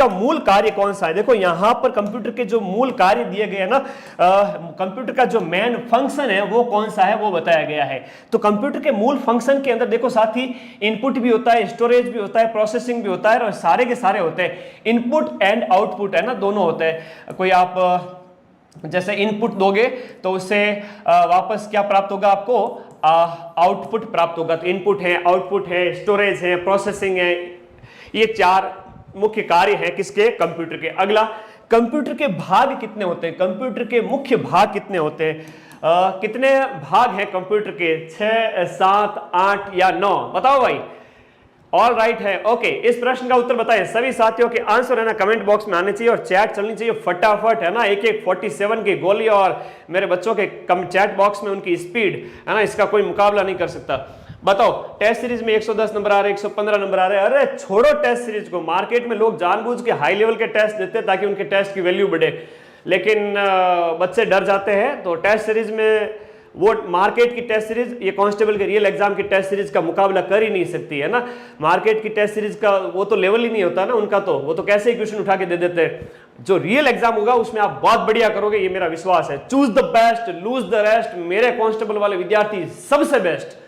इसका मूल कार्य कौन सा है? देखो यहां पर कंप्यूटर के जो मूल कार्य दिए गए हैं ना, कंप्यूटर का जो मेन फंक्शन है वो कौन सा है वो बताया गया है। तो कंप्यूटर के मूल फंक्शन के अंदर देखो साथी, इनपुट भी होता है, स्टोरेज भी होता है, प्रोसेसिंग भी होता है, और सारे के सारे होते हैं। इनपुट एंड आउटपुट है ना, दोनों होते हैं। कोई आप जैसे इनपुट दोगे तो उससे वापस क्या प्राप्त होगा आपको? आउटपुट प्राप्त होगा। तो इनपुट है, आउटपुट है, स्टोरेज है, प्रोसेसिंग है, ये चार मुख्य कार्य हैं किसके? कंप्यूटर के। अगला, कंप्यूटर के भाग कितने होते हैं? कंप्यूटर के मुख्य भाग कितने होते हैं? कितने भाग हैं कंप्यूटर के? 6, 7, 8 या 9? बताओ भाई। ऑल राइट है, ओके। इस प्रश्न का उत्तर बताएं। सभी साथियों के आंसर है ना कमेंट बॉक्स में आने चाहिए और चैट चलनी चाहिए फटाफट, है ना। एक 47 की गोली और मेरे बच्चों के चैट बॉक्स में उनकी स्पीड, है ना, इसका कोई मुकाबला नहीं कर सकता। बताओ, टेस्ट सीरीज में 110 नंबर आ रहे, 115 नंबर आ रहे। अरे छोड़ो टेस्ट सीरीज को, मार्केट में लोग जानबूझ के हाई लेवल के टेस्ट देते हैं ताकि उनके टेस्ट की वैल्यू बढ़े, लेकिन बच्चे डर जाते हैं। तो टेस्ट सीरीज में वो मार्केट की टेस्ट सीरीज ये कांस्टेबल के रियल एग्जाम की टेस्ट सीरीज का मुकाबला कर ही नहीं सकती, है ना। मार्केट की टेस्ट सीरीज का वो तो लेवल ही नहीं होता ना उनका, तो वो तो कैसे ही क्वेश्चन उठा के दे देते हैं। जो रियल एग्जाम होगा उसमें आप बहुत बढ़िया करोगे, ये मेरा विश्वास है। Choose the best, lose the rest. मेरे कांस्टेबल वाले विद्यार्थी सबसे बेस्ट।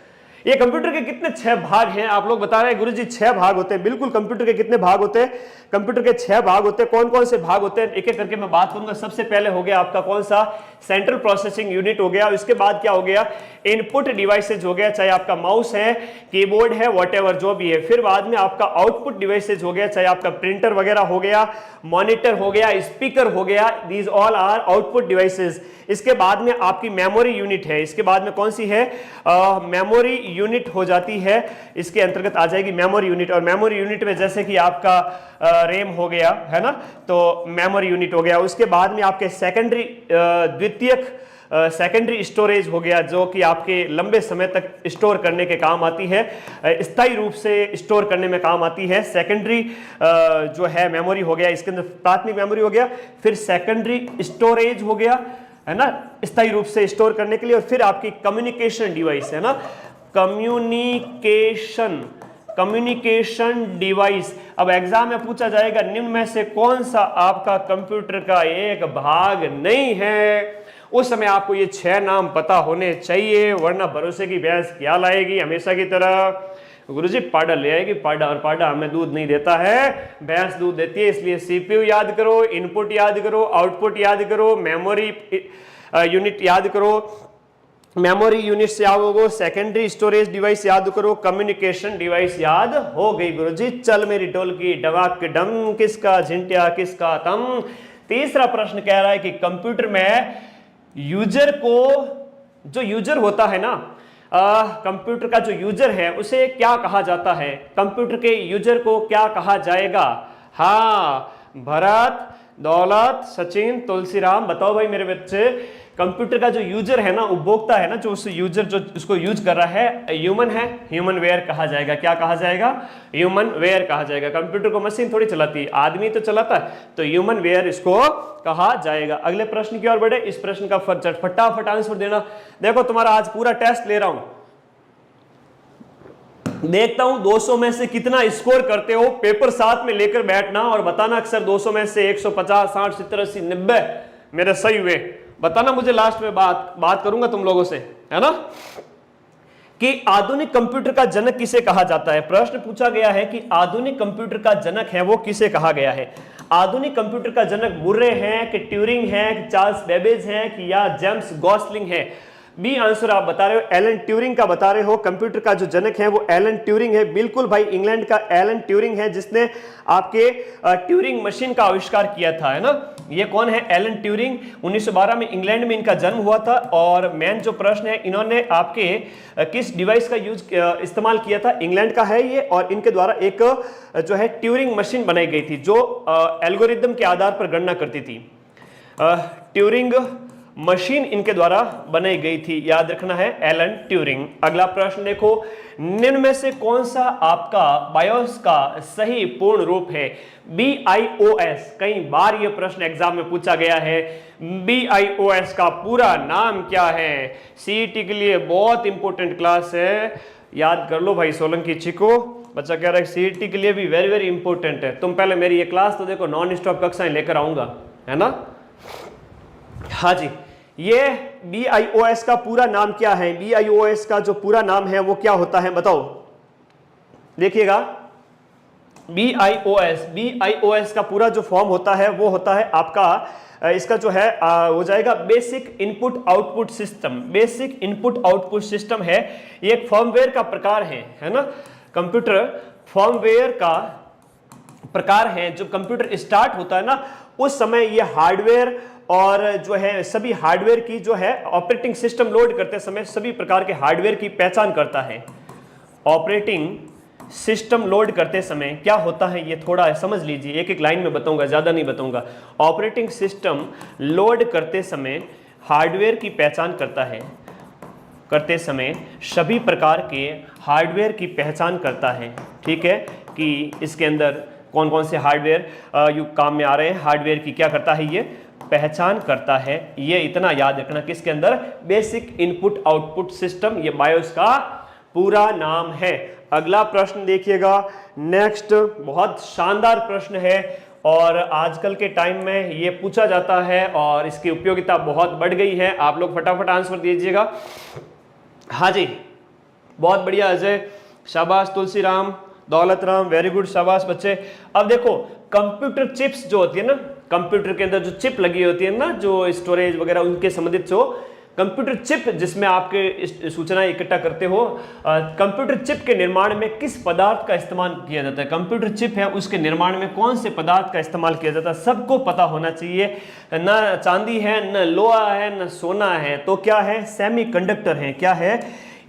ये कंप्यूटर के कितने 6 भाग हैं? आप लोग बता रहे हैं गुरुजी 6 भाग होते हैं। बिल्कुल, कंप्यूटर के कितने भाग होते हैं? कंप्यूटर के 6 भाग होते हैं। कौन कौन से भाग होते हैं एक एक करके मैं बात करूंगा। सबसे पहले हो गया आपका कौन सा? सेंट्रल प्रोसेसिंग यूनिट हो गया। उसके बाद क्या हो गया? इनपुट डिवाइसेज हो गया, चाहे आपका माउस है, कीबोर्ड है, व्हाटएवर जो भी है। फिर बाद में आपका आउटपुट डिवाइसेज हो गया, चाहे आपका प्रिंटर वगैरह हो गया, मॉनिटर हो गया, स्पीकर हो गया। These all are output devices. इसके बाद में आपकी मेमोरी यूनिट है। इसके बाद में कौन सी है? मेमोरी यूनिट हो जाती है, इसके अंतर्गत आ जाएगी मेमोरी यूनिट। और मेमोरी यूनिट में जैसे कि आपका रैम हो गया, है ना, तो मेमोरी यूनिट हो गया। उसके बाद में आपके सेकेंडरी द्वितीयक सेकेंडरी स्टोरेज हो गया, जो कि आपके लंबे समय तक स्टोर करने के काम आती है, स्थायी रूप से स्टोर करने में काम आती है। सेकेंडरी जो है मेमोरी हो गया, इसके अंदर प्राथमिक मेमोरी हो गया, फिर सेकेंडरी स्टोरेज हो गया, है ना, स्थायी रूप से स्टोर करने के लिए। और फिर आपकी कम्युनिकेशन डिवाइस, है ना, कम्युनिकेशन डिवाइस। अब एग्जाम में पूछा जाएगा निम्न में से कौन सा आपका कंप्यूटर का एक भाग नहीं है? उस समय आपको ये 6 नाम पता होने चाहिए, वरना भरोसे की भैंस क्या लाएगी? हमेशा की तरह गुरुजी पाडा ले आएगी, पाडा, और पाडा हमें दूध नहीं देता है, भैंस दूध देती है। इसलिए सीपीयू याद करो, इनपुट याद करो, आउटपुट याद करो, मेमोरी यूनिट याद करो, मेमोरी यूनिट से याद होगा, सेकेंडरी स्टोरेज डिवाइस याद करो, कम्युनिकेशन डिवाइस याद हो गई गुरुजी। चल मेरी ढोलकी डवाक के डम, किसका झिंटिया किसका तम। तीसरा प्रश्न कह रहा है कि कंप्यूटर में यूजर को, जो यूजर होता है ना, कंप्यूटर का जो यूजर है उसे क्या कहा जाता है? कंप्यूटर के यूजर को क्या कहा जाएगा? हाँ, भरत, दौलत, सचिन, तुलसीराम, बताओ भाई मेरे बच्चे। कंप्यूटर का जो यूजर है ना, उपभोक्ता है ना, जो उस यूजर जो उसको यूज कर रहा है, ह्यूमन है, ह्यूमन वेयर कहा जाएगा। क्या कहा जाएगा? ह्यूमन वेयर कहा जाएगा। कंप्यूटर को मशीन थोड़ी चलाती है, आदमी तो चलाता है, तो ह्यूमन वेयर इसको कहा जाएगा। अगले प्रश्न की ओर बढ़े। इस प्रश्न का फटाफट आंसर देना। देखो तुम्हारा आज पूरा टेस्ट ले रहा हूं, देखता हूं 200 में से कितना स्कोर करते हो। पेपर साथ में लेकर बैठना और बताना अक्सर 200 में से 150, 60, 70, 80, 90 मेरे सही हुए। बताना मुझे, लास्ट में बात करूंगा तुम लोगों से, है ना, कि आधुनिक कंप्यूटर का जनक किसे कहा जाता है? प्रश्न पूछा गया है कि आधुनिक कंप्यूटर का जनक है वो किसे कहा गया है? आधुनिक कंप्यूटर का जनक मुर्रे हैं कि ट्यूरिंग है कि चार्ल्स बेबेज है कि या जेम्स गॉसलिंग है? बी आंसर आप बता रहे हो, एलन ट्यूरिंग का बता रहे हो। कंप्यूटर का जो जनक है वो एलन ट्यूरिंग है। बिल्कुल भाई, इंग्लैंड का एलन ट्यूरिंग है जिसने आपके ट्यूरिंग मशीन का आविष्कार किया था, है ना। ये कौन है? Alan Turing. 1912 में इंग्लैंड में इनका जन्म हुआ था। और मेन जो प्रश्न है, इन्होंने आपके किस डिवाइस का यूज इस्तेमाल किया था? इंग्लैंड का है ये, और इनके द्वारा एक जो है ट्यूरिंग मशीन बनाई गई थी जो एल्गोरिदम के आधार पर गणना करती थी। ट्यूरिंग मशीन इनके द्वारा बनाई गई थी, याद रखना है, एलन ट्यूरिंग। अगला प्रश्न देखो, निम्न में से कौन सा आपका बायोस का सही पूर्ण रूप है? BIOS। कई बार यह प्रश्न एग्जाम में पूछा गया है। BIOS का पूरा नाम क्या है? CET के लिए बहुत इंपॉर्टेंट क्लास है, याद कर लो भाई सोलंकी चिको। बच्चा कह रहा है सीईटी के लिए भी वेरी वेरी इंपॉर्टेंट है। तुम पहले मेरी ये क्लास तो देखो, नॉन स्टॉप कक्षाएं लेकर आऊंगा, है ना। हाँ जी, ये BIOS का पूरा नाम क्या है? BIOS का जो पूरा नाम है वो क्या होता है बताओ। देखिएगा, BIOS का पूरा जो फॉर्म होता है वो होता है आपका, इसका जो है हो जाएगा basic input output system. Basic input output system है, ये एक फर्मवेयर का प्रकार है ना। कंप्यूटर फर्मवेयर का प्रकार है। जो कंप्यूटर स्टार्ट होता है ना, उस समय ये हार्डवेयर और जो है सभी हार्डवेयर की जो है ऑपरेटिंग सिस्टम लोड करते समय सभी प्रकार के हार्डवेयर की पहचान करता है। ऑपरेटिंग सिस्टम लोड करते समय क्या होता है, ये थोड़ा समझ लीजिए, एक एक लाइन में बताऊंगा, ज्यादा नहीं बताऊंगा। ऑपरेटिंग सिस्टम लोड करते समय हार्डवेयर की पहचान करता है, करते समय सभी प्रकार के हार्डवेयर की पहचान करता है। ठीक है, कि इसके अंदर कौन कौन से हार्डवेयर काम में आ रहे हैं, हार्डवेयर की क्या करता है, ये पहचान करता है। ये इतना याद रखना, किसके अंदर, बेसिक इनपुट आउटपुट सिस्टम, ये बायोस का पूरा नाम है। अगला प्रश्न देखिएगा, नेक्स्ट बहुत शानदार प्रश्न है और आजकल के टाइम में ये पूछा जाता है और इसकी उपयोगिता बहुत बढ़ गई है। आप लोग फटाफट आंसर दीजिएगा। हाँ जी, बहुत बढ़िया अजय, शाबाश। तुलसी राम, दौलत राम, वेरी गुड, शाबाश बच्चे। अब देखो, कंप्यूटर चिप्स जो होती है ना, कंप्यूटर के अंदर जो चिप लगी होती है ना, जो स्टोरेज वगैरह उनके संबंधित जो कंप्यूटर चिप जिसमें आपके सूचनाएं इकट्ठा करते हो, कंप्यूटर चिप के निर्माण में किस पदार्थ का इस्तेमाल किया जाता है, कंप्यूटर चिप है उसके निर्माण में कौन से पदार्थ का इस्तेमाल किया जाता है, सबको पता होना चाहिए। ना चांदी है, न लोहा है, न सोना है, तो क्या है, सेमीकंडक्टर है। क्या है,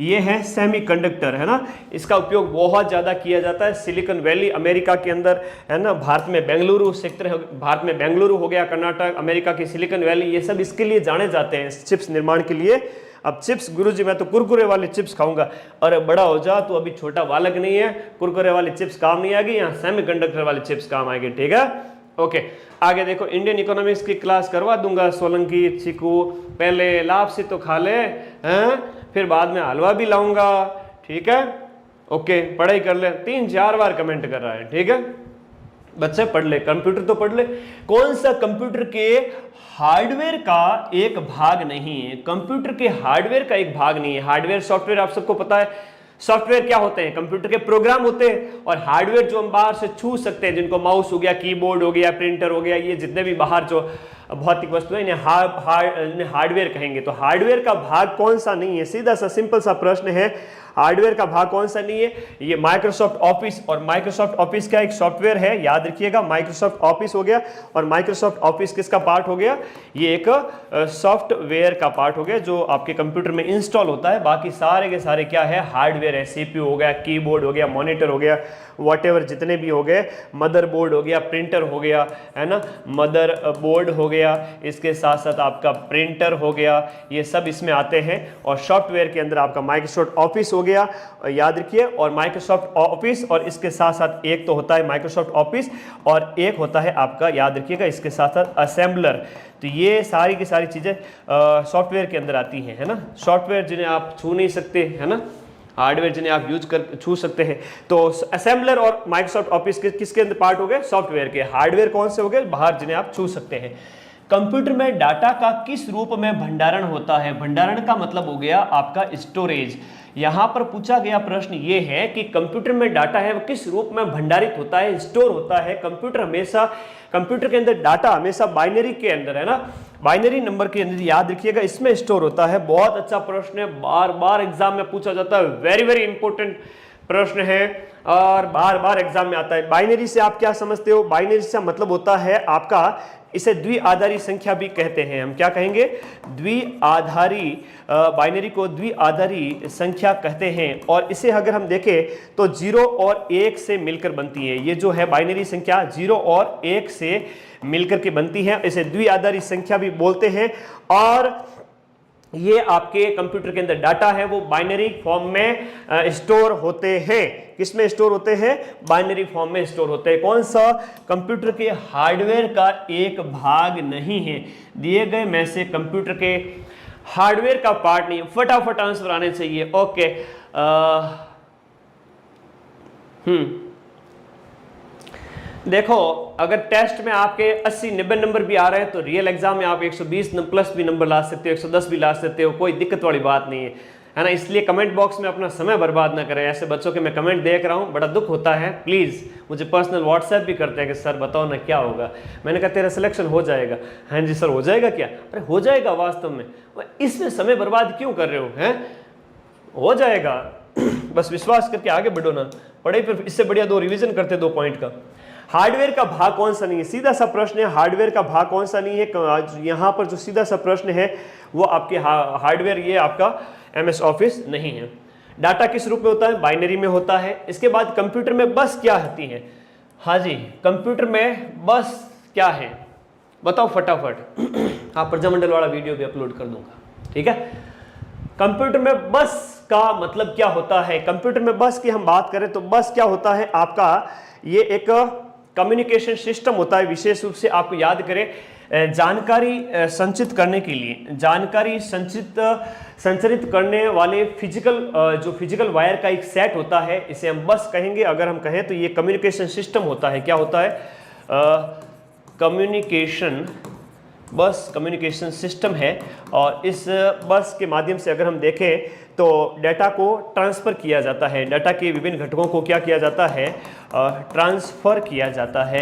ये है सेमीकंडक्टर, है ना। इसका उपयोग बहुत ज़्यादा किया जाता है सिलिकॉन वैली अमेरिका के अंदर, है ना। भारत में बेंगलुरु सेक्टर, भारत में बेंगलुरु हो गया, कर्नाटक, अमेरिका की सिलिकॉन वैली, ये सब इसके लिए जाने जाते हैं, चिप्स निर्माण के लिए। अब चिप्स, गुरुजी मैं तो कुरकुरे वाले चिप्स खाऊंगा। अरे बड़ा हो जा, तो अभी छोटा बालक नहीं है, कुरकुरे वाली चिप्स काम नहीं आएगी, यहाँ सेमीकंडक्टर वाली चिप्स काम आएगी। ठीक है, ओके। आगे देखो, इंडियन इकोनॉमिक्स की क्लास करवा दूंगा, सोलंकी चीकू, पहले लापसी तो खा ले, हैं, फिर बाद में हलवा भी लाऊंगा। ठीक है, ओके, पढ़ाई कर ले। 3-4 बार कमेंट कर रहा है। ठीक है बच्चे, पढ़ ले, कंप्यूटर तो पढ़ ले। कौन सा कंप्यूटर के हार्डवेयर का एक भाग नहीं है, कंप्यूटर के हार्डवेयर का एक भाग नहीं है। हार्डवेयर सॉफ्टवेयर आप सबको पता है। सॉफ्टवेयर क्या होते हैं, कंप्यूटर के प्रोग्राम होते हैं, और हार्डवेयर जो हम बाहर से छू सकते हैं, जिनको माउस हो गया, कीबोर्ड हो गया, प्रिंटर हो गया, ये जितने भी बाहर जो भौतिक वस्तु है, इन्हें हार्डवेयर कहेंगे। तो हार्डवेयर का भाग कौन सा नहीं है, सीधा सा सिंपल सा प्रश्न है, हार्डवेयर का भाग कौन सा नहीं है। ये माइक्रोसॉफ्ट ऑफिस, और माइक्रोसॉफ्ट ऑफिस का एक सॉफ्टवेयर है, याद रखिएगा, माइक्रोसॉफ्ट ऑफिस हो गया। और माइक्रोसॉफ्ट ऑफिस किसका पार्ट हो गया, ये एक सॉफ्टवेयर का पार्ट हो गया जो आपके कंप्यूटर में इंस्टॉल होता है। बाकी सारे के सारे क्या है, हार्डवेयर है। सीपीयू हो गया, कीबोर्ड हो गया, मॉनिटर हो गया, वॉटेवर जितने भी हो गए, मदरबोर्ड हो गया, प्रिंटर हो गया, है ना, मदर बोर्ड हो गया, इसके साथ साथ आपका प्रिंटर हो गया, ये सब इसमें आते हैं। और सॉफ्टवेयर के अंदर आपका माइक्रोसॉफ्ट ऑफिस हो गया, याद रखिए। और माइक्रोसॉफ्ट ऑफिस, और इसके साथ साथ एक तो होता है माइक्रोसॉफ्ट ऑफिस, और एक होता है आपका, याद रखिएगा, इसके साथ साथ असेंबलर। तो ये सारी की सारी चीज़ें सॉफ्टवेयर के अंदर आती हैं, है ना। सॉफ्टवेयर जिन्हें आप छू नहीं सकते, है ना, हार्डवेयर जिन्हें आप यूज कर छू सकते हैं। तो असेंबलर और माइक्रोसॉफ्ट ऑफिस किसके अंदर पार्ट हो गए, सॉफ्टवेयर के। हार्डवेयर कौन से हो गए, बाहर जिन्हें आप छू सकते हैं। कंप्यूटर में डाटा का किस रूप में भंडारण होता है, भंडारण का मतलब हो गया आपका स्टोरेज। यहां पर पूछा गया प्रश्न ये है कि कंप्यूटर में डाटा है वो किस रूप में भंडारित होता है, स्टोर होता है। कंप्यूटर के अंदर डाटा हमेशा बाइनरी के अंदर, है ना, बाइनरी नंबर के अंदर, याद रखिएगा, इसमें स्टोर होता है। बहुत अच्छा प्रश्न है, बार बार एग्जाम में पूछा जाता है, वेरी वेरी इंपॉर्टेंट प्रश्न है और बार बार एग्जाम में आता है। बाइनरी से आप क्या समझते हो, बाइनरी से मतलब होता है आपका, इसे द्विआधारी संख्या भी कहते हैं। हम क्या कहेंगे, द्विआधारी, बाइनरी को द्विआधारी संख्या कहते हैं। और इसे अगर हम देखें तो 0 और 1 से मिलकर बनती है। ये जो है बाइनरी संख्या 0 और 1 से मिलकर के बनती है, इसे द्विआधारी संख्या भी बोलते हैं। और ये आपके कंप्यूटर के अंदर डाटा है वो बाइनरी फॉर्म में स्टोर होते हैं। किसमें स्टोर होते हैं, बाइनरी फॉर्म में स्टोर होते हैं। कौन सा, कंप्यूटर के हार्डवेयर का एक भाग नहीं है। दिए गए में से कंप्यूटर के हार्डवेयर का पार्ट नहीं है। फटाफट आंसर आने चाहिए। ओके, देखो अगर टेस्ट में आपके 80-90 नंबर भी आ रहे हैं तो रियल एग्जाम में आप 120 प्लस भी नंबर ला सकते हो, 110 भी ला सकते हो, कोई दिक्कत वाली बात नहीं है ना। इसलिए कमेंट बॉक्स में अपना समय बर्बाद ना करें। ऐसे बच्चों के मैं कमेंट देख रहा हूँ, बड़ा दुख होता है। प्लीज़ मुझे पर्सनल व्हाट्सएप भी करते हैं कि सर बताओ ना क्या होगा। मैंने कहा तेरा सिलेक्शन हो जाएगा। हाँ जी सर हो जाएगा क्या? अरे हो जाएगा वास्तव में, इसमें समय बर्बाद क्यों कर रहे हो? हैं हो जाएगा, बस विश्वास करके आगे बढ़ो ना। पढ़े फिर इससे बढ़िया 2 रिवीजन करते 2 पॉइंट का। हार्डवेयर का भाग कौन सा नहीं है? सीधा सा प्रश्न है, हार्डवेयर का भाग कौन सा नहीं है। यहाँ पर जो सीधा सा प्रश्न है वो आपके हार्डवेयर, ये आपका MS ऑफिस नहीं है। डाटा किस रूप में होता है? बाइनरी में होता है। इसके बाद कंप्यूटर में बस क्या होती है? हाँ जी, कंप्यूटर में बस क्या है बताओ फटाफट। हाँ, प्रजामंडल वाला वीडियो भी अपलोड कर दूंगा, ठीक है। कंप्यूटर में बस का मतलब क्या होता है? कंप्यूटर में बस की हम बात करें तो बस क्या होता है आपका, ये एक कम्युनिकेशन सिस्टम होता है। विशेष रूप से आपको याद करें, जानकारी संचित करने के लिए, जानकारी संचरित करने वाले फिजिकल वायर का एक सेट होता है, इसे हम बस कहेंगे। अगर हम कहें तो ये कम्युनिकेशन सिस्टम होता है। क्या होता है? बस कम्युनिकेशन सिस्टम है। और इस बस के माध्यम से अगर हम देखें तो डाटा को ट्रांसफ़र किया जाता है। डाटा के विभिन्न घटकों को क्या किया जाता है? ट्रांसफ़र किया जाता है।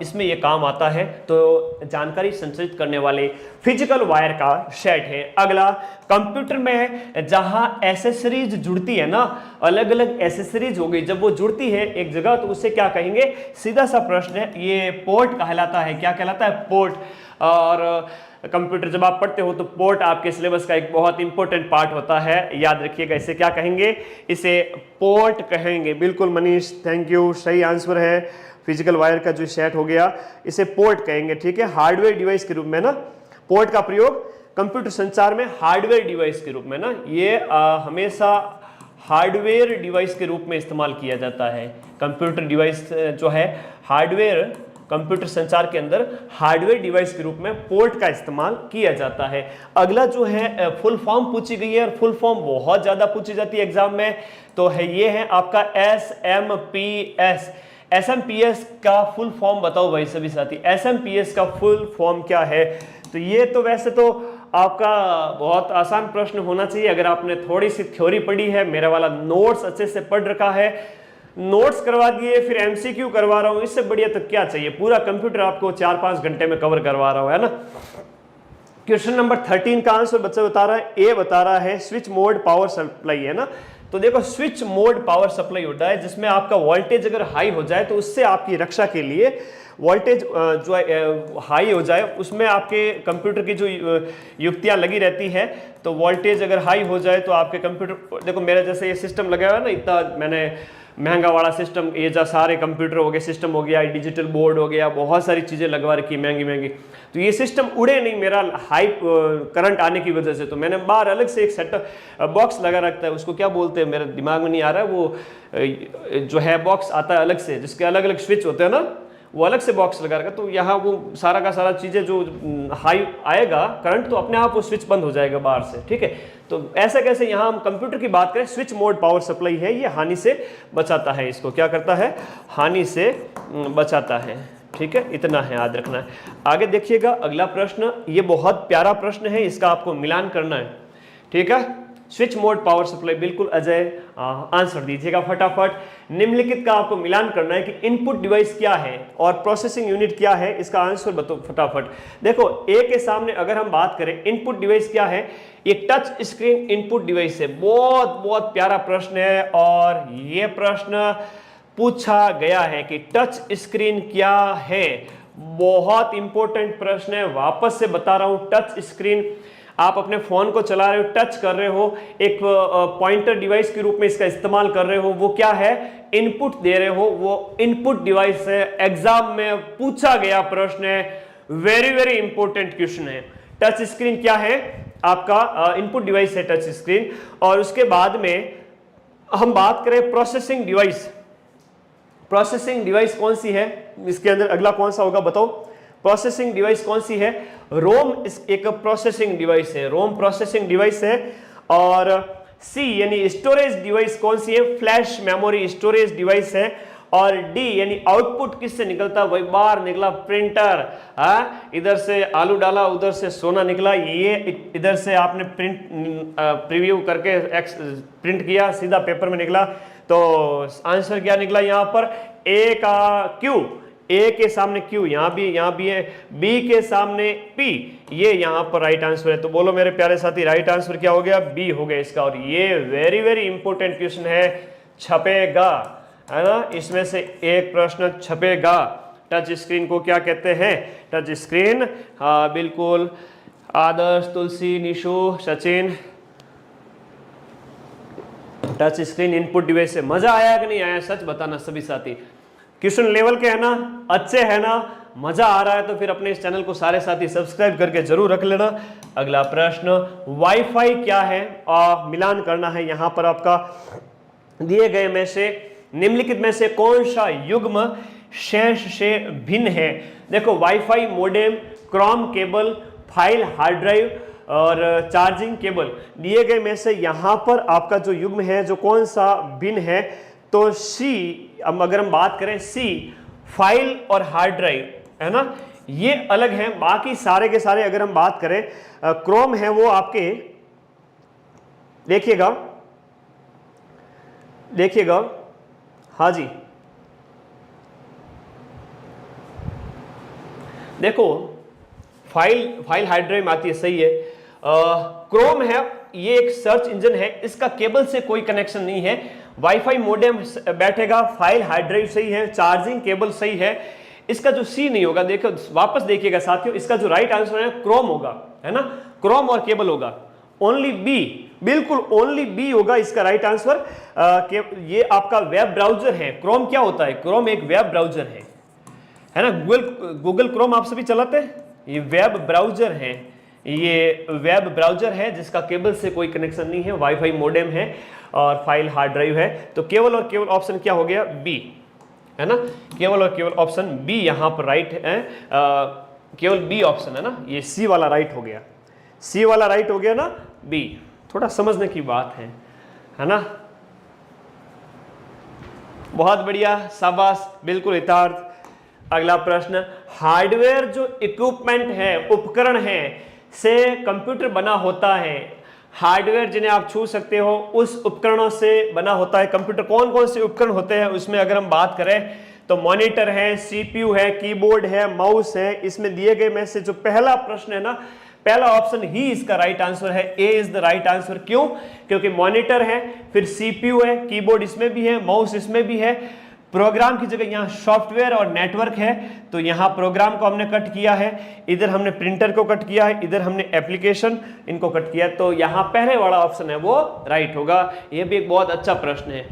इसमें ये काम आता है। तो जानकारी संचरित करने वाले फिजिकल वायर का सेट है। अगला, कंप्यूटर में जहाँ एसेसरीज जुड़ती है ना, अलग अलग एसेसरीज हो गई, जब वो जुड़ती है एक जगह तो उसे क्या कहेंगे? सीधा सा प्रश्न है, ये पोर्ट कहलाता है। क्या कहलाता है? पोर्ट। और कंप्यूटर जब आप पढ़ते हो तो पोर्ट आपके सिलेबस का एक बहुत इंपॉर्टेंट पार्ट होता है, याद रखिएगा। इसे क्या कहेंगे? इसे पोर्ट कहेंगे। बिल्कुल मनीष, थैंक यू, सही आंसर है। फिजिकल वायर का जो सेट हो गया इसे पोर्ट कहेंगे, ठीक है। हार्डवेयर डिवाइस के रूप में ना, पोर्ट का प्रयोग कंप्यूटर संचार में हार्डवेयर डिवाइस के रूप में ना, ये हमेशा हार्डवेयर डिवाइस के रूप में इस्तेमाल किया जाता है। कंप्यूटर डिवाइस जो है हार्डवेयर, कंप्यूटर संचार के अंदर हार्डवेयर डिवाइस के रूप में पोर्ट का इस्तेमाल किया जाता है। अगला जो है फुल फॉर्म पूछी गई है, और फुल फॉर्म बहुत ज़्यादा पूछी जाती है एग्जाम में, तो है ये है आपका SMPS। SMPS का फुल फॉर्म बताओ भाई सभी साथी, SMPS का फुल फॉर्म क्या है? तो ये तो वैसे तो आपका बहुत आसान प्रश्न होना चाहिए अगर आपने थोड़ी सी थ्योरी पढ़ी है, मेरा वाला नोट्स अच्छे से पढ़ रखा है, नोट्स करवा दिए, फिर MCQ करवा रहा हूं, इससे बढ़िया तो क्या चाहिए। पूरा कंप्यूटर आपको 4-5 घंटे में कवर करवा रहा हूं, है ना। क्वेश्चन नंबर 13 का आंसर बच्चा बता रहा है, ए बता रहा है स्विच मोड पावर सप्लाई, है ना। तो देखो स्विच मोड पावर सप्लाई होता है जिसमें आपका वोल्टेज अगर हाई हो जाए तो उससे आपकी रक्षा के लिए, वोल्टेज जो हाई हो जाए उसमें आपके कंप्यूटर की जो युक्तियां लगी रहती है। तो वोल्टेज अगर हाई हो जाए तो आपके कंप्यूटर, देखो मेरा जैसे ये सिस्टम लगा हुआ है ना, इतना मैंने महंगा वाला सिस्टम, ये जो सारे कंप्यूटर हो गए, सिस्टम हो गया, डिजिटल बोर्ड हो गया, बहुत सारी चीज़ें लगवा रखी महंगी महंगी, तो ये सिस्टम उड़े नहीं मेरा हाई करंट आने की वजह से। तो मैंने बाहर अलग से एक सेटअप बॉक्स लगा रखता है, उसको क्या बोलते हैं मेरे दिमाग में नहीं आ रहा है, वो जो है बॉक्स आता है अलग से, जिसके अलग अलग स्विच होते हैं ना, वो अलग से बॉक्स लगा रखा। तो यहाँ वो सारा का सारा चीज़ें जो हाई आएगा करंट तो अपने आप वो स्विच बंद हो जाएगा बाहर से, ठीक है। तो ऐसा कैसे, यहाँ हम कंप्यूटर की बात करें, स्विच मोड पावर सप्लाई है, ये हानि से बचाता है, इसको क्या करता है? हानि से बचाता है, ठीक है। इतना है याद रखना है। आगे देखिएगा अगला प्रश्न, ये बहुत प्यारा प्रश्न है, इसका आपको मिलान करना है, ठीक है। स्विच मोड पावर सप्लाई, बिल्कुल अजय आंसर दीजिएगा फटाफट। निम्नलिखित का आपको मिलान करना है कि इनपुट डिवाइस क्या है और प्रोसेसिंग यूनिट क्या है, इसका आंसर बताओ फटाफट। देखो ए के सामने अगर हम बात करें इनपुट डिवाइस क्या है, ये टच स्क्रीन इनपुट डिवाइस है। बहुत बहुत प्यारा प्रश्न है और ये प्रश्न पूछा गया है कि टच स्क्रीन क्या है, बहुत इंपॉर्टेंट प्रश्न है। वापस से बता रहा हूं, टच स्क्रीन, आप अपने फोन को चला रहे हो, टच कर रहे हो, एक पॉइंटर डिवाइस के रूप में इसका इस्तेमाल कर रहे हो, वो क्या है? इनपुट दे रहे हो, वो इनपुट डिवाइस है। एग्जाम में पूछा गया प्रश्न है, वेरी वेरी इंपॉर्टेंट क्वेश्चन है। टच स्क्रीन क्या है? आपका इनपुट डिवाइस है टच स्क्रीन। और उसके बाद में हम बात करें प्रोसेसिंग डिवाइस, प्रोसेसिंग डिवाइस कौन सी है, इसके अंदर अगला कौन सा होगा बताओ? प्रोसेसिंग डिवाइस कौन सी है? रोम एक प्रोसेसिंग डिवाइस है, रोम प्रोसेसिंग डिवाइस है। और सी यानी स्टोरेज डिवाइस कौन सी है, फ्लैश मेमोरी स्टोरेज डिवाइस है। और डी यानी आउटपुट किससे निकलता है, वही बाहर निकला प्रिंटर। इधर से आलू डाला उधर से सोना निकला, ये इधर से आपने प्रीव्यू करके प्रिंट किया सीधा पेपर में निकला। तो आंसर क्या निकला यहाँ पर, ए का क्यू, ए के सामने क्यू, यहाँ भी है, बी के सामने पी, ये यहाँ पर राइट आंसर है। तो बोलो मेरे प्यारे साथी राइट आंसर क्या हो गया, बी हो गया इसका। और ये वेरी वेरी इंपॉर्टेंट क्वेश्चन है, छपेगा, है ना, इसमें से एक प्रश्न छपेगा। टच स्क्रीन को क्या कहते हैं, टच स्क्रीन, हाँ बिल्कुल, Adarsh, Tulsi, Nishu, Sachin, touch screen input device से मजा आया कि नहीं आया, सच बताना सभी साथी। क्वेश्चन लेवल के है ना, अच्छे है ना, मजा आ रहा है तो फिर अपने इस चैनल को सारे साथी सब्सक्राइब करके जरूर रख लेना। अगला प्रश्न, वाईफाई क्या है, मिलान करना है यहाँ पर आपका। दिए गए में से निम्नलिखित में से कौन सा युग्म शेष से भिन्न है। देखो wifi modem, Chrome cable, file hard drive और चार्जिंग केबल, दिए गए में से यहाँ पर आपका जो युग्म है जो कौन सा भिन्न है, तो सी, अब अगर हम बात करें सी, फाइल और हार्ड ड्राइव, है ना, ये अलग है। बाकी सारे के सारे अगर हम बात करें, क्रोम है वो आपके, देखिएगा, हाँ जी, देखो फाइल हार्ड ड्राइव आती है, सही है। क्रोम है, ये एक सर्च इंजन है, इसका केबल से कोई कनेक्शन नहीं है। वाईफाई मोडेम बैठेगा, फाइल हार्ड ड्राइव सही है, चार्जिंग केबल सही है, इसका जो सी नहीं होगा, देखो वापस देखिएगा साथियों, इसका जो राइट आंसर है क्रोम होगा, है ना, क्रोम और केबल होगा। ओनली बी, बिल्कुल ओनली बी होगा इसका राइट आंसर। ये आपका वेब ब्राउजर है। क्रोम क्या होता है, क्रोम एक वेब ब्राउजर है ना, गूगल क्रोम आप सभी चलाते हैं, ये वेब ब्राउजर है, ये वेब ब्राउजर है जिसका केबल से कोई कनेक्शन नहीं है, वाईफाई मोडेम है और फाइल हार्ड ड्राइव है। तो केवल और केवल ऑप्शन क्या हो गया, बी, है ना, केवल और केवल ऑप्शन बी यहाँ पर राइट है, केवल बी ऑप्शन है ना, ये सी वाला राइट हो गया, सी वाला राइट हो गया ना, बी। थोड़ा समझने की बात है ना, बहुत बढ़िया, शाबाश, बिल्कुल हितार्थ। अगला प्रश्न, हार्डवेयर जो इक्विपमेंट है, उपकरण है से कंप्यूटर बना होता है, हार्डवेयर जिन्हें आप छू सकते हो उस उपकरणों से बना होता है कंप्यूटर। कौन कौन से उपकरण होते हैं उसमें अगर हम बात करें तो मॉनिटर है, सीपीयू है, कीबोर्ड है, माउस है। इसमें दिए गए में से जो पहला प्रश्न है ना, पहला ऑप्शन ही इसका राइट आंसर है, ए इज द राइट आंसर। क्यों, क्योंकि मॉनिटर है, फिर सीपीयू है, कीबोर्ड इसमें भी है, माउस इसमें भी है, प्रोग्राम की जगह यहाँ सॉफ्टवेयर और नेटवर्क है, तो यहाँ प्रोग्राम को हमने कट किया है, इधर हमने प्रिंटर को कट किया है, इधर हमने एप्लीकेशन इनको कट किया, तो यहाँ पहले वाला ऑप्शन है वो राइट होगा। ये भी एक बहुत अच्छा प्रश्न है।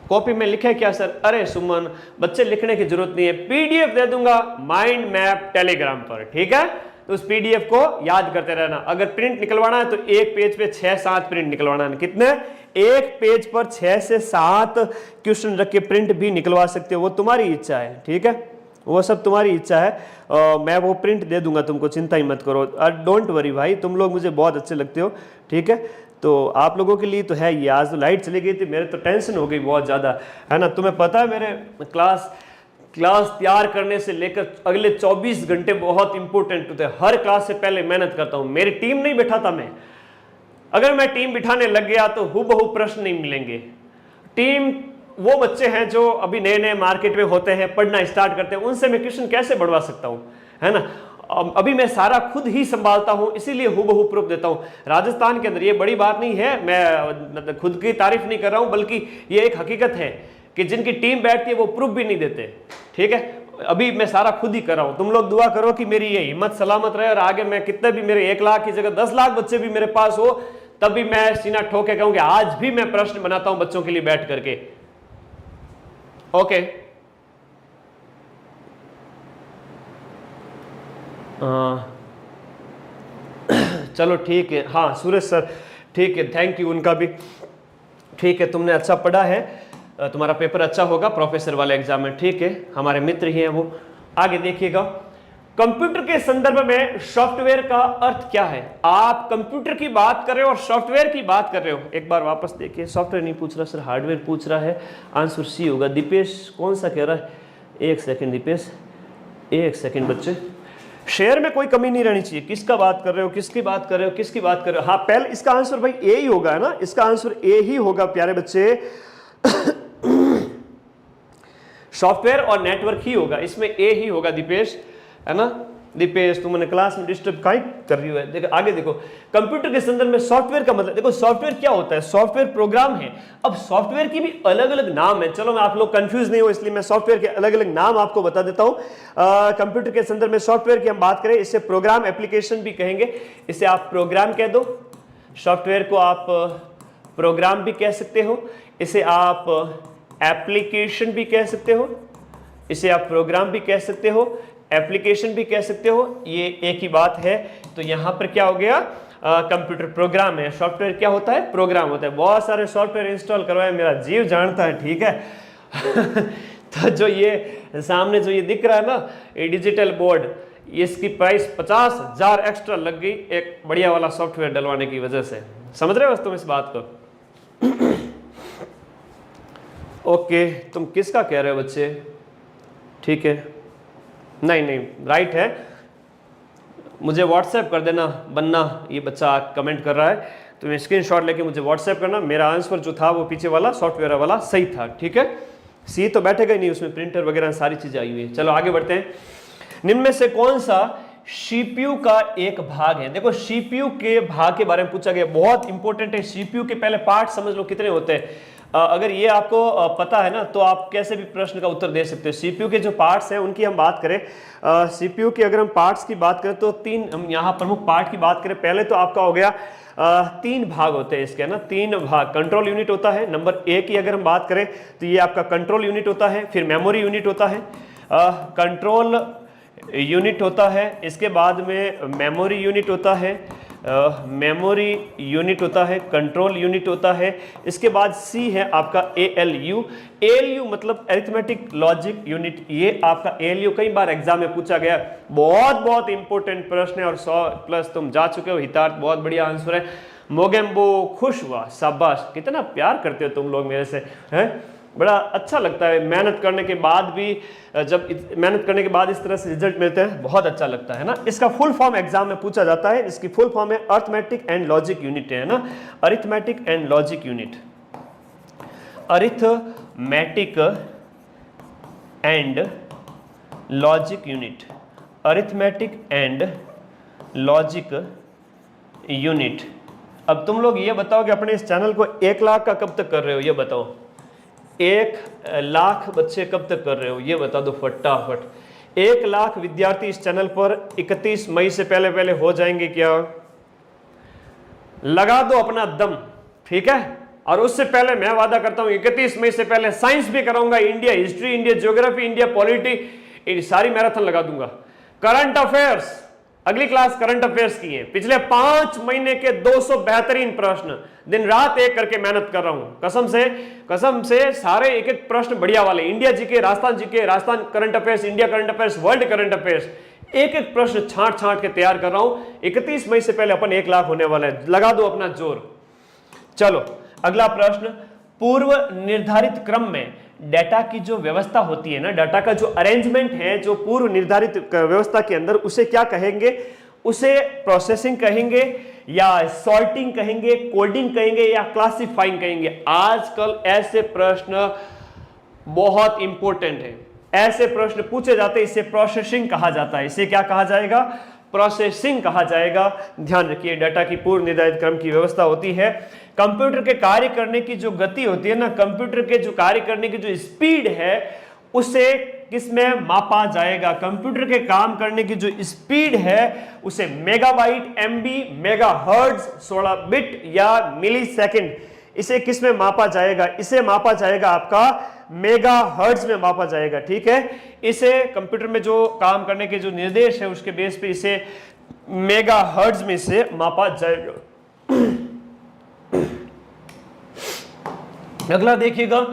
कॉपी में लिखे क्या सर, अरे सुमन बच्चे लिखने की जरूरत नहीं है, पीडीएफ दे दूंगा माइंड मैप टेलीग्राम पर, ठीक है, तो उस पीडीएफ को याद करते रहना। अगर प्रिंट निकलवाना है तो एक पेज पे 6-7 प्रिंट निकलवाना है। कितने, एक पेज पर 6 से 7 क्वेश्चन रख के प्रिंट भी निकलवा सकते हो, वो तुम्हारी इच्छा है, ठीक है, वो सब तुम्हारी इच्छा है। मैं वो प्रिंट दे दूंगा तुमको, चिंता ही मत करो, डोंट वरी भाई, तुम लोग मुझे बहुत अच्छे लगते हो, ठीक है। तो आप लोगों के लिए तो है ये। आज तो लाइट चली गई थी, मेरे तो टेंशन हो गई बहुत ज़्यादा, है ना। तुम्हें पता है मेरे क्लास तैयार करने से लेकर अगले 24 घंटे बहुत इंपॉर्टेंट होते हैं। हर क्लास से पहले मेहनत करता हूँ, मेरी टीम नहीं बिठाता मैं, अगर मैं टीम बिठाने लग गया तो हूबहू प्रश्न नहीं मिलेंगे। टीम वो बच्चे हैं जो अभी नए नए मार्केट में होते हैं, पढ़ना स्टार्ट करते हैं, उनसे मैं क्वेश्चन कैसे बढ़वा सकता हूँ, है ना। अभी मैं सारा खुद ही संभालता हूँ, इसीलिए हूबहू प्रूफ देता हूँ। राजस्थान के अंदर ये बड़ी बात नहीं है, मैं खुद की तारीफ नहीं कर रहा हूँ, बल्कि ये एक हकीकत है कि जिनकी टीम बैठती है वो प्रूफ भी नहीं देते, ठीक है। अभी मैं सारा खुद ही कर रहा हूँ। तुम लोग दुआ करो कि मेरी ये हिम्मत सलामत रहे और आगे मैं कितने भी, मेरे 1 लाख की जगह 10 लाख बच्चे भी मेरे पास हो, तब भी मैं सीना ठोक के कहूँ कि आज भी मैं प्रश्न बनाता हूँ बच्चों के लिए बैठ करके। ओके, चलो ठीक है, हाँ सूरज सर ठीक है, थैंक यू, उनका भी ठीक है, तुमने अच्छा पढ़ा है, तुम्हारा पेपर अच्छा होगा प्रोफेसर वाले एग्जाम में, ठीक है, हमारे मित्र ही हैं वो। आगे देखिएगा, कंप्यूटर के संदर्भ में सॉफ्टवेयर का अर्थ क्या है? आप कंप्यूटर की बात कर रहे हो और सॉफ्टवेयर की बात कर रहे हो। एक बार वापस देखिए, सॉफ्टवेयर नहीं पूछ रहा सर, हार्डवेयर पूछ रहा है। आंसर सी होगा। दीपेश कौन सा कह रहा है? एक सेकंड दीपेश, एक सेकंड बच्चे, शेयर में कोई कमी नहीं रहनी चाहिए। किसका बात कर रहे हो, किसकी बात कर रहे हो, किसकी बात कर रहे हो? हाँ, पहले इसका आंसर भाई ए ही होगा, है ना? इसका आंसर ए ही होगा प्यारे बच्चे। सॉफ्टवेयर और नेटवर्क ही होगा, इसमें ए ही होगा दीपेश, है ना? दीपेश तुमने क्लास में डिस्टर्ब काहे कर रही है? देखो आगे देखो, कंप्यूटर के संदर्भ में सॉफ्टवेयर का मतलब, देखो सॉफ्टवेयर क्या होता है? सॉफ्टवेयर प्रोग्राम है। अब सॉफ्टवेयर की भी अलग अलग नाम है। चलो मैं आप लोग कंफ्यूज नहीं हो इसलिए मैं सॉफ्टवेयर के अलग अलग नाम आपको बता देता हूं। कंप्यूटर के संदर्भ में सॉफ्टवेयर की हम बात करें, इसे प्रोग्राम एप्लीकेशन भी कहेंगे। इसे आप प्रोग्राम कह दो, सॉफ्टवेयर को आप प्रोग्राम भी कह सकते हो, इसे आप एप्लीकेशन भी कह सकते हो, इसे आप प्रोग्राम भी कह सकते हो, एप्लीकेशन भी कह सकते हो, ये एक ही बात है। तो यहां पर क्या हो गया? कंप्यूटर प्रोग्राम है, सॉफ्टवेयर क्या होता है? प्रोग्राम होता है। बहुत सारे सॉफ्टवेयर इंस्टॉल करवाए, मेरा जीव जानता है, ठीक है। तो जो ये सामने जो ये दिख रहा है ना, ये डिजिटल बोर्ड, इसकी प्राइस 50,000 एक्स्ट्रा लग गई एक बढ़िया वाला सॉफ्टवेयर डलवाने की वजह से। समझ रहे हो तुम इस बात को? ओके, तुम किसका कह रहे हो बच्चे? ठीक है, नहीं नहीं राइट है, मुझे व्हाट्सएप कर देना बनना। ये बच्चा कमेंट कर रहा है, तो मैं स्क्रीनशॉट लेके मुझे व्हाट्सएप करना। मेरा आंसर जो था वो पीछे वाला सॉफ्टवेयर वाला सही था, ठीक है। सी तो बैठेगा ही नहीं, उसमें प्रिंटर वगैरह सारी चीजें आई हुई है। चलो आगे बढ़ते हैं। निम्न में से कौन सा सीपीयू का एक भाग है? देखो सीपीयू के भाग के बारे में पूछा गया, बहुत इंपॉर्टेंट है। सीपीयू के पहले पार्ट समझ लो कितने होते हैं। अगर ये आपको पता है ना तो आप कैसे भी प्रश्न का उत्तर दे सकते हो। सीपीयू के जो पार्ट्स हैं उनकी हम बात करें, सीपीयू के अगर हम पार्ट्स की बात करें तो तीन, हम यहाँ प्रमुख पार्ट की बात करें। पहले तो आपका हो गया तीन भाग होते हैं इसके, ना तीन भाग। कंट्रोल यूनिट होता है, नंबर एक की अगर हम बात करें तो ये आपका कंट्रोल यूनिट होता है, फिर मेमोरी यूनिट होता है, कंट्रोल यूनिट होता है, इसके बाद में मेमोरी यूनिट होता है, मेमोरी यूनिट होता है, कंट्रोल यूनिट होता है, इसके बाद सी है आपका एएलयू। एएलयू मतलब अरिथमेटिक लॉजिक यूनिट। ये आपका एएलयू कई बार एग्जाम में पूछा गया, बहुत इंपॉर्टेंट प्रश्न है और 100+ तुम जा चुके हो। हितार्थ बहुत बढ़िया आंसर है। मोगेम्बो खुश हुआ, शाबाश, कितना प्यार करते हो तुम लोग मेरे से, हैं? बड़ा अच्छा लगता है मेहनत करने के बाद भी, जब मेहनत करने के बाद इस तरह से रिजल्ट मिलते हैं, बहुत अच्छा लगता है ना। इसका फुल फॉर्म एग्जाम में पूछा जाता है, इसकी फुल फॉर्म है अरिथमेटिक एंड लॉजिक यूनिट, है ना, arithmetic and logic unit, arithmetic and logic unit, arithmetic and logic unit. अब तुम लोग ये बताओ कि अपने इस चैनल को 1 लाख का कब तक कर रहे हो, ये बताओ। 1 लाख बच्चे कब तक कर रहे हो, ये बता दो फटाफट। 1 लाख विद्यार्थी इस चैनल पर 31 मई से पहले हो जाएंगे क्या? लगा दो अपना दम, ठीक है। और उससे पहले मैं वादा करता हूं 31 मई से पहले साइंस भी कराऊंगा, India history, India geography, India polity, सारी मैराथन लगा दूंगा। करंट अफेयर्स, अगली क्लास करंट अफेयर्स की है। पिछले 5 महीने के 200 बेहतरीन प्रश्न, दिन रात एक करके मेहनत कर रहा हूं, कसम से सारे एक प्रश्न बढ़िया वाले, India GK, Rajasthan current affairs, India current affairs, world current affairs, एक प्रश्न छांट के तैयार कर रहा हूं। 31 मई से पहले अपन 1 लाख होने वाला है, लगा दो अपना जोर। चलो अगला प्रश्न, पूर्व निर्धारित क्रम में डाटा की जो व्यवस्था होती है ना, डाटा का जो अरेंजमेंट है जो पूर्व निर्धारित व्यवस्था के अंदर, उसे क्या कहेंगे? उसे प्रोसेसिंग कहेंगे या सॉर्टिंग कहेंगे, कोडिंग कहेंगे या क्लासिफाइंग कहेंगे? आजकल ऐसे प्रश्न बहुत इंपॉर्टेंट है, ऐसे प्रश्न पूछे जाते हैं। इसे प्रोसेसिंग कहा जाता है। इसे क्या कहा जाएगा? प्रोसेसिंग कहा जाएगा। ध्यान रखिए, डाटा की पूर्व निर्धारित क्रम की व्यवस्था होती है। कंप्यूटर के कार्य करने की जो गति होती है ना, कंप्यूटर के जो कार्य करने की जो स्पीड है, उसे किसमें मापा जाएगा? कंप्यूटर के काम करने की जो स्पीड है उसे मेगाबाइट, एमबी, मेगाहर्ट्ज, 16 बिट या मिलीसेकंड, इसे किस में मापा जाएगा? इसे मापा जाएगा आपका मेगाहर्ट्ज में मापा जाएगा, ठीक है। इसे कंप्यूटर में जो काम करने के जो निर्देश है उसके बेस पे इसे मेगाहर्ट्ज में से मापा जाएगा। अगला देखिएगा,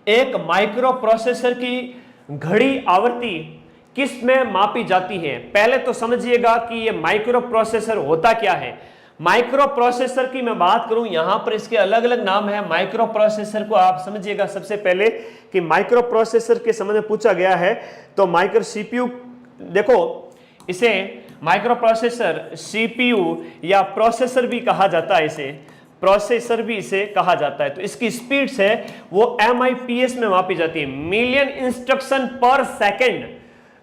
एक माइक्रो प्रोसेसर की घड़ी आवृत्ति किस में मापी जाती है? पहले तो समझिएगा कि ये माइक्रो प्रोसेसर होता क्या है। माइक्रो प्रोसेसर की मैं बात करूं, यहां पर इसके अलग अलग नाम है। माइक्रो प्रोसेसर को आप समझिएगा सबसे पहले कि माइक्रो प्रोसेसर के संबंध में पूछा गया है तो माइक्रो सीपीयू, देखो इसे माइक्रो प्रोसेसर, सीपीयू या प्रोसेसर भी कहा जाता है, इसे प्रोसेसर भी इसे कहा जाता है। तो इसकी स्पीड्स है वो MIPS में मापी जाती है, मिलियन इंस्ट्रक्शन पर सेकंड।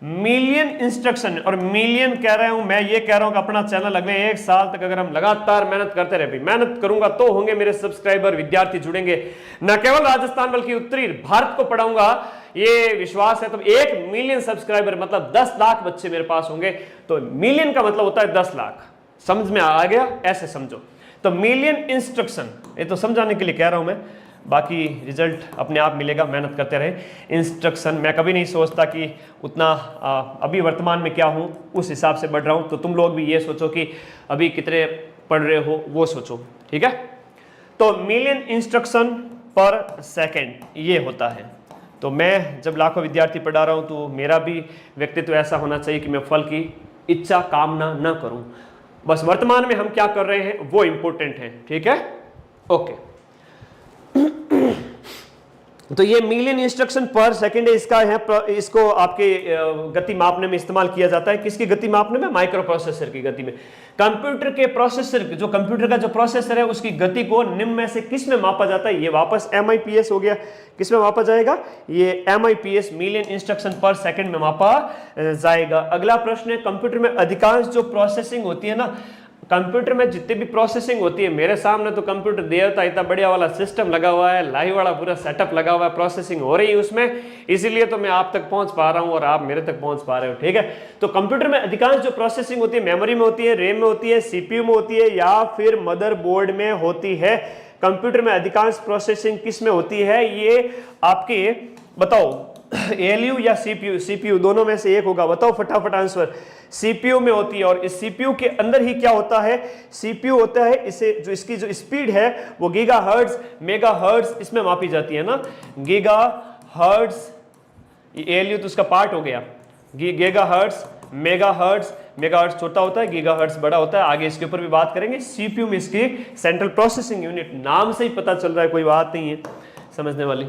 मिलियन इंस्ट्रक्शन, और मिलियन कह रहा हूं मैं, ये कह रहा हूं कि अपना चैनल अगले 1 साल तक अगर हम लगातार मेहनत करते रहे, मेहनत करूंगा तो होंगे मेरे सब्सक्राइबर, विद्यार्थी जुड़ेंगे, न केवल राजस्थान बल्कि उत्तरी भारत को पढ़ाऊंगा, ये विश्वास है। तो 1 मिलियन सब्सक्राइबर मतलब 10 लाख बच्चे मेरे पास होंगे। तो मिलियन का मतलब होता है 10 लाख, समझ में आ गया? ऐसे समझो। तो मिलियन इंस्ट्रक्शन, ये तो समझाने के लिए कह रहा हूं मैं, बाकी रिजल्ट अपने आप मिलेगा, मेहनत करते रहे। इंस्ट्रक्शन मैं कभी नहीं सोचता कि उतना अभी वर्तमान में क्या हूँ उस हिसाब से बढ़ रहा हूँ, तो तुम लोग भी ये सोचो कि अभी कितने पढ़ रहे हो वो सोचो, ठीक है। तो मिलियन इंस्ट्रक्शन पर सेकंड ये होता है। तो मैं जब लाखों विद्यार्थी पढ़ा रहा हूँ तो मेरा भी व्यक्तित्व ऐसा होना चाहिए कि मैं फल की इच्छा कामना न करूँ, बस वर्तमान में हम क्या कर रहे हैं वो इंपॉर्टेंट है, ठीक है, ओके। तो ये मिलियन इंस्ट्रक्शन पर सेकंड इसका है, इसको आपके गति मापने में इस्तेमाल किया जाता है। किसकी गति मापने में? माइक्रो प्रोसेसर की गति में। कंप्यूटर के प्रोसेसर, जो कंप्यूटर का जो प्रोसेसर है उसकी गति को निम्न में से किस में मापा जाता है? ये वापस MIPS हो गया। किस में मापा जाएगा? ये MIPS, मिलियन इंस्ट्रक्शन पर सेकंड में मापा जाएगा। अगला प्रश्न है, कंप्यूटर में अधिकांश जो प्रोसेसिंग होती है ना, कंप्यूटर में जितनी भी प्रोसेसिंग होती है, मेरे सामने तो कंप्यूटर देवता इतना बढ़िया वाला सिस्टम लगा हुआ है, लाइव वाला पूरा सेटअप लगा हुआ है, प्रोसेसिंग हो रही है उसमें, इसीलिए तो मैं आप तक पहुंच पा रहा हूं और आप मेरे तक पहुंच पा रहे हो, ठीक है। तो कंप्यूटर में अधिकांश जो प्रोसेसिंग होती है मेमोरी में होती है, रैम में होती है, CPU में होती है या फिर मदरबोर्ड में होती है। कंप्यूटर में अधिकांश प्रोसेसिंग किस में होती है? ये आपके बताओ ALU या CPU दोनों में से एक होगा, बताओ फटाफट आंसर। CPU में होती है, और इस CPU के अंदर ही क्या होता है? CPU होता है, इसे जो इसकी जो स्पीड है वो गीगाहर्ट्ज, मेगाहर्ट्ज इसमें मापी जाती है ना, गीगाहर्ट्ज, ALU तो उसका पार्ट हो गया, गीगाहर्ट्ज, मेगाहर्ट्ज, मेगाहर्ट्ज छोटा होता है, गीगाहर्ट्ज बड़ा होता है, आगे इसके ऊपर भी बात करेंगे। CPU में इसकी सेंट्रल प्रोसेसिंग यूनिट, नाम से ही पता चल रहा है, कोई बात नहीं है समझने वाली।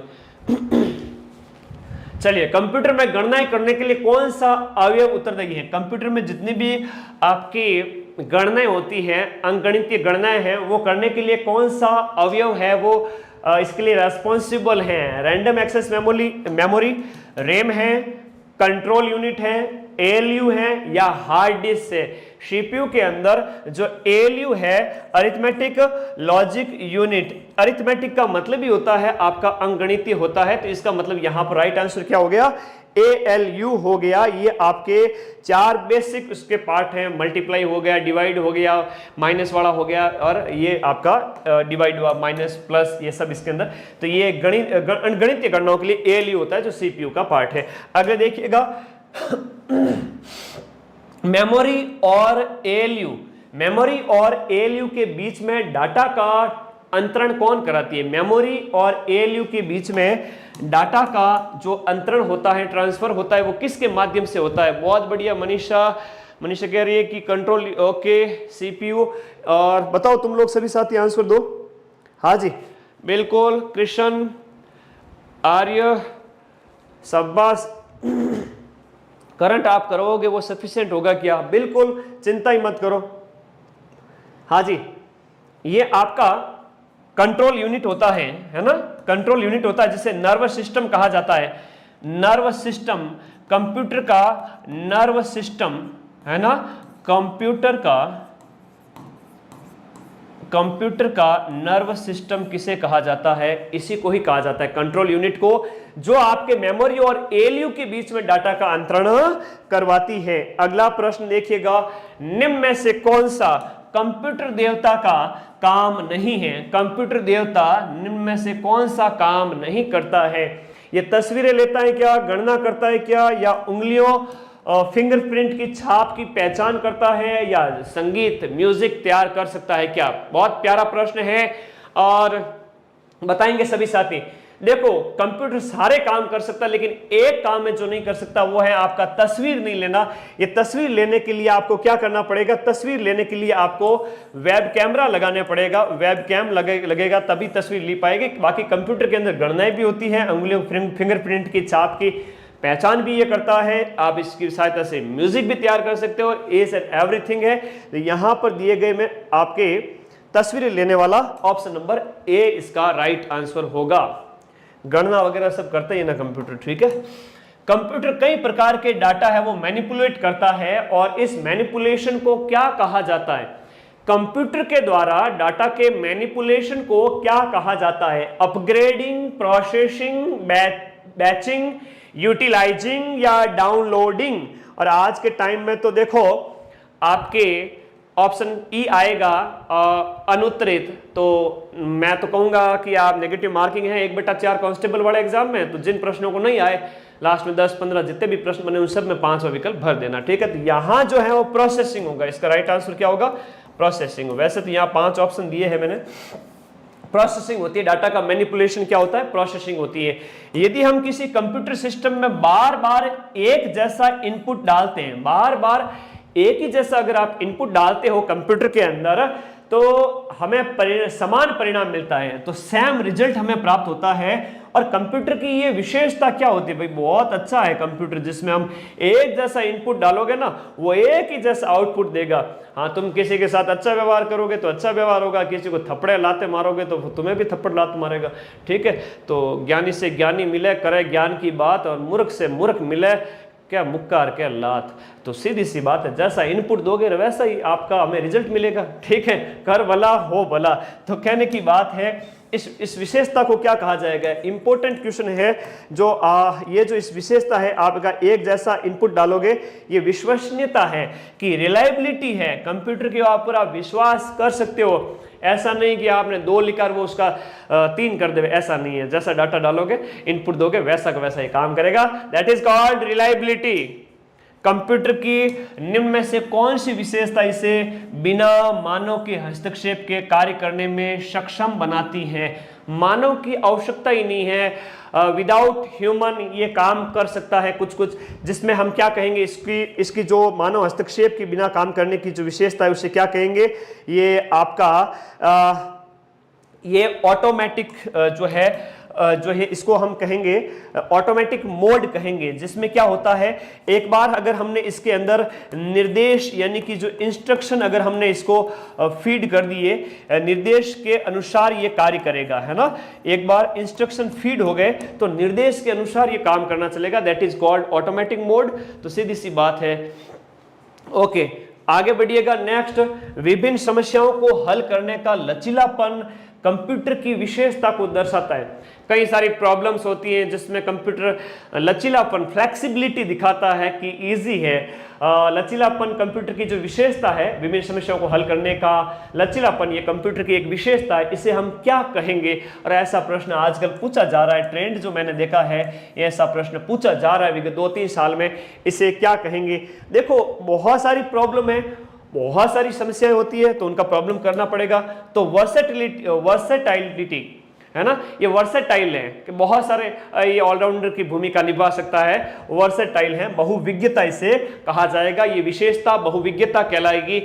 चलिए, कंप्यूटर में गणनाएं करने के लिए कौन सा अवयव उत्तरदायी है? कंप्यूटर में जितनी भी आपकी गणनाएं होती हैं, अंकगणितीय गणनाएं हैं, वो करने के लिए कौन सा अवयव है वो इसके लिए रेस्पॉन्सिबल है? रैंडम एक्सेस मेमोरी, रैम है, कंट्रोल यूनिट है, ALU है या हार्ड डिस्क है? CPU के अंदर जो ALU है, अरिथमेटिक लॉजिक यूनिट, अरिथमेटिक का मतलब ही होता है आपका अंकगणितीय होता है, तो इसका मतलब यहां पर राइट आंसर क्या हो गया? ALU हो गया। ये आपके 4 बेसिक उसके पार्ट हैं, मल्टीप्लाई हो गया, डिवाइड हो गया, माइनस वाला हो गया, और ये आपका डिवाइड हुआ, माइनस प्लस, ये सब इसके अंदर। तो ये गणितीय गणनाओं के लिए ALU होता है जो CPU का पार्ट है। अगर देखिएगा मेमोरी और ALU, मेमोरी और ALU के बीच में डाटा का अंतरण कौन कराती है? मेमोरी और ALU के बीच में डाटा का जो अंतरण होता है, ट्रांसफर होता है, वो किसके माध्यम से होता है? बहुत बढ़िया मनीषा कह रही है कि कंट्रोल, ओके, CPU। और बताओ तुम लोग सभी साथी आंसर दो। हाँ जी बिल्कुल, कृष्ण, आर्य, शाबाश। करंट आप करोगे वो सफिशिएंट होगा क्या? बिल्कुल, चिंता ही मत करो। हाँ जी, ये आपका कंट्रोल यूनिट होता है ना, कंट्रोल यूनिट होता है जिसे नर्वस सिस्टम कहा जाता है। नर्वस सिस्टम, कंप्यूटर का नर्वस सिस्टम है ना, कंप्यूटर का नर्वस सिस्टम किसे कहा जाता है? इसी को ही कहा जाता है, कंट्रोल यूनिट को, जो आपके मेमोरी और ALU के बीच में डाटा का अंतरण करवाती है। अगला प्रश्न देखिएगा, निम्न में से कौन सा कंप्यूटर देवता का काम नहीं है? कंप्यूटर देवता निम्न में से कौन सा काम नहीं करता है? ये तस्वीरें लेता है क्या, गणना करता है क्या, या उंगलियों फिंगरप्रिंट की छाप की पहचान करता है, या संगीत म्यूजिक तैयार कर सकता है क्या? बहुत प्यारा प्रश्न है और बताएंगे सभी साथी। देखो कंप्यूटर सारे काम कर सकता है, लेकिन एक काम है जो नहीं कर सकता, वो है आपका तस्वीर नहीं लेना। ये तस्वीर लेने के लिए आपको क्या करना पड़ेगा, तस्वीर लेने के लिए आपको वेब कैमरा लगाने पड़ेगा, वेब कैम लगेगा तभी तस्वीर ली पाएगी। बाकी कंप्यूटर के अंदर गणनाएं भी होती है, उंगलियों फिंगरप्रिंट की छाप की पहचान भी ये करता है। आप इसकी सहायता से म्यूजिक भी तैयार कर सकते हो, एस एंड एवरीथिंग है। तो यहां पर दिए गए में आपके तस्वीरें लेने वाला ऑप्शन नंबर ए इसका राइट आंसर होगा। गणना वगैरह सब करते ही ना कंप्यूटर, ठीक है। कंप्यूटर कई प्रकार के डाटा है वो मैनिपुलेट करता है, और इस मैनिपुलेशन को क्या कहा जाता है, कंप्यूटर के द्वारा डाटा के मैनिपुलेशन को क्या कहा जाता है, अपग्रेडिंग, प्रोसेसिंग, बैचिंग, यूटिलाइजिंग या डाउनलोडिंग। और आज के टाइम में तो देखो आपके ऑप्शन ई आएगा अनुत्तरित, तो मैं तो कहूंगा कि आप नेगेटिव मार्किंग है 1/4 कांस्टेबल वाले एग्जाम में, तो जिन प्रश्नों को नहीं आए लास्ट में 10-15 जितने भी प्रश्न बने उन सब में 5वां विकल्प भर देना, ठीक है। तो यहां जो है वो प्रोसेसिंग होगा, इसका राइट आंसर क्या होगा, प्रोसेसिंग। वैसे तो यहाँ 5 ऑप्शन दिए हैं मैंने, प्रोसेसिंग होती है, डाटा का मैनिपुलेशन क्या होता है, प्रोसेसिंग होती है। यदि हम किसी कंप्यूटर सिस्टम में बार बार एक जैसा इनपुट डालते हैं, बार बार एक ही जैसा अगर आप इनपुट डालते हो कंप्यूटर के अंदर, तो हमें समान परिणाम मिलता है, तो सेम रिजल्ट हमें प्राप्त होता है। और कंप्यूटर की ये विशेषता क्या होती है भाई, बहुत अच्छा है कंप्यूटर, जिसमें हम एक जैसा इनपुट डालोगे ना वो एक ही जैसा आउटपुट देगा। हाँ, तुम किसी के साथ अच्छा व्यवहार करोगे तो अच्छा व्यवहार होगा, किसी को थप्पड़े लाते मारोगे तो तुम्हें भी थप्पड़ लात मारेगा, ठीक है। तो ज्ञानी से ज्ञानी मिले, करे ज्ञान की बात, और मूर्ख से मूर्ख मिले, क्या मुक्कार क्या लात। तो सीधी सी बात है, जैसा इनपुट दोगे वैसा ही आपका हमें रिजल्ट मिलेगा, ठीक है। कर भला हो भला। तो कहने की बात है इस विशेषता को क्या कहा जाएगा, इंपॉर्टेंट क्वेश्चन है जो ये जो इस विशेषता है, आपका एक जैसा इनपुट डालोगे, ये विश्वसनीयता है कि रिलायबिलिटी है, कंप्यूटर के ऊपर आप विश्वास कर सकते हो। ऐसा नहीं कि आपने 2 लिखा वो उसका 3 कर देवे, ऐसा नहीं है। जैसा डाटा डालोगे इनपुट दोगे वैसा का वैसा ही काम करेगा, that is called reliability. Computer की निम्न में से कौन सी विशेषता इसे बिना मानव के हस्तक्षेप के कार्य करने में सक्षम बनाती है, मानव की आवश्यकता ही नहीं है, विदाउट ह्यूमन ये काम कर सकता है कुछ कुछ, जिसमें हम क्या कहेंगे, इसकी जो मानव हस्तक्षेप के बिना काम करने की जो विशेषता है उसे क्या कहेंगे, ये आपका ये ऑटोमेटिक जो है इसको हम कहेंगे ऑटोमेटिक मोड कहेंगे, जिसमें क्या होता है, एक बार अगर हमने इसके अंदर निर्देश यानी कि जो इंस्ट्रक्शन अगर हमने इसको फीड कर दिए, निर्देश के अनुसार ये कार्य करेगा, है ना। एक बार इंस्ट्रक्शन फीड हो गए तो निर्देश के अनुसार ये काम करना चलेगा, that is called automatic mode. तो सीधी सी बात है। ओके, आगे बढ़िएगा। नेक्स्ट, विभिन्न समस्याओं को हल करने का लचीलापन कंप्यूटर की विशेषता को दर्शाता है। कई सारी प्रॉब्लम्स होती हैं जिसमें कंप्यूटर लचीलापन, फ्लेक्सिबिलिटी दिखाता है कि इजी है। लचीलापन कंप्यूटर की जो विशेषता है, विभिन्न समस्याओं को हल करने का लचीलापन, ये कंप्यूटर की एक विशेषता है, इसे हम क्या कहेंगे। और ऐसा प्रश्न आजकल पूछा जा रहा है, ट्रेंड जो मैंने देखा है, ऐसा प्रश्न पूछा जा रहा है विगत 2-3 साल में, इसे क्या कहेंगे। देखो बहुत सारी प्रॉब्लम है, बहुत सारी समस्याएं होती है, तो उनका प्रॉब्लम करना पड़ेगा। तो वर्सेटाइलिटी है ना, ये वर्सेटाइल है कि बहुत सारे ये ऑलराउंडर की भूमिका निभा सकता है, वर्सेटाइल है, बहुविज्ञता इसे कहा जाएगा। ये विशेषता बहुविज्ञता कहलाएगी।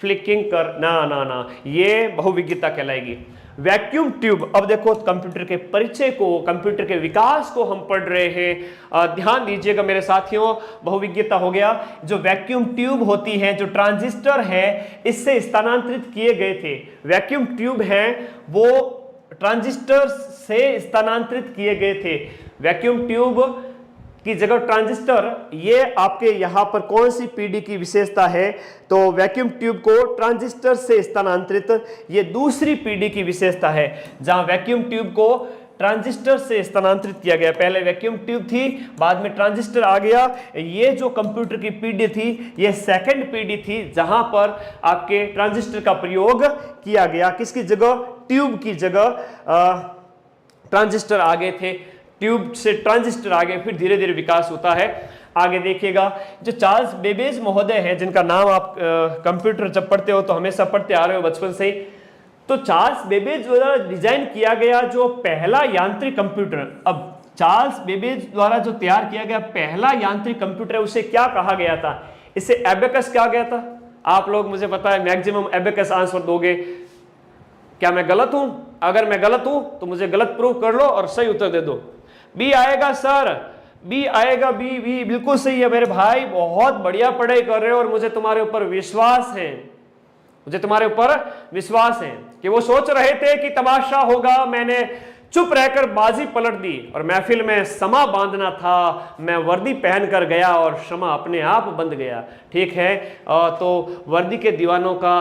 फ्लिकिंग कर ना, ये बहुविज्ञता कहलाएगी। वैक्यूम ट्यूब, अब देखो कंप्यूटर के परिचय को, कंप्यूटर के विकास को हम पढ़ रहे हैं, ध्यान दीजिएगा मेरे साथियों। बहुविज्ञता हो गया। जो वैक्यूम ट्यूब होती है, जो ट्रांजिस्टर है, इससे स्थानांतरित किए गए थे। वैक्यूम ट्यूब है वो ट्रांजिस्टर से स्थानांतरित किए गए थे। वैक्यूम ट्यूब की जगह ट्रांजिस्टर, ये आपके यहां पर कौन सी पीढ़ी की विशेषता है, तो वैक्यूम ट्यूब को ट्रांजिस्टर से स्थानांतरित, ये दूसरी पीढ़ी की विशेषता है, जहां वैक्यूम ट्यूब को ट्रांजिस्टर से स्थानांतरित किया गया। पहले वैक्यूम ट्यूब थी, बाद में ट्रांजिस्टर आ गया। ये जो कंप्यूटर की पीढ़ी थी, ये सेकंड पीढ़ी थी, जहां पर आपके ट्रांजिस्टर का प्रयोग किया गया। किसकी जगह, ट्यूब की जगह ट्रांजिस्टर आ गए थे, ट्यूब से ट्रांजिस्टर आ गए, फिर धीरे धीरे विकास होता है। आगे देखिएगा, जो चार्ल्स बेबेज महोदय हैं, जिनका नाम आप कंप्यूटर जब पढ़ते हो तो हमेशा पढ़ते आ रहे हो बचपन से ही, तो चार्ल्स बेबेज द्वारा डिजाइन किया गया जो पहला यांत्रिक कंप्यूटर, अब चार्ल्स बेबेज द्वारा जो तैयार किया गया पहला यांत्रिक कंप्यूटर है, उसे क्या कहा गया था? इसे एबेकस कहा गया था। आप लोग मुझे पता है मैक्सिमम एबेकस आंसर दोगे। क्या मैं गलत हूं? अगर मैं गलत हूं तो मुझे गलत प्रूव कर लो और सही उत्तर दे दो। बी आएगा सर, बी आएगा, बी बी बिल्कुल सही है मेरे भाई, बहुत बढ़िया पढ़ाई कर रहे हो और मुझे तुम्हारे ऊपर विश्वास है, मुझे तुम्हारे ऊपर विश्वास है कि वो सोच रहे थे कि तमाशा होगा, मैंने चुप रहकर बाजी पलट दी और महफिल में समा बांधना था, मैं वर्दी पहनकर गया और शमा अपने आप बंध गया। ठीक है, तो वर्दी के दीवानों का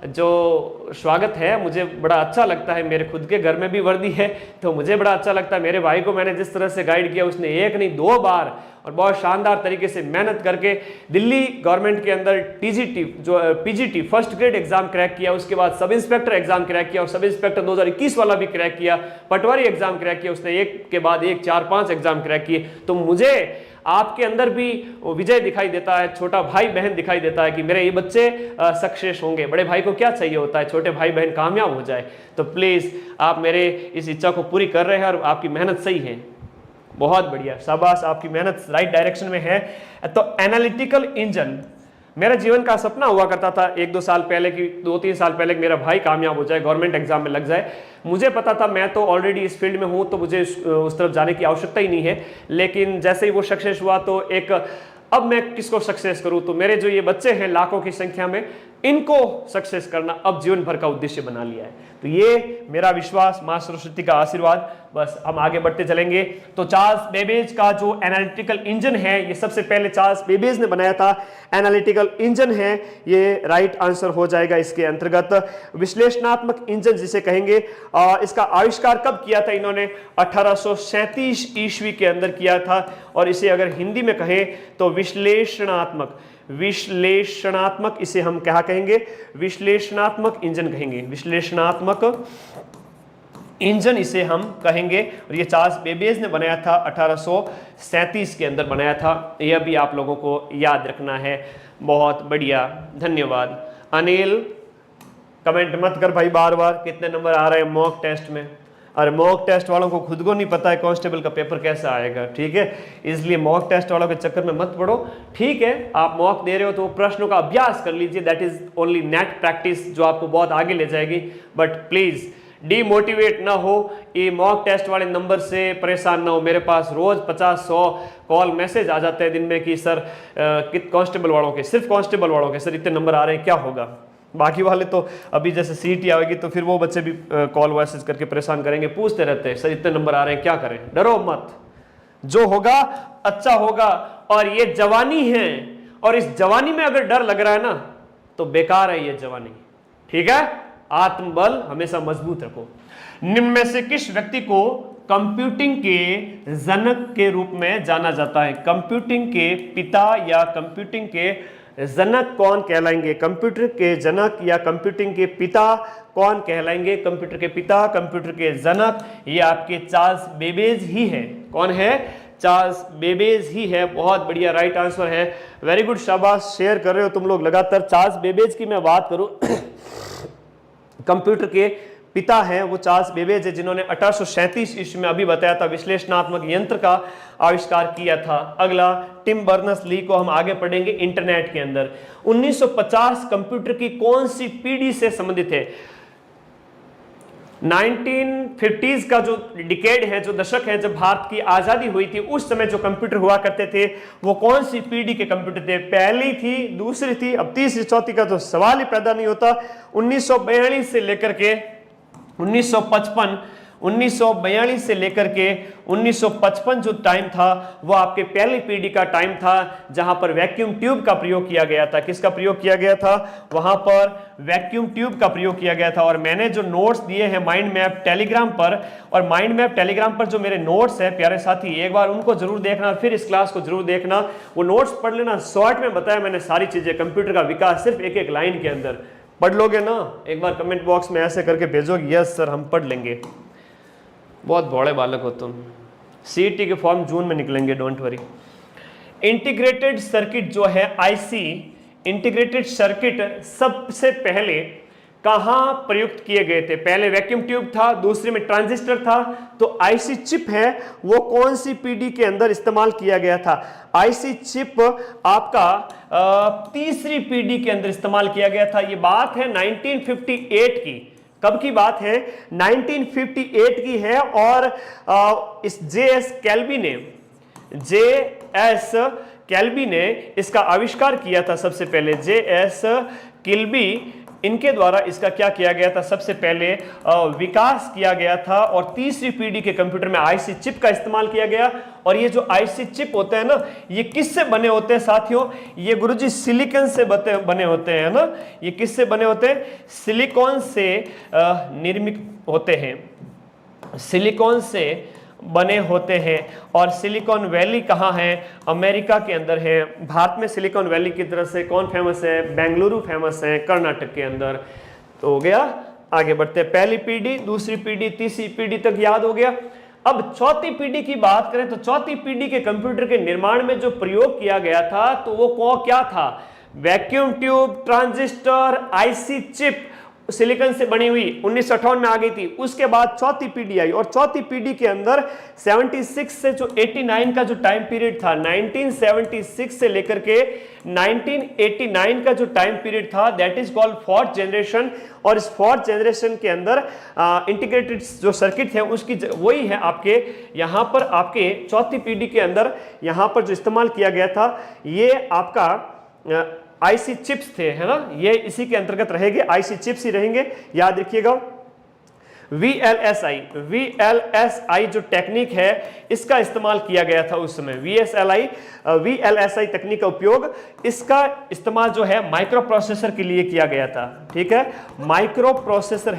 जो स्वागत है मुझे बड़ा अच्छा लगता है। मेरे खुद के घर में भी वर्दी है तो मुझे बड़ा अच्छा लगता है। मेरे भाई को मैंने जिस तरह से गाइड किया, उसने एक नहीं 2 बार और बहुत शानदार तरीके से मेहनत करके दिल्ली गवर्नमेंट के अंदर टीजीटी जो PGT first grade exam crack किया, उसके बाद सब इंस्पेक्टर एग्जाम क्रैक किया और सब इंस्पेक्टर 2021 वाला भी क्रैक किया, पटवारी एग्जाम क्रैक किया, उसने एक के बाद एक 4-5 एग्जाम क्रैक किए। तो मुझे आपके अंदर भी विजय दिखाई देता है, छोटा भाई बहन दिखाई देता है कि मेरे ये बच्चे सक्सेस होंगे। बड़े भाई को क्या चाहिए होता है? छोटे भाई बहन कामयाब हो जाए। तो प्लीज आप मेरे इस इच्छा को पूरी कर रहे हैं और आपकी मेहनत सही है, बहुत बढ़िया, शाबाश, आपकी मेहनत राइट डायरेक्शन में है। तो एनालिटिकल इंजन मेरा जीवन का सपना हुआ करता था 1-2 साल पहले कि 2-3 साल पहले कि मेरा भाई कामयाब हो जाए, गवर्नमेंट एग्जाम में लग जाए। मुझे पता था मैं तो ऑलरेडी इस फील्ड में हूं तो मुझे उस तरफ जाने की आवश्यकता ही नहीं है। लेकिन जैसे ही वो सक्सेस हुआ तो एक अब मैं किसको सक्सेस करूं, तो मेरे जो ये बच्चे हैं लाखों की संख्या में, इनको सक्सेस करना अब जीवन भर का उद्देश्य बना लिया है। तो ये मेरा विश्वास, मां सरस्वती का आशीर्वाद, बस हम आगे बढ़ते चलेंगे। तो चार्ल्स बेबेज का जो एनालिटिकल इंजन है, ये सबसे पहले चार्ल्स बेबेज ने बनाया था। एनालिटिकल इंजन है, ये राइट आंसर हो जाएगा इसके अंतर्गत। विश्लेषणात्मक इंजन जिसे कहेंगे, इसका आविष्कार कब किया था इन्होंने? 1837 ईस्वी के अंदर किया था। और इसे अगर हिंदी में कहें तो विश्लेषणात्मक इसे हम क्या कहेंगे? विश्लेषणात्मक इंजन कहेंगे, विश्लेषणात्मक इंजन इसे हम कहेंगे। और ये चार्ल्स बेबेज ने बनाया था, 1837 के अंदर बनाया था। यह भी आप लोगों को याद रखना है। बहुत बढ़िया, धन्यवाद। अनिल कमेंट मत कर भाई बार बार, कितने नंबर आ रहे हैं मॉक टेस्ट में? अरे मॉक टेस्ट वालों को खुद को नहीं पता है कांस्टेबल का पेपर कैसा आएगा, ठीक है? इसलिए मॉक टेस्ट वालों के चक्कर में मत पड़ो, ठीक है? आप मॉक दे रहे हो तो प्रश्नों का अभ्यास कर लीजिए, that is only net practice जो आपको बहुत आगे ले जाएगी। बट प्लीज डीमोटिवेट ना हो, ये मॉक टेस्ट वाले नंबर से परेशान ना हो। मेरे पास रोज 50-100 कॉल मैसेज आ जाते हैं दिन में कि सर कांस्टेबल वालों के, सिर्फ कांस्टेबल वालों के सर इतने नंबर आ रहे हैं, क्या होगा? बाकी वाले तो अभी जैसे सीटी आएगी तो फिर वो बच्चे भी कॉल मैसेज करके परेशान करेंगे, पूछते रहते हैं सर इतने नंबर आ रहे हैं, क्या करें? डरो मत, जो होगा अच्छा होगा। और ये जवानी है, और इस जवानी में अगर डर लग रहा है ना तो बेकार है ये जवानी, ठीक है? आत्मबल हमेशा मजबूत रखो। निम्न में से किस व्यक्ति को कंप्यूटिंग के जनक के रूप में जाना जाता है? कंप्यूटिंग के पिता या कंप्यूटिंग के जनक कौन कहलाएंगे? कंप्यूटर के जनक या कंप्यूटिंग के पिता कौन कहलाएंगे? कंप्यूटर के पिता, कंप्यूटर के जनक, ये आपके चार्ल्स बेबेज ही है। कौन है? चार्ल्स बेबेज ही है। बहुत बढ़िया, राइट आंसर है। वेरी गुड, शाबाश, शेयर कर रहे हो तुम लोग लगातार। चार्ल्स बेबेज की मैं बात करूं कंप्यूटर के पिता हैं वो चार्ल्स बेबेज है, जिन्होंने 1837 ईस्वी में अभी बताया था विश्लेषणात्मक यंत्र का आविष्कार किया था। अगला टिम बर्नर्स-ली को हम आगे पढ़ेंगे इंटरनेट के अंदर। 1950 कंप्यूटर की कौन सी पीढ़ी से संबंधित है? 1950s का जो डिकेड है, जो दशक है, जब भारत की आजादी हुई थी, उस समय जो कंप्यूटर हुआ करते थे वो कौन सी पीढ़ी के कंप्यूटर थे? पहली थी, दूसरी थी, अब तीसरी चौथी का तो सवाल ही पैदा नहीं होता। 1942 से लेकर के 1942 से लेकर के 1955 जो टाइम था वो आपके पहली पीढ़ी का टाइम था, जहां पर वैक्यूम ट्यूब का प्रयोग किया गया था। किसका प्रयोग किया गया था? वहां पर वैक्यूम ट्यूब का प्रयोग किया गया था। और मैंने जो नोट्स दिए हैं माइंड मैप टेलीग्राम पर, और माइंड मैप टेलीग्राम पर जो मेरे नोट्स हैं प्यारे साथी, एक बार उनको जरूर देखना, फिर इस क्लास को जरूर देखना। वो नोट्स पढ़ लेना, शॉर्ट में बताया मैंने सारी चीजें, कंप्यूटर का विकास सिर्फ एक एक लाइन के अंदर। पढ़ लोगे ना? एक बार कमेंट बॉक्स में ऐसे करके भेजोगे यस सर हम पढ़ लेंगे। बहुत भोले बालक हो तुम। सीईटी के फॉर्म जून में निकलेंगे, डोंट वरी। इंटीग्रेटेड सर्किट जो है आईसी, इंटीग्रेटेड सर्किट सबसे पहले कहां प्रयुक्त किए गए थे? पहले वैक्यूम ट्यूब था, दूसरे में ट्रांजिस्टर था, तो आईसी चिप है वो कौन सी पीढ़ी के अंदर इस्तेमाल किया गया था? आईसी चिप आपका तीसरी पीढ़ी के अंदर इस्तेमाल किया गया था। ये बात है 1958 की। कब की बात है? 1958 की है। और इस जेएस कैल्बी ने इसका आविष्कार किया था सबसे पहले। जेएस किल्बी, इनके द्वारा इसका क्या किया गया था? सबसे पहले विकास किया गया था और तीसरी पीढ़ी के कंप्यूटर में आईसी चिप का इस्तेमाल किया गया। और ये जो आईसी चिप होते हैं ना, ये किससे बने होते हैं साथियों? ये गुरुजी सिलिकॉन से बने होते हैं ना। ये किससे बने होते हैं? सिलिकॉन से निर्मित होते हैं, सिलिकॉन से बने होते हैं। और सिलिकॉन वैली कहाँ है? अमेरिका के अंदर है। भारत में सिलिकॉन वैली की तरफ से कौन फेमस है? बेंगलुरु फेमस है, कर्नाटक के अंदर। तो हो गया, आगे बढ़ते हैं। पहली पीढ़ी, दूसरी पीढ़ी, तीसरी पीढ़ी तक याद हो गया। अब चौथी पीढ़ी की बात करें तो चौथी पीढ़ी के कंप्यूटर के निर्माण में जो प्रयोग किया गया था तो वो क्या था? Vacuum tube, transistor, IC chip, silicon से बनी हुई 1958 में आ गई थी। उसके बाद चौथी पीढ़ी आई और चौथी पीढ़ी के अंदर 76 से जो 89 का जो टाइम पीरियड था, 1976 से लेकर के 1989 का जो टाइम पीरियड था, that is called fourth generation. और इस फोर्थ जनरेशन के अंदर इंटीग्रेटेड जो सर्किट है उसकी वही है आपके यहाँ पर, आपके चौथी पीढ़ी के अंदर यहाँ पर जो इस्तेमाल किया गया था ये आपका आईसी चिप्स थे, है ना। ये इसी के अंतर्गत रहेंगे, आईसी चिप्स ही रहेंगे, याद रखिएगा। VLSI जो टेक्निक है इसका इस्तेमाल किया गया था उस समय। VLSI तकनीक का उपयोग, इसका इस्तेमाल जो है माइक्रो प्रोसेसर के लिए किया गया था। ठीक है, माइक्रो प्रोसेसर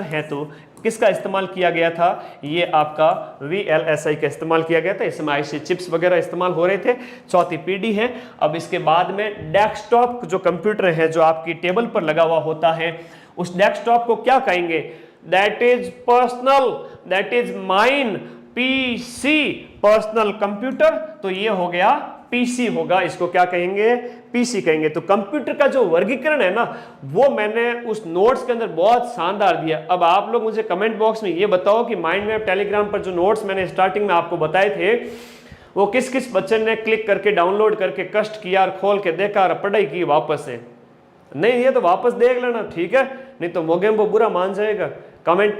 है तो किसका इस्तेमाल किया गया था? ये आपका VLSI का इस्तेमाल किया गया था। इसमें आईसी चिप्स वगैरह इस्तेमाल हो रहे थे। चौथी पीढ़ी है। अब इसके बाद में डेस्कटॉप जो कंप्यूटर है जो आपकी टेबल पर लगा हुआ होता है, उस डेस्कटॉप को क्या कहेंगे? That is personal, that is mine PC, personal computer. तो ये हो गया पीसी होगा, इसको क्या कहेंगे? पीसी कहेंगे। तो कंप्यूटर का जो वर्गीकरण है ना, वो मैंने उस नोट्स के अंदर बहुत शानदार दिया। अब आप लोग मुझे कमेंट बॉक्स में ये बताओ कि माइंडमैप टेलीग्राम पर जो नोट्स मैंने स्टार्टिंग में आपको बताए थे वो किस किस बच्चे ने क्लिक करके डाउनलोड करके कष्ट किया और खोल के देखा और पढ़ाई की वापस से? नहीं, ये तो वापस देख लेना, ठीक है, नहीं तो मोगेम्बो बुरा मान जाएगा। कमेंट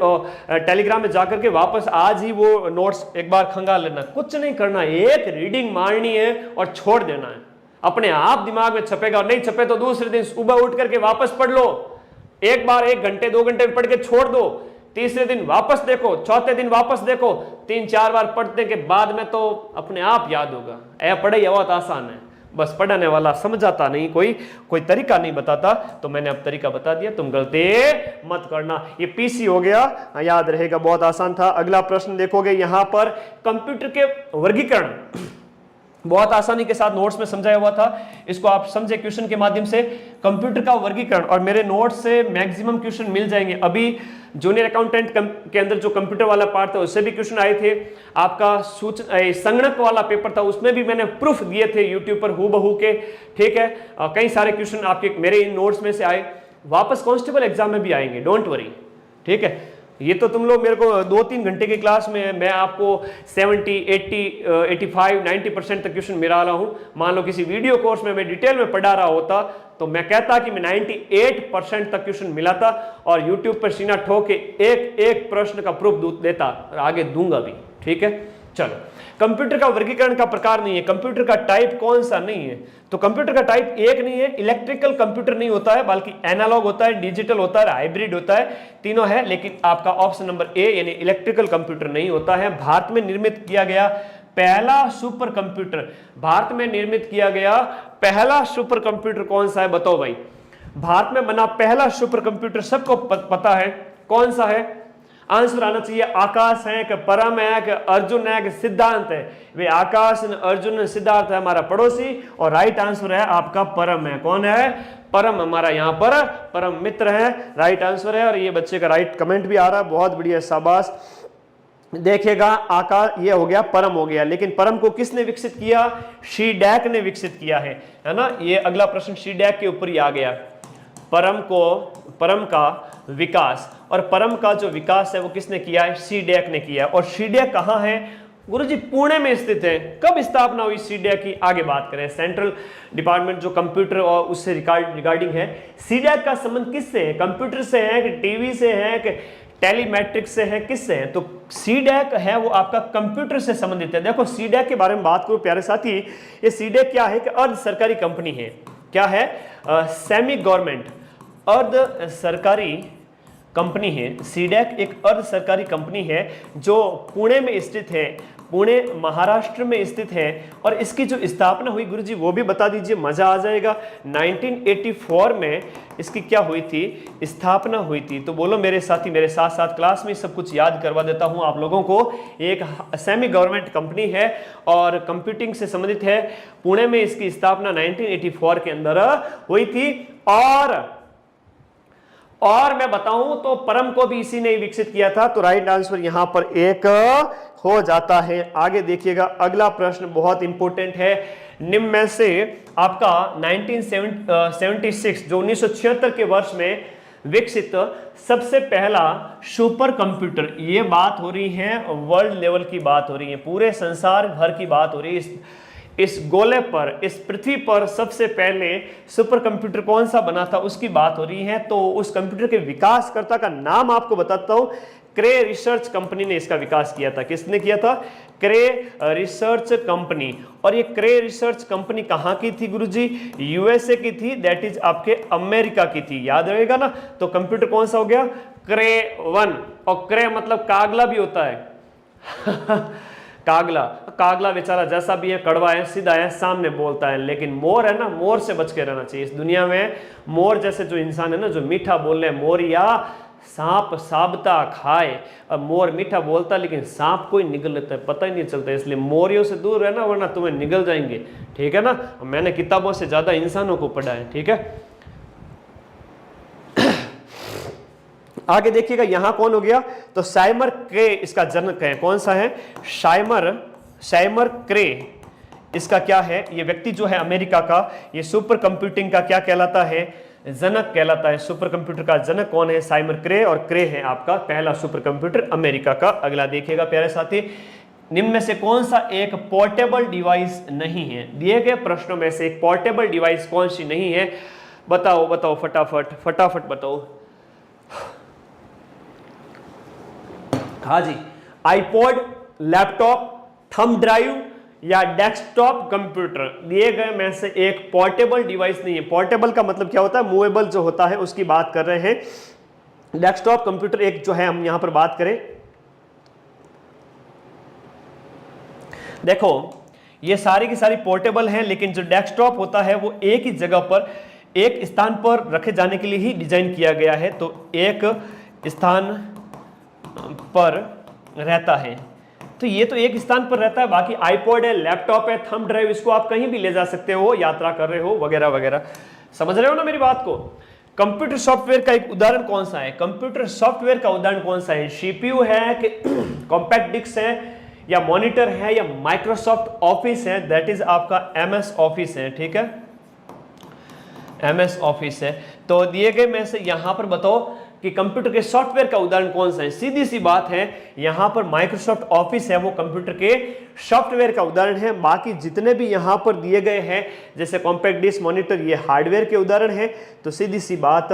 टेलीग्राम में जाकर के वापस आज ही वो नोट्स एक बार खंगाल लेना। कुछ नहीं करना, एक रीडिंग मारनी है और छोड़ देना है, अपने आप दिमाग में छपेगा। और नहीं छपे तो दूसरे दिन सुबह उठ करके वापस पढ़ लो। एक बार 1 घंटे 2 घंटे में पढ़ के छोड़ दो, तीसरे दिन वापस देखो, चौथे दिन वापस देखो, 3-4 बार पढ़ने के बाद में तो अपने आप याद होगा। पढ़ाई बहुत आसान है, बस पढ़ाने वाला समझाता नहीं, कोई तरीका नहीं बताता। तो मैंने अब तरीका बता दिया, तुम गलती मत करना। ये पीसी हो गया, याद रहेगा, बहुत आसान था। अगला प्रश्न देखोगे यहां पर कंप्यूटर के वर्गीकरण बहुत आसानी के साथ नोट्स में समझाया हुआ था। इसको आप समझे क्वेश्चन के माध्यम से। कंप्यूटर का वर्गीकरण, और मेरे नोट्स से मैक्सिमम क्वेश्चन मिल जाएंगे। अभी जूनियर अकाउंटेंट के अंदर जो कंप्यूटर वाला पार्ट था उससे भी क्वेश्चन आए थे। आपका संगणक वाला पेपर था, उसमें भी मैंने प्रूफ दिए थे यूट्यूब पर हूबहू के। ठीक है, कई सारे क्वेश्चन आपके मेरे इन नोट्स में से आए, वापस कांस्टेबल एग्जाम में भी आएंगे, डोंट वरी। ठीक है, ये तो तुम लोग मेरे को 2-3 घंटे की क्लास में मैं आपको 70, 80, 85, 90% तक क्वेश्चन मिला रहा हूं। मान लो किसी वीडियो कोर्स में मैं डिटेल में पढ़ा रहा होता तो मैं कहता कि मैं 98% तक क्वेश्चन मिला था और यूट्यूब पर सीना ठोक के एक प्रश्न का प्रूफ देता और आगे दूंगा भी। ठीक है, चलो। कंप्यूटर का वर्गीकरण का प्रकार नहीं है, कंप्यूटर का टाइप कौन सा नहीं है। तो कंप्यूटर का टाइप एक नहीं है, इलेक्ट्रिकल कंप्यूटर नहीं होता है, बल्कि एनालॉग होता है, डिजिटल होता है, हाइब्रिड होता है, तीनों है। लेकिन आपका ऑप्शन नंबर ए यानी इलेक्ट्रिकल कंप्यूटर नहीं होता है। भारत में निर्मित किया गया पहला सुपर कंप्यूटर, भारत में निर्मित किया गया पहला सुपर कंप्यूटर कौन सा है? बताओ भाई। भारत में बना पहला सुपर कंप्यूटर सबको पता है, कौन सा है? आंसर आना चाहिए। आकाश है कि परम है कि अर्जुन है कि सिद्धांत है? वे आकाश, अर्जुन, सिद्धार्थ है हमारा पड़ोसी और राइट आंसर है आपका परम है। कौन है? परम हमारा यहाँ पर परम मित्र है, राइट आंसर है। और ये बच्चे का राइट कमेंट भी आ रहा है, बहुत बढ़िया, शाबाश। देखिएगा आकाश, ये हो गया, परम हो गया। लेकिन परम को किसने विकसित किया? शी डैक ने विकसित किया है ना। ये अगला प्रश्न शी डैक के ऊपर ही आ गया। परम का विकास, और परम का जो विकास है वो किसने किया है? सीडैक ने किया है। और सीडैक कहाँ है गुरुजी? पुणे में स्थित है। कब स्थापना हुई सीडैक की? आगे बात करें। सेंट्रल डिपार्टमेंट जो कंप्यूटर और उससे रिगार्डिंग है। सीडैक का संबंध किससे है? कंप्यूटर से है कि टीवी से है कि टेलीमेट्रिक्स से है, किससे है? तो सीडैक है वो आपका कंप्यूटर से संबंधित है। देखो सीडैक के बारे में बात करूं प्यारे साथी, ये सीडैक क्या है कि अर्ध सरकारी कंपनी है। क्या है? सेमी गवर्नमेंट अर्ध सरकारी कंपनी है। सीडैक एक अर्ध सरकारी कंपनी है जो पुणे में स्थित है, पुणे महाराष्ट्र में स्थित है। और इसकी जो स्थापना हुई गुरुजी वो भी बता दीजिए, मजा आ जाएगा। 1984 में इसकी क्या हुई थी? स्थापना हुई थी। तो बोलो मेरे साथी, मेरे साथ साथ क्लास में सब कुछ याद करवा देता हूं आप लोगों को। एक सेमी गवर्नमेंट कंपनी है और कंप्यूटिंग से संबंधित है। पुणे में इसकी स्थापना 1984 के अंदर हुई थी। और मैं बताऊं तो परम को भी इसी ने विकसित किया था। तो राइट आंसर यहां पर एक हो जाता है। आगे देखिएगा, अगला प्रश्न बहुत इंपॉर्टेंट है। निम्न में से आपका 1976 जो 1976 के वर्ष में विकसित सबसे पहला सुपर कंप्यूटर, ये बात हो रही है वर्ल्ड लेवल की बात हो रही है, पूरे संसार भर की बात हो रही है। इस गोले पर, इस पृथ्वी पर सबसे पहले सुपर कंप्यूटर कौन सा बना था उसकी बात हो रही है। तो उस कंप्यूटर के विकासकर्ता का नाम आपको बताता हूं। क्रे रिसर्च कंपनी ने इसका विकास किया था। किसने किया था? क्रे रिसर्च कंपनी। और ये क्रे रिसर्च कंपनी कहां की थी गुरुजी? यूएसए की थी, दैट इज आपके अमेरिका की थी। याद रहेगा ना? तो कंप्यूटर कौन सा हो गया? क्रे 1। और क्रे मतलब कागला भी होता है कागला बेचारा जैसा भी है, कड़वा है, सीधा है, सामने बोलता है। लेकिन मोर है ना, मोर से बच के रहना चाहिए। इस दुनिया में मोर जैसे जो इंसान है ना, जो मीठा बोल रहे, मोर या सांप साबता खाए। अब मोर मीठा बोलता है लेकिन सांप को ही निगल लेता है, पता ही नहीं चलता। इसलिए मोरियों से दूर रहना वरना तुम्हें निगल जाएंगे, ठीक है ना? मैंने किताबों से ज्यादा इंसानों को पढ़ा है, ठीक है। आगे देखिएगा, यहां कौन हो गया? तो साइमर क्रे इसका जनक है। कौन सा है? साइमर क्रे इसका क्या है? ये व्यक्ति जो है अमेरिका का, ये सुपर कंप्यूटिंग का क्या कहलाता है? जनक कहलाता है। सुपर कंप्यूटर का जनक कौन है? साइमर क्रे। और क्रे है आपका पहला सुपर कंप्यूटर अमेरिका का। अगला देखिएगा प्यारे साथी, निम्न में से कौन सा एक पोर्टेबल डिवाइस नहीं है? दिए गए प्रश्नों में से एक पोर्टेबल डिवाइस कौन सी नहीं है? बताओ फटाफट बताओ। हाँ जी, आईपॉड, लैपटॉप, थंब ड्राइव या डेस्कटॉप कंप्यूटर। दिए गए में से एक पोर्टेबल डिवाइस नहीं है। पोर्टेबल का मतलब क्या होता है? मूवेबल जो होता है उसकी बात कर रहे हैं। डेस्कटॉप कंप्यूटर एक जो है, हम यहां पर बात करें, देखो ये सारी की सारी पोर्टेबल हैं, लेकिन जो डेस्कटॉप होता है वो एक ही जगह पर, एक स्थान पर रखे जाने के लिए ही डिजाइन किया गया है। तो एक स्थान पर रहता है, तो ये तो एक स्थान पर रहता है। बाकी आईपॉड है, लैपटॉप है, थंब ड्राइव, इसको आप कहीं भी ले जा सकते हो, यात्रा कर रहे हो वगैरह वगैरह। समझ रहे हो ना मेरी बात को? कंप्यूटर सॉफ्टवेयर का एक उदाहरण कौन सा है? कंप्यूटर सॉफ्टवेयर का उदाहरण कौन सा है? सीपीयू है कि कॉम्पैक्ट डिस्क है या मॉनिटर है या माइक्रोसॉफ्ट ऑफिस है, दैट इज आपका एमएस ऑफिस है, ठीक है, एमएस ऑफिस है। तो दिए गए में से यहां पर बताओ कि कंप्यूटर के सॉफ्टवेयर का उदाहरण कौन सा है? सीधी सी बात है, यहां पर माइक्रोसॉफ्ट ऑफिस है वो कंप्यूटर के सॉफ्टवेयर का उदाहरण है। बाकी जितने भी यहां पर दिए गए हैं जैसे कॉम्पैक्ट डिस्क, मॉनिटर, ये हार्डवेयर के उदाहरण है। तो सीधी सी बात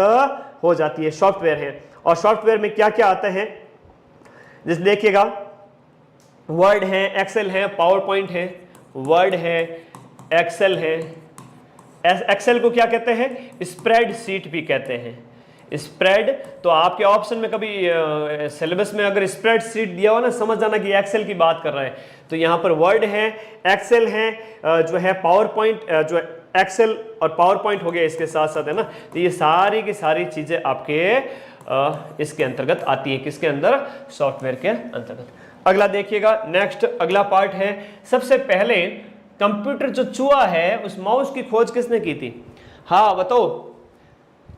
हो जाती है, सॉफ्टवेयर है। और सॉफ्टवेयर में क्या क्या आता है? जैसे देखिएगा, वर्ड है, एक्सेल है, पावर पॉइंट है। वर्ड है, एक्सेल है। एक्सेल को क्या कहते हैं? स्प्रेड शीट भी कहते हैं। स्प्रेड, तो आपके ऑप्शन में कभी सिलेबस में अगर स्प्रेड शीट दिया हो ना, समझ जाना कि एक्सेल की बात कर रहा है। तो यहाँ पर वर्ड है, एक्सेल है, जो है पावर पॉइंट, जो एक्सेल और पावर पॉइंट हो गया इसके साथ साथ, है ना। तो ये सारी की सारी चीजें आपके इसके अंतर्गत आती है। किसके अंदर? सॉफ्टवेयर के अंतर्गत। अगला देखिएगा, नेक्स्ट अगला पार्ट है, सबसे पहले कंप्यूटर जो चूहा है उस माउस की खोज किसने की थी? हाँ बताओ,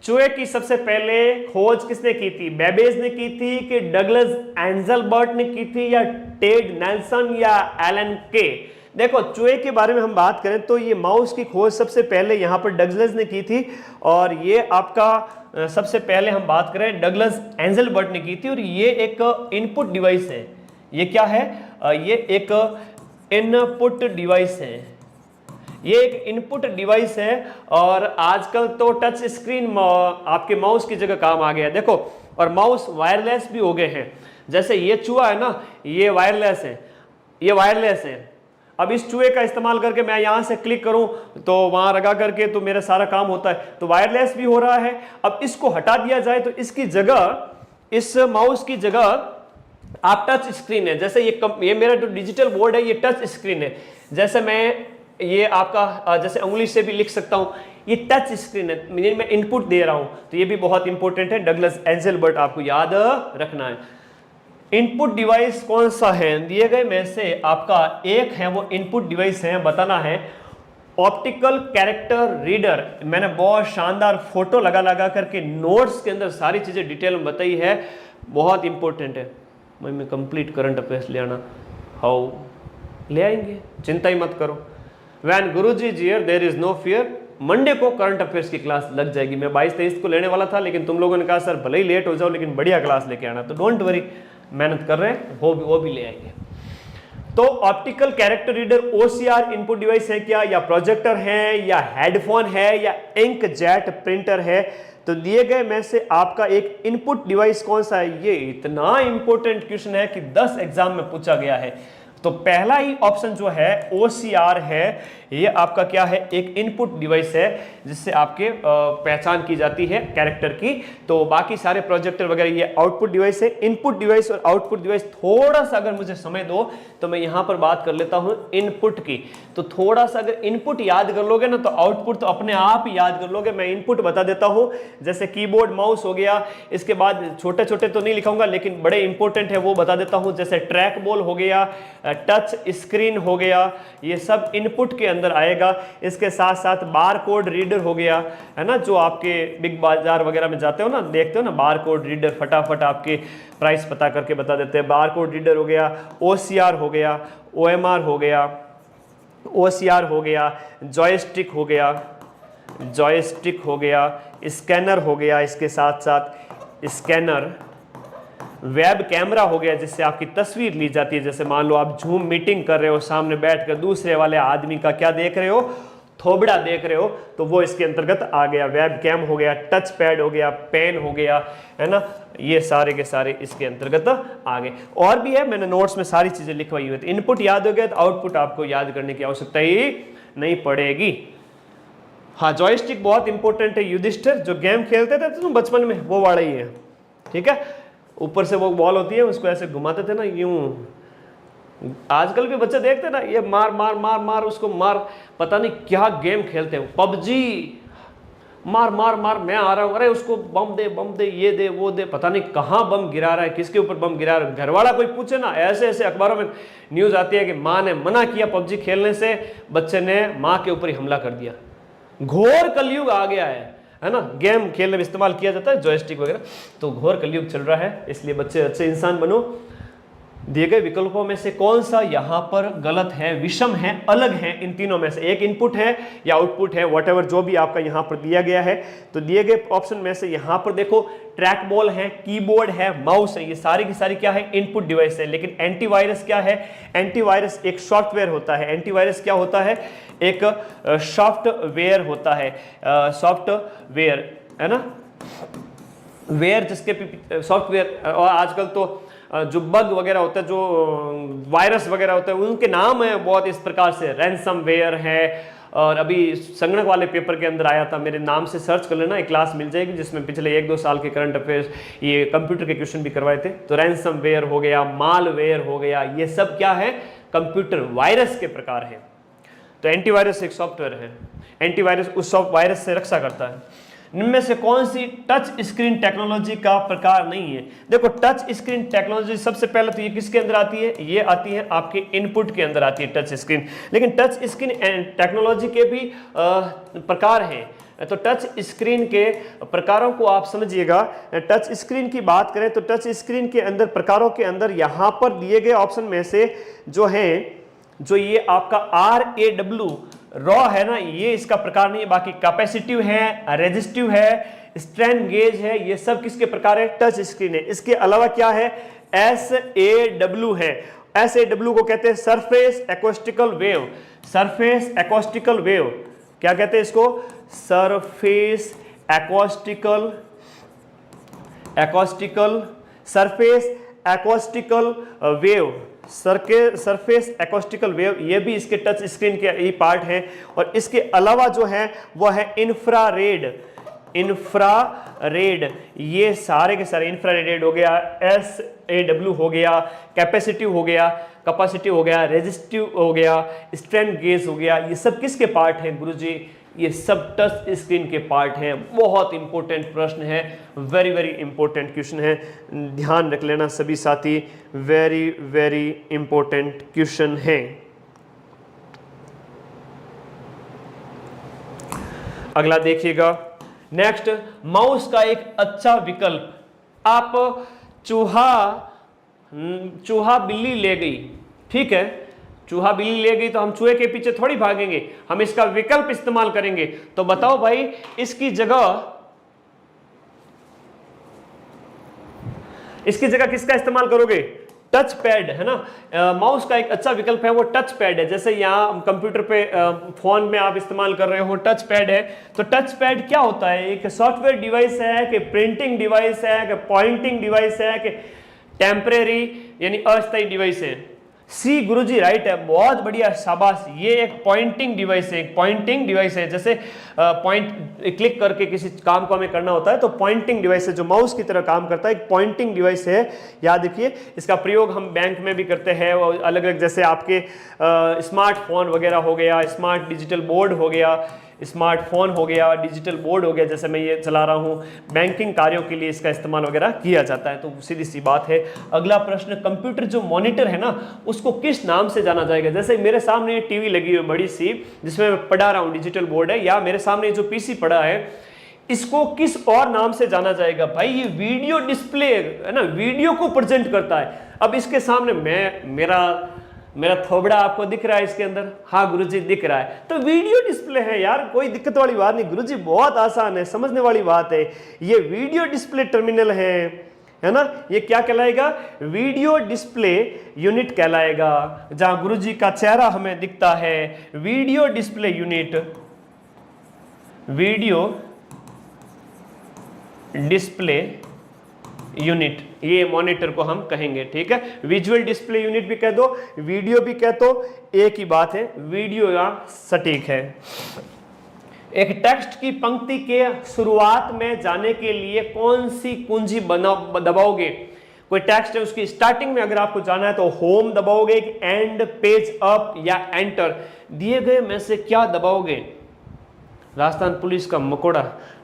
चूहे की सबसे पहले खोज किसने की थी? बेबेज ने की थी कि डगलस एंजलबर्ट ने की थी या टेड नेल्सन या एलन के? देखो चूहे के बारे में हम बात करें तो ये माउस की खोज सबसे पहले यहाँ पर डगलस ने की थी, और ये आपका सबसे पहले हम बात करें डगलस एंजेलबर्ट ने की थी, और ये एक इनपुट डिवाइस है। ये क्या है? ये एक इनपुट डिवाइस है, ये एक इनपुट डिवाइस है। और आजकल तो टच स्क्रीन आपके माउस की जगह काम आ गया है, देखो। और माउस वायरलेस भी हो गए हैं, जैसे ये चूहा है ना, ये वायरलेस है, ये वायरलेस है। अब इस चूहे का इस्तेमाल करके मैं यहाँ से क्लिक करूँ तो वहाँ लगा करके तो मेरा सारा काम होता है, तो वायरलेस भी हो रहा है। अब इसको हटा दिया जाए तो इसकी जगह, इस माउस की जगह आप टच स्क्रीन है, जैसे ये मेरा जो डिजिटल बोर्ड है ये टच स्क्रीन है, जैसे मैं ये आपका जैसे उंगली से भी लिख सकता हूँ, ये टच स्क्रीन है, मैं इनपुट दे रहा हूँ। तो ये भी बहुत इंपॉर्टेंट है, डगलस एंजेलबर्ट आपको याद रखना है। इनपुट डिवाइस कौन सा है दिए गए में से? आपका एक है वो इनपुट डिवाइस है, बताना है ऑप्टिकल कैरेक्टर रीडर। मैंने बहुत शानदार फोटो लगा करके नोट्स के अंदर सारी चीजें डिटेल में बताई है, बहुत इंपॉर्टेंट है। मैं कंप्लीट करंट अफेयर्स ले आना, हाउ ले आएंगे, चिंता ही मत करो। When Guruji is here there is no fear. Monday को करंट अफेयर्स की क्लास लग जाएगी। मैं 22-23 को लेने वाला था, लेकिन तुम लोगों ने कहा सर भले ही लेट हो जाओ लेकिन बढ़िया क्लास लेके आना, तो डोंट वरी, मेहनत कर रहे हैं, वो भी ले आएंगे। तो optical character reader OCR input device है क्या, या प्रोजेक्टर है, या हेडफोन है, या इंक जेट प्रिंटर है? तो दिए गए में से आपका एक इनपुट डिवाइस कौन सा है? ये इतना इंपॉर्टेंट क्वेश्चन है कि 10 एग्जाम में पूछा गया है। तो पहला ही ऑप्शन जो है OCR है, ये आपका क्या है? एक इनपुट डिवाइस है जिससे आपके पहचान की जाती है कैरेक्टर की। तो बाकी सारे प्रोजेक्टर वगैरह ये आउटपुट डिवाइस है। इनपुट डिवाइस और आउटपुट डिवाइस, थोड़ा सा अगर मुझे समय दो तो मैं यहाँ पर बात कर लेता हूँ इनपुट की। तो थोड़ा सा अगर इनपुट याद कर लोगे ना तो आउटपुट तो अपने आप ही याद कर लोगे। मैं इनपुट बता देता हूँ, जैसे कीबोर्ड माउस हो गया, इसके बाद छोटे छोटे तो नहीं लिखाऊंगा लेकिन बड़े इंपॉर्टेंट है वो बता देता हूँ, जैसे ट्रैक बॉल हो गया, टच स्क्रीन हो गया, ये सब इनपुट के अंदर आएगा। इसके साथ साथ बार कोड रीडर हो गया, है ना, जो आपके बिग बाजार वगैरह में जाते हो ना, देखते हो ना बार कोड रीडर, फटाफट आपके प्राइस पता करके बता देते हैं। बार कोड रीडर हो गया, OCR हो गया, OMR हो गया, OCR हो गया, जॉयस्टिक हो गया, जॉयस्टिक हो गया, स्कैनर हो गया, इसके साथ साथ स्कैनर, वेब कैमरा हो गया जिससे आपकी तस्वीर ली जाती है। जैसे मान लो आप जूम मीटिंग कर रहे हो, सामने बैठकर दूसरे वाले आदमी का क्या देख रहे हो, थोबड़ा देख रहे हो, तो वो इसके अंतर्गत आ गया। वेब कैम हो गया, टच पैड हो गया, पेन हो गया, है ना, ये सारे के सारे इसके अंतर्गत आ गए। और भी है, मैंने नोट्स में सारी चीजें लिखवाई हुई थी। इनपुट याद हो गया तो आउटपुट आपको याद करने की आवश्यकता ही नहीं पड़ेगी। हाँ, जॉयस्टिक बहुत इंपॉर्टेंट है। युधिष्ठिर जो गेम खेलते थे तुम बचपन में, वो वाला ही है, ठीक है। ऊपर से वो बॉल होती है, उसको ऐसे घुमाते थे ना यूं। आजकल भी बच्चे देखते ना, ये मार मार मार मार उसको मार, पता नहीं क्या गेम खेलते हैं, पबजी, मार मार मार, मैं आ रहा हूँ, अरे उसको बम दे, ये दे वो दे, पता नहीं कहाँ बम गिरा रहा है, किसके ऊपर बम गिरा रहा है। घर वाला कोई पूछे ना, ऐसे ऐसे अखबारों में न्यूज आती है कि माँ ने मना किया पबजी खेलने से, बच्चे ने माँ के ऊपर ही हमला कर दिया। घोर कलयुग आ गया है ना, गेम खेलने में इस्तेमाल किया जाता है जॉयस्टिक वगैरह, तो घोर कलयुग चल रहा है। इसलिए बच्चे अच्छे इंसान बनो। दिए गए विकल्पों में से कौन सा यहां पर गलत है, विषम है, अलग है? इन तीनों में से एक इनपुट है या आउटपुट है, व्हाटएवर जो भी आपका यहां पर दिया गया है। तो दिए गए ऑप्शन में से यहां पर देखो, ट्रैक बॉल है, कीबोर्ड है, माउस है, ये सारी की सारी क्या है? इनपुट डिवाइस है। लेकिन एंटीवायरस क्या है? एंटीवायरस एक सॉफ्टवेयर होता है। एंटीवायरस क्या होता है? एक सॉफ्टवेयर होता है, सॉफ्टवेयर, है ना, वेयर जिसके सॉफ्टवेयर। और आजकल तो जो बग वगैरह होता है, जो वायरस वगैरह होता है, उनके नाम है बहुत इस प्रकार से, रैंसमवेयर है। और अभी संगणक वाले पेपर के अंदर आया था, मेरे नाम से सर्च कर लेना, एक क्लास मिल जाएगी जिसमें पिछले 1-2 साल के करंट अफेयर्स, ये कंप्यूटर के क्वेश्चन भी करवाए थे। तो रैंसमवेयर हो गया, मालवेयर हो गया, ये सब क्या है? कंप्यूटर वायरस के प्रकार है। तो एंटीवायरस एक सॉफ्टवेयर है, एंटीवायरस उस वायरस से रक्षा करता है। इनमें से कौन सी टच स्क्रीन टेक्नोलॉजी का प्रकार नहीं है? देखो, टच स्क्रीन टेक्नोलॉजी सबसे पहले तो ये किसके अंदर आती है? ये आती है आपके इनपुट के अंदर आती है टच स्क्रीन। लेकिन टच स्क्रीन टेक्नोलॉजी के भी प्रकार हैं। तो टच स्क्रीन के प्रकारों को आप समझिएगा। टच स्क्रीन की बात करें तो टच स्क्रीन के अंदर प्रकारों के अंदर यहाँ पर दिए गए ऑप्शन में से जो है जो ये आपका RAW रॉ है ना, ये इसका प्रकार नहीं है। बाकी कैपेसिटिव है, रेजिस्टिव है, स्ट्रेन गेज है, ये सब किसके प्रकार है? टच स्क्रीन है। इसके अलावा क्या है? SAW है। SAW को कहते हैं surface acoustical wave. Surface acoustical wave, क्या कहते हैं इसको? Surface acoustical surface acoustical wave, surface acoustical wave, ये भी इसके टच स्क्रीन के ही पार्ट है। और इसके अलावा जो है वो है इंफ्रारेड। ये सारे के सारे इंफ्रारेड हो गया, SAW हो गया, कैपेसिटिव हो गया, रेजिस्टिव हो गया, स्ट्रेन गेज हो गया, ये सब किसके पार्ट हैं गुरुजी? ये सब टच स्क्रीन के पार्ट हैं। बहुत इंपॉर्टेंट प्रश्न है, वेरी वेरी इंपॉर्टेंट क्वेश्चन है, ध्यान रख लेना सभी साथी, वेरी वेरी इंपॉर्टेंट क्वेश्चन है। अगला देखिएगा, नेक्स्ट, माउस का एक अच्छा विकल्प। आप चूहा बिल्ली ले गई, ठीक है, चूहा बिल्ली ले गई तो हम चूहे के पीछे थोड़ी भागेंगे, हम इसका विकल्प इस्तेमाल करेंगे। तो बताओ भाई, इसकी जगह किसका इस्तेमाल करोगे? टच पैड, है ना। माउस का एक अच्छा विकल्प है वो टच पैड है। जैसे यहाँ कंप्यूटर पे फोन में आप इस्तेमाल कर रहे हो, टच पैड है। तो टच पैड क्या होता है? एक सॉफ्टवेयर डिवाइस है कि प्रिंटिंग डिवाइस है कि पॉइंटिंग डिवाइस है कि टेम्परेरी यानी अस्थायी डिवाइस है? सी गुरुजी राइट है, बहुत बढ़िया, शाबाश। ये एक पॉइंटिंग डिवाइस है, जैसे पॉइंट क्लिक करके किसी काम को हमें करना होता है तो पॉइंटिंग डिवाइस है, जो माउस की तरह काम करता है, एक पॉइंटिंग डिवाइस है। याद रखिए, इसका प्रयोग हम बैंक में भी करते हैं, और अलग अलग जैसे आपके स्मार्टफोन वगैरह हो गया, स्मार्ट डिजिटल बोर्ड हो गया, स्मार्टफोन हो गया, डिजिटल बोर्ड हो गया, जैसे मैं ये चला रहा हूँ, बैंकिंग कार्यों के लिए इसका इस्तेमाल वगैरह किया जाता है। तो सीधी सी बात है। अगला प्रश्न, कंप्यूटर जो मॉनिटर है ना, उसको किस नाम से जाना जाएगा? जैसे मेरे सामने ये टीवी लगी हुई बड़ी सी, जिसमें मैं पढ़ा रहा हूँ, डिजिटल बोर्ड है, या मेरे सामने जो पीसी पड़ा है, इसको किस और नाम से जाना जाएगा? भाई ये वीडियो डिस्प्ले है ना, वीडियो को प्रेजेंट करता है। अब इसके सामने मेरा थोबड़ा आपको दिख रहा है इसके अंदर? हाँ गुरुजी दिख रहा है, तो वीडियो डिस्प्ले है यार, कोई दिक्कत वाली बात नहीं गुरुजी, बहुत आसान है, समझने वाली बात है। ये वीडियो डिस्प्ले टर्मिनल है ना, ये क्या कहलाएगा? वीडियो डिस्प्ले यूनिट कहलाएगा, जहां गुरुजी का चेहरा हमें दिखता है। Video display unit, video display unit, ये मॉनिटर को हम कहेंगे, ठीक है। विजुअल डिस्प्ले यूनिट भी कह दो, वीडियो भी कह दो, एक ही बात है, वीडियो यहां सटीक है। एक टेक्स्ट की पंक्ति के शुरुआत में जाने के लिए कौन सी कुंजी दबाओगे? कोई टेक्स्ट है, उसकी स्टार्टिंग में अगर आपको जाना है तो होम दबाओगे, एंड, पेज अप या एंटर, दिए गए में से क्या दबाओगे? राजस्थान पुलिस का मकोड़ा,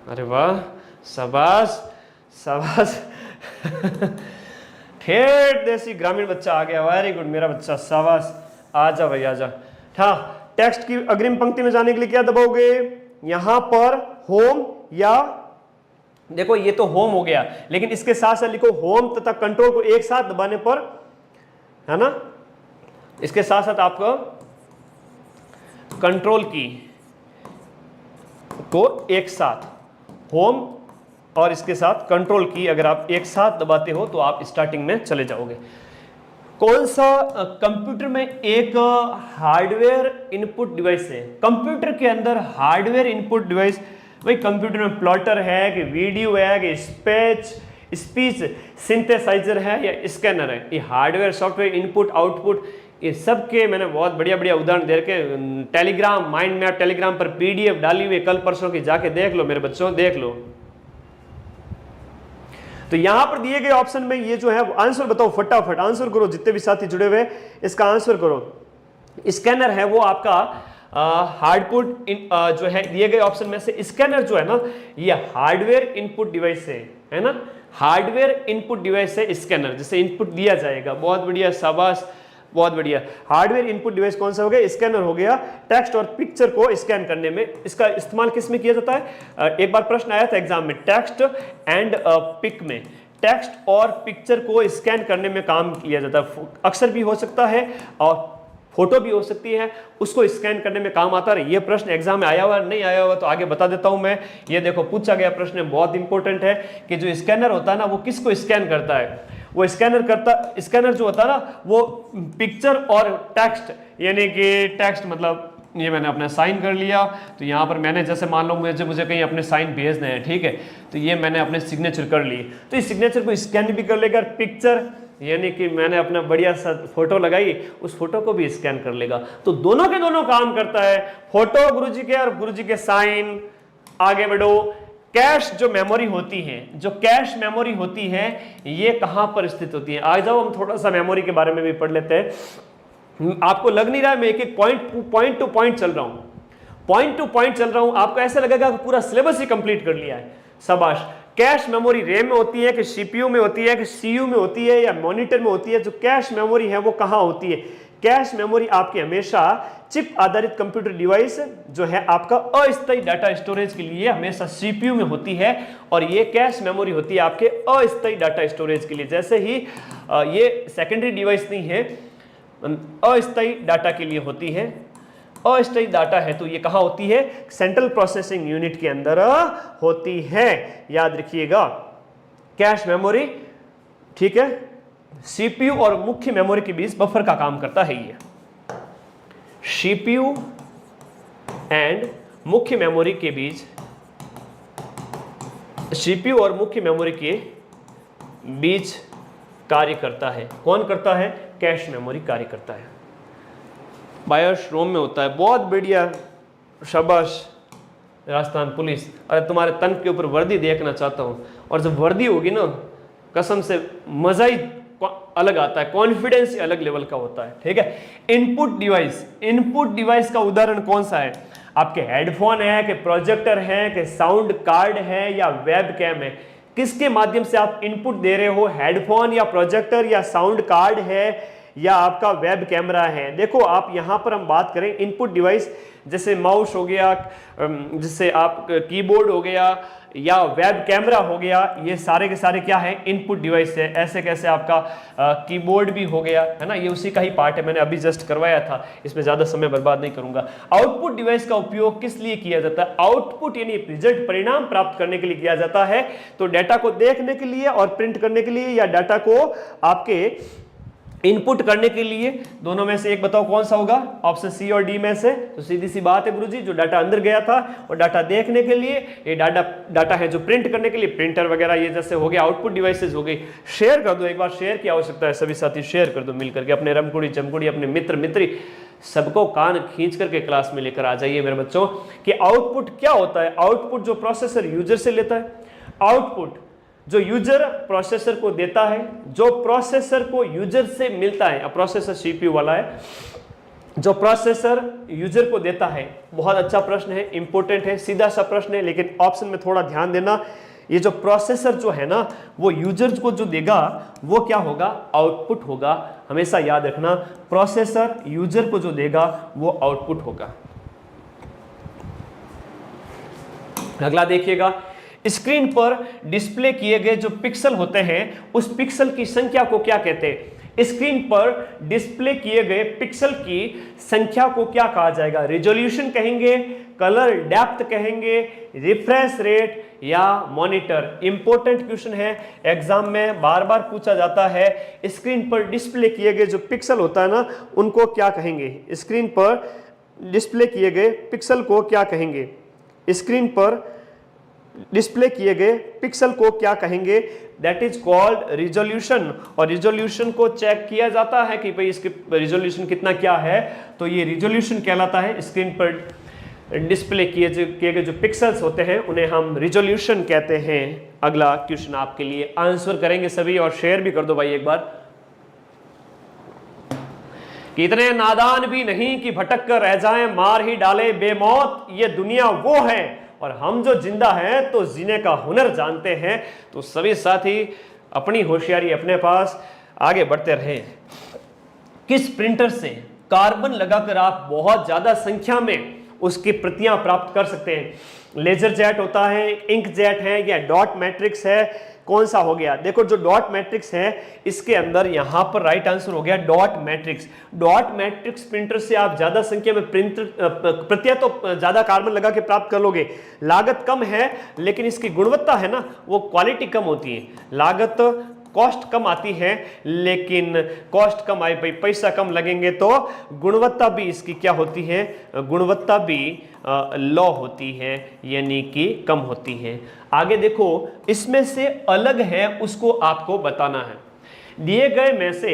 अरे वाह, शाबाश शाबाश ठेठ देसी ग्रामीण बच्चा आ गया, वेरी गुड मेरा बच्चा, शाबाश, आजा भाई आजा। हाँ, टेक्स्ट की अग्रिम पंक्ति में जाने के लिए क्या दबाओगे? यहां पर होम, या देखो ये तो होम हो गया, लेकिन इसके साथ साथ लिखो होम तथा कंट्रोल को एक साथ दबाने पर, है ना, इसके साथ साथ आपको कंट्रोल की को एक साथ, होम और इसके साथ कंट्रोल की अगर आप एक साथ दबाते हो तो आप स्टार्टिंग में चले जाओगे। कौन सा कंप्यूटर में एक हार्डवेयर इनपुट डिवाइस है? कंप्यूटर के अंदर हार्डवेयर इनपुट डिवाइस, भाई कंप्यूटर में प्लॉटर है कि वीडियो है कि स्पीच सिंथेसाइजर है या स्कैनर है? ये हार्डवेयर सॉफ्टवेयर इनपुट आउटपुट, ये सब के मैंने बहुत बढ़िया बढ़िया उदाहरण दे के टेलीग्राम, माइंड मैप टेलीग्राम पर PDF डाली हुई कल परसों की, जाके देख लो मेरे बच्चों, देख लो। तो यहां पर दिए गए ऑप्शन में ये जो है आंसर बताओ, फटाफट आंसर करो, जितने भी साथी जुड़े हुए इसका आंसर करो। स्कैनर है वो आपका हार्डपुट जो है दिए गए ऑप्शन में से स्कैनर जो है ना, ये हार्डवेयर इनपुट डिवाइस है ना, हार्डवेयर इनपुट डिवाइस है स्कैनर, जिसे इनपुट दिया जाएगा। बहुत बढ़िया, शाबाश, बहुत बढ़िया। हार्डवेयर इनपुट डिवाइस कौन सा हो गया? स्कैनर हो गया। टेक्स्ट और पिक्चर को स्कैन करने में इसका इस्तेमाल किस में किया जाता है? एक बार प्रश्न आया था एग्जाम में, टेक्स्ट एंड पिक में, टेक्स्ट और पिक्चर को स्कैन करने में काम किया जाता है। अक्सर भी हो सकता है और फोटो भी हो सकती है, उसको स्कैन करने में काम आता है। ये प्रश्न एग्जाम में आया हुआ नहीं आया हुआ तो आगे बता देता हूं मैं। ये देखो पूछा गया प्रश्न बहुत इंपॉर्टेंट है कि जो स्कैनर होता है ना वो किसको स्कैन करता है। वो स्कैनर जो होता है ना वो पिक्चर और टेक्स्ट, यानी कि टेक्स्ट मतलब ये मैंने अपना साइन कर लिया, तो यहाँ पर मैंने जैसे मान लो मुझे कहीं अपने साइन भेजने हैं, ठीक है, तो ये मैंने अपने सिग्नेचर कर लिए, तो इस सिग्नेचर को स्कैन भी कर लेगा। पिक्चर यानी कि मैंने अपना बढ़िया सा फोटो लगाई, उस फोटो को भी स्कैन कर लेगा। तो दोनों के दोनों काम करता है, फोटो गुरुजी के और गुरुजी के साइन। आगे बढ़ो। कैश जो मेमोरी होती है, जो कैश मेमोरी होती है ये कहां पर स्थित होती है? आ जाओ हम थोड़ा सा मेमोरी के बारे में भी पढ़ लेते हैं। आपको लग नहीं रहा है मैं एक एक पॉइंट टू पॉइंट चल रहा हूं, पॉइंट टू पॉइंट चल रहा हूं, आपको ऐसा लगेगा कि पूरा सिलेबस ही कंप्लीट कर लिया है। शाबाश। कैश मेमोरी रैम में होती है कि सीपीयू में होती है कि सीयू में होती है या मॉनिटर में होती है? जो कैश मेमोरी है वो कहां होती है? कैश मेमोरी आपकी हमेशा चिप आधारित कंप्यूटर डिवाइस जो है आपका अस्थायी डाटा स्टोरेज के लिए हमेशा सीपीयू में होती है, और ये कैश मेमोरी होती है आपके अस्थायी डाटा स्टोरेज के लिए। जैसे ही ये सेकेंडरी डिवाइस नहीं है, अस्थायी डाटा के लिए होती है। अस्थायी डाटा है तो ये कहां होती है? सेंट्रल प्रोसेसिंग यूनिट के अंदर होती है, याद रखिएगा। कैश मेमोरी, ठीक है, सीपीयू और मुख्य मेमोरी के बीच बफर का काम करता है। ये सीपीयू एंड मुख्य मेमोरी के बीच, सीपीयू और मुख्य मेमोरी के बीच कार्य करता है। कौन करता है? कैश मेमोरी कार्य करता है। बायोस रोम में होता है। बहुत बढ़िया, शाबाश राजस्थान पुलिस। अरे तुम्हारे तन के ऊपर वर्दी देखना चाहता हूं, और जब वर्दी होगी ना कसम से मजा ही अलग आता है, कॉन्फिडेंस ही अलग लेवल का होता है, ठीक है। इनपुट डिवाइस, इनपुट डिवाइस का उदाहरण कौन सा है? आपके हेडफोन है कि प्रोजेक्टर है कि साउंड कार्ड है या वेब कैम है? किसके माध्यम से आप इनपुट दे रहे हो? हेडफोन या प्रोजेक्टर या साउंड कार्ड है या आपका वेब कैमरा है? देखो आप यहां पर हम बात करें इनपुट डिवाइस, जैसे माउस हो गया, जिससे आप कीबोर्ड हो गया या वेब कैमरा हो गया, ये सारे के सारे क्या है? इनपुट डिवाइस है। ऐसे कैसे आपका कीबोर्ड भी हो गया, है ना, ये उसी का ही पार्ट है, मैंने अभी जस्ट करवाया था, इसमें ज्यादा समय बर्बाद नहीं करूंगा। आउटपुट डिवाइस का उपयोग किस लिए किया जाता है? आउटपुट यानी रिजल्ट, परिणाम प्राप्त करने के लिए किया जाता है। तो डाटा को देखने के लिए और प्रिंट करने के लिए, या डाटा को आपके इनपुट करने के लिए, दोनों में से एक बताओ कौन सा होगा? ऑप्शन सी और डी में से। तो सीधी सी बात है गुरुजी, जो डाटा अंदर गया था और डाटा देखने के लिए, ये डाटा है जो प्रिंट करने के लिए, प्रिंटर वगैरह ये जैसे हो गया, आउटपुट डिवाइसेस हो गई। शेयर कर दो एक बार, शेयर की आवश्यकता है सभी साथी, शेयर कर दो मिलकर के, अपने रमकुड़ी चमकुड़ी, अपने मित्र मित्री सबको कान खींच करके क्लास में लेकर आ जाइए मेरे बच्चों। कि आउटपुट क्या होता है? आउटपुट जो प्रोसेसर यूजर से लेता है, आउटपुट जो यूजर प्रोसेसर को देता है, जो प्रोसेसर को यूजर से मिलता है, प्रोसेसर सीपीयू वाला है, जो प्रोसेसर यूजर को देता है। बहुत अच्छा प्रश्न है, इंपॉर्टेंट है, सीधा सा प्रश्न है, लेकिन ऑप्शन में थोड़ा ध्यान देना। ये जो प्रोसेसर जो है ना वो यूजर को जो देगा वो क्या होगा? आउटपुट होगा। हमेशा याद रखना, प्रोसेसर यूजर को जो देगा वो आउटपुट होगा। अगला देखिएगा, स्क्रीन पर डिस्प्ले किए गए जो पिक्सल होते हैं उस पिक्सल की संख्या को क्या कहते हैं? स्क्रीन पर डिस्प्ले किए गए पिक्सल की संख्या को क्या कहा जाएगा? रिजोल्यूशन कहेंगे, कलर डेप्थ कहेंगे, रिफ्रेश रेट या मॉनिटर? इंपॉर्टेंट क्वेश्चन है, एग्जाम में बार बार पूछा जाता है। स्क्रीन पर डिस्प्ले किए गए जो पिक्सल होता है ना उनको क्या कहेंगे? स्क्रीन पर डिस्प्ले किए गए पिक्सल को क्या कहेंगे? स्क्रीन पर डिस्प्ले किए गए पिक्सल को क्या कहेंगे? That is called resolution. और रिजोल्यूशन को चेक किया जाता है कि भाई इसके रिजोल्यूशन कितना क्या है, तो ये रिजोल्यूशन कहलाता है। स्क्रीन पर डिस्प्ले किए गए जो पिक्सल्स होते हैं उन्हें हम रिजोल्यूशन कहते हैं। अगला क्वेश्चन आपके लिए, आंसर करेंगे सभी और शेयर भी कर दो भाई एक बार। कि इतने नादान भी नहीं कि भटक कर रह जाएं, मार ही डाले बेमौत, ये दुनिया वो है और हम जो जिंदा हैं तो जीने का हुनर जानते हैं। तो सभी साथी अपनी होशियारी अपने पास, आगे बढ़ते रहें। किस प्रिंटर से कार्बन लगाकर आप बहुत ज्यादा संख्या में उसकी प्रतियां प्राप्त कर सकते हैं। लेजर जेट होता है, इंक जेट है या डॉट मैट्रिक्स है, कौन सा हो गया? देखो जो डॉट मैट्रिक्स है इसके अंदर यहां पर राइट आंसर हो गया dot matrix. Dot matrix printer से आप ज्यादा संख्या में प्रतियां तो ज्यादा कार्बन लगा के प्राप्त कर लोगे, लागत कम है लेकिन इसकी गुणवत्ता है ना वो क्वालिटी कम होती है। लागत कॉस्ट कम आती है लेकिन कॉस्ट कम आई भाई, पैसा कम लगेंगे तो गुणवत्ता भी इसकी क्या होती है? गुणवत्ता भी लो होती है यानी कि कम होती है। आगे देखो इसमें से अलग है उसको आपको बताना है। दिए गए में से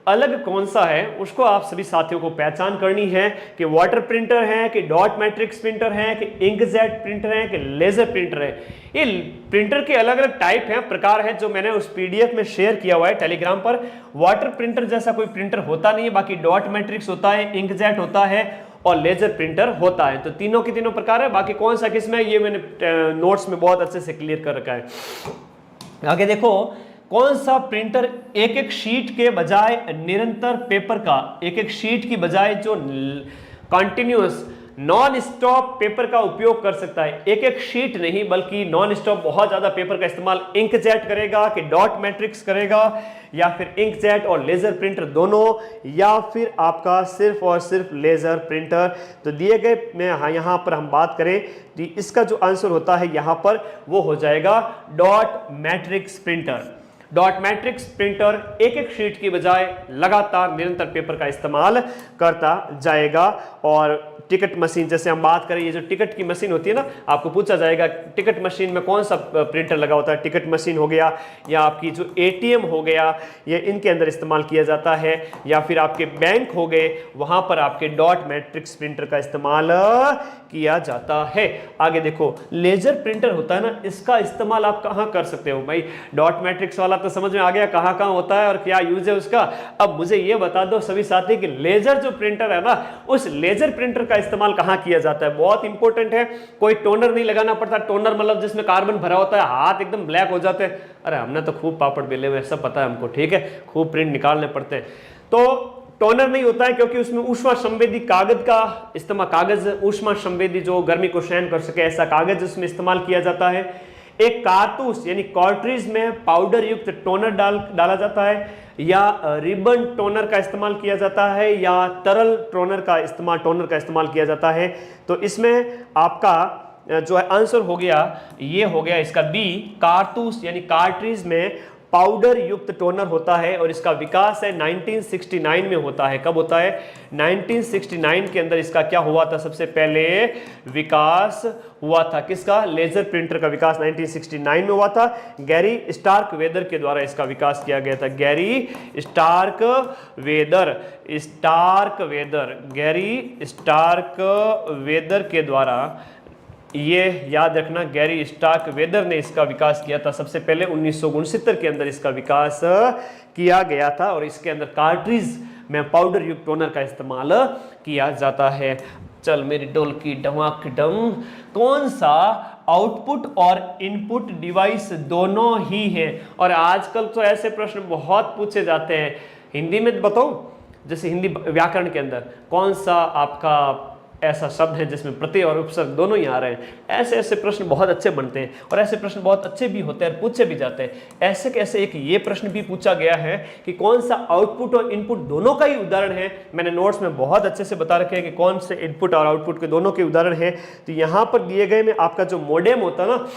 अलग कौन सा है उसको आप सभी साथियों को पहचान करनी है कि वाटर प्रिंटर है कि डॉट मैट्रिक्स प्रिंटर है कि इंकजेट प्रिंटर है कि लेजर प्रिंटर है। ये प्रिंटर के अलग अलग टाइप हैं, प्रकार हैं जो मैंने उस पीडीएफ में शेयर किया हुआ है टेलीग्राम पर। वाटर प्रिंटर जैसा कोई प्रिंटर होता नहीं है, बाकी डॉट मैट्रिक्स होता है, इंकजेट होता है और लेजर प्रिंटर होता है। तो तीनों के तीनों प्रकार है, बाकी कौन सा किसमें ये मैंने नोट्स में बहुत अच्छे से क्लियर कर रखा है। आगे देखो कौन सा प्रिंटर एक एक शीट के बजाय निरंतर पेपर का, एक एक शीट की बजाय जो कंटिन्यूअस नॉन स्टॉप पेपर का उपयोग कर सकता है। एक एक शीट नहीं बल्कि नॉन स्टॉप बहुत ज्यादा पेपर का इस्तेमाल इंकजेट करेगा कि डॉट मैट्रिक्स करेगा या फिर इंकजेट और लेजर प्रिंटर दोनों या फिर आपका सिर्फ और सिर्फ लेजर प्रिंटर। तो दिए गए में यहां पर हम बात करें तो इसका जो आंसर होता है यहां पर वो हो जाएगा dot matrix printer. Dot matrix printer एक एक शीट की बजाय लगातार निरंतर पेपर का इस्तेमाल करता जाएगा। और टिकट मशीन जैसे हम बात करें, ये जो टिकट की मशीन होती है ना, आपको पूछा जाएगा टिकट मशीन में कौन सा प्रिंटर लगा होता है। टिकट मशीन हो गया या आपकी जो एटीएम हो गया ये इनके अंदर इस्तेमाल किया जाता है, या फिर आपके बैंक हो गए वहां पर आपके डॉट मैट्रिक्स प्रिंटर का इस्तेमाल किया जाता है। आगे देखो लेजर प्रिंटर होता है ना, इसका इस्तेमाल आप कहां कर सकते हो? भाई डॉट मैट्रिक्स वाला तो समझ में आ गया कहां कहां होता है और क्या यूज है उसका। अब मुझे ये बता दो सभी साथी कि लेजर जो प्रिंटर है ना, उस लेजर प्रिंटर का इस्तेमाल कहां किया जाता है? बहुत इंपॉर्टेंट है। कोई टोनर नहीं लगाना पड़ता। टोनर मतलब जिसमें कार्बन भरा होता है, हाथ एकदम ब्लैक हो जाते हैं। अरे हमने तो खूब पापड़ बेले हुए, सब पता है हमको, ठीक है, खूब प्रिंट निकालने पड़ते हैं। तो टोनर नहीं होता है क्योंकि उसमें ऊष्मा संवेदी कागज का इस्तेमाल, कागज ऊष्मा संवेदी जो गर्मी को सहन कर सके ऐसा कागज उसमें इस्तेमाल किया जाता है। एक कारतूस यानी कार्ट्रिज में पाउडर युक्त टोनर डाला जाता है, या रिबन टोनर का इस्तेमाल किया जाता है, या तरल टोनर का इस्तेमाल किया जाता है। तो इसमें आपका जो है आंसर हो गया, ये हो गया इसका बी, कारतूस यानी कार्ट्रिज में पाउडर युक्त टोनर होता है और इसका विकास है 1969 में होता है। कब होता है? 1969 के अंदर इसका क्या हुआ था? सबसे पहले विकास हुआ था किसका? लेजर प्रिंटर का विकास 1969 में हुआ था। गैरी स्टार्क वेदर के द्वारा इसका विकास किया गया था। गैरी स्टार्क वेदर के द्वारा, ये याद रखना, गैरी स्टार्क वेदर ने इसका विकास किया था। सबसे पहले 1969 के अंदर इसका विकास किया गया था और इसके अंदर कार्ट्रिज में पाउडर युक्त टोनर का इस्तेमाल किया जाता है। चल मेरी डोल की डमाक डम, कौन सा आउटपुट और इनपुट डिवाइस दोनों ही है? और आजकल तो ऐसे प्रश्न बहुत पूछे जाते हैं। हिंदी में बताऊं, जैसे हिंदी व्याकरण के अंदर कौन सा आपका ऐसा शब्द है जिसमें प्रत्यय और उपसर्ग दोनों ही आ रहे हैं, ऐसे ऐसे प्रश्न बहुत अच्छे बनते हैं और ऐसे प्रश्न बहुत अच्छे भी होते हैं और पूछे भी जाते हैं। ऐसे कैसे एक ये प्रश्न भी पूछा गया है कि कौन सा आउटपुट और इनपुट दोनों का ही उदाहरण है। मैंने नोट्स में बहुत अच्छे से बता रखे हैं कि कौन से इनपुट और आउटपुट के दोनों के उदाहरण है। तो यहाँ पर दिए गए में आपका जो मोडेम होता है ना,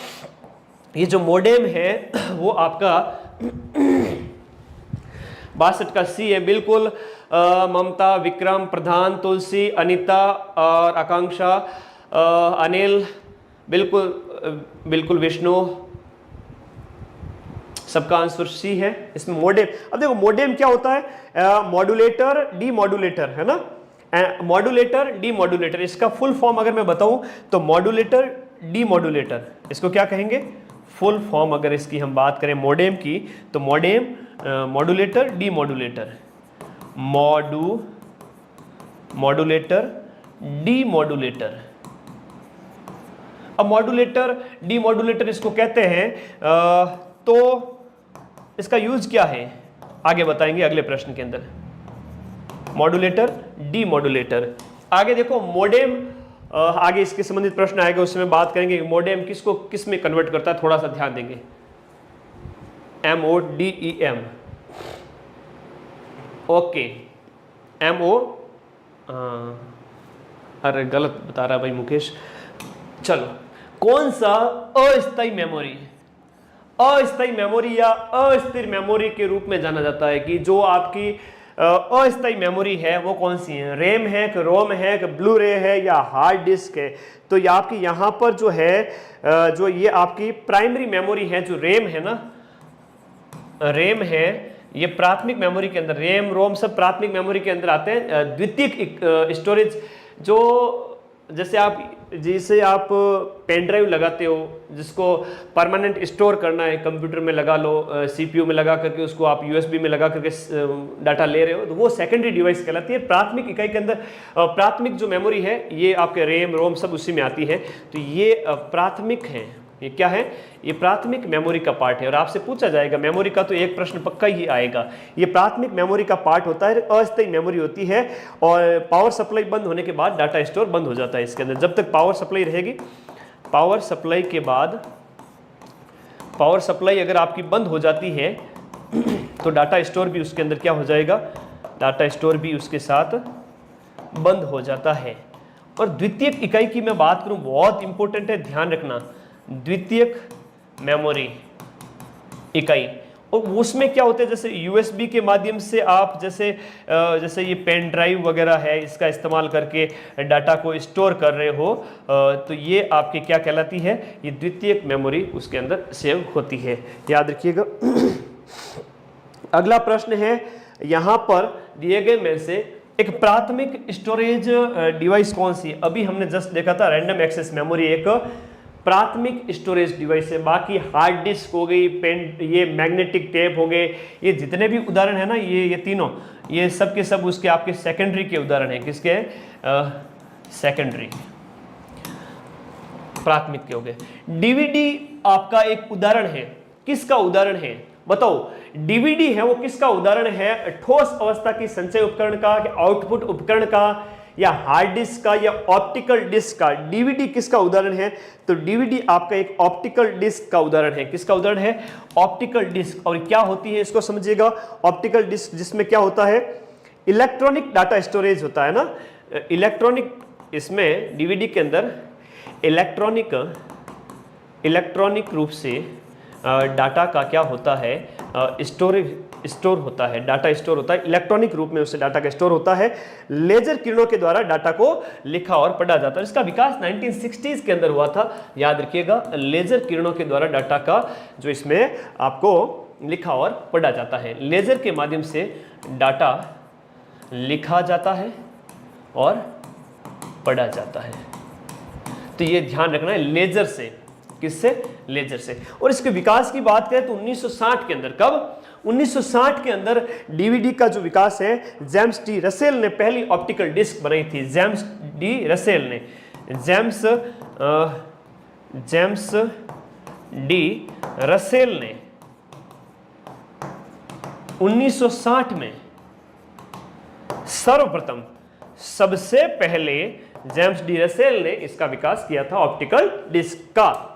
ये जो मोडेम है वो आपका 62 का सी है। बिल्कुल ममता, विक्रम, प्रधान, तुलसी, अनीता और आकांक्षा, अनिल, बिल्कुल विष्णु, सबका आंसर सी है। इसमें मोडेम, अब देखो मोडेम क्या होता है? मॉड्यूलेटर, डीमॉड्यूलेटर, है ना। मॉड्यूलेटर, डीमॉड्यूलेटर, इसका फुल फॉर्म अगर मैं बताऊं तो मॉड्यूलेटर, डीमॉड्यूलेटर, इसको क्या कहेंगे? फुल फॉर्म अगर इसकी हम बात करें मोडेम की तो modem, modulator, demodulator, modulator, demodulator. अब मॉड्यूलेटर, डीमॉड्यूलेटर इसको कहते हैं। तो इसका यूज क्या है आगे बताएंगे अगले प्रश्न के अंदर। Modulator, demodulator. आगे देखो मोडेम आगे इसके संबंधित प्रश्न आएगा, उसमें बात करेंगे मोडेम किसको किस में कन्वर्ट करता है, थोड़ा सा ध्यान देंगे। MODEM, ओके, MO, अरे गलत बता रहा भाई मुकेश। चलो, कौन सा अस्थायी मेमोरी, अस्थायी मेमोरी या अस्थिर मेमोरी के रूप में जाना जाता है कि जो आपकी अस्थायी मेमोरी है वो कौन सी है, रैम है कि रोम है कि ब्लू रे है या हार्ड डिस्क है। तो ये आपकी यहाँ पर जो है जो ये आपकी प्राइमरी मेमोरी है, जो रैम है ना, रैम है, ये प्राथमिक मेमोरी के अंदर, रैम रोम सब प्राथमिक मेमोरी के अंदर आते हैं। द्वितीयक स्टोरेज, जो जिसे आप पेन ड्राइव लगाते हो, जिसको परमानेंट स्टोर करना है, कंप्यूटर में लगा लो, सीपीयू में लगा करके उसको आप यूएसबी में लगा करके डाटा ले रहे हो, तो वो सेकेंडरी डिवाइस कहलाती है। प्राथमिक इकाई के अंदर प्राथमिक जो मेमोरी है ये आपके रैम रोम सब उसी में आती है। तो ये प्राथमिक है, ये क्या है, ये प्राथमिक मेमोरी का पार्ट है। और आपसे पूछा जाएगा मेमोरी का तो एक प्रश्न पक्का ही आएगा। ये प्राथमिक मेमोरी का पार्ट होता है, अस्थायी मेमोरी होती है, और पावर सप्लाई बंद होने के बाद डाटा स्टोर बंद हो जाता है इसके अंदर। जब तक पावर सप्लाई रहेगी, पावर सप्लाई के बाद, पावर सप्लाई अगर आपकी बंद हो जाती है तो डाटा स्टोर भी उसके अंदर क्या हो जाएगा, डाटा स्टोर भी उसके साथ बंद हो जाता है। और द्वितीयक इकाई की मैं बात करूं, बहुत इंपॉर्टेंट है, ध्यान रखना, द्वितीयक मेमोरी इकाई, और उसमें क्या होता है, जैसे यूएसबी के माध्यम से आप जैसे ये पेन ड्राइव वगैरह है, इसका इस्तेमाल करके डाटा को स्टोर कर रहे हो, तो ये आपकी क्या कहलाती है, ये द्वितीयक मेमोरी उसके अंदर सेव होती है, याद रखिएगा। अगला प्रश्न है, यहाँ पर दिए गए में से एक प्राथमिक स्टोरेज डिवाइस कौन सी है। अभी हमने जस्ट देखा था रैंडम एक्सेस मेमोरी एक प्राथमिक स्टोरेज डिवाइस है। बाकी हार्ड डिस्क हो गई, पेन, ये मैग्नेटिक टेप हो गए, ये जितने भी उदाहरण है ना, ये तीनों, ये सब के सब उसके आपके सेकेंडरी के उदाहरण हैं। किसके, सेकेंडरी, प्राथमिक के हो गए। डीवीडी आपका एक उदाहरण है, किसका उदाहरण है बताओ। डीवीडी है वो किसका उदाहरण है, ठोस अवस्था की संचय उपकरण का, आउटपुट उपकरण का, या हार्ड डिस्क का, या ऑप्टिकल डिस्क का। डीवीडी किसका उदाहरण है, तो डीवीडी आपका एक ऑप्टिकल डिस्क का उदाहरण है। किसका उदाहरण है, ऑप्टिकल डिस्क। और क्या होती है इसको समझिएगा, ऑप्टिकल डिस्क जिसमें क्या होता है, इलेक्ट्रॉनिक डाटा स्टोरेज होता है ना, इलेक्ट्रॉनिक, इसमें डीवीडी के अंदर इलेक्ट्रॉनिक रूप से डाटा का क्या होता है, स्टोर होता है, डाटा स्टोर होता है, इलेक्ट्रॉनिक रूप में उससे डाटा का स्टोर होता है। लेजर किरणों के द्वारा डाटा को लिखा और पढ़ा जाता है। इसका विकास 1960s के अंदर हुआ था, याद रखिएगा। लेजर किरणों के द्वारा डाटा का जो इसमें आपको लिखा और पढ़ा जाता है, लेजर के माध्यम से डाटा लिखा जाता है और पढ़ा जाता है। तो ये ध्यान रखना है, लेजर से, किससे, लेजर से। और इसके विकास की बात करें तो 1960 के अंदर, कब, 1960 के अंदर डीवीडी का जो विकास है, जेम्स डी रसेल ने पहली ऑप्टिकल डिस्क बनाई थी। जेम्स डी रसेल ने, जेम्स डी रसेल ने 1960 में सर्वप्रथम, सबसे पहले जेम्स डी रसेल ने इसका विकास किया था, ऑप्टिकल डिस्क का।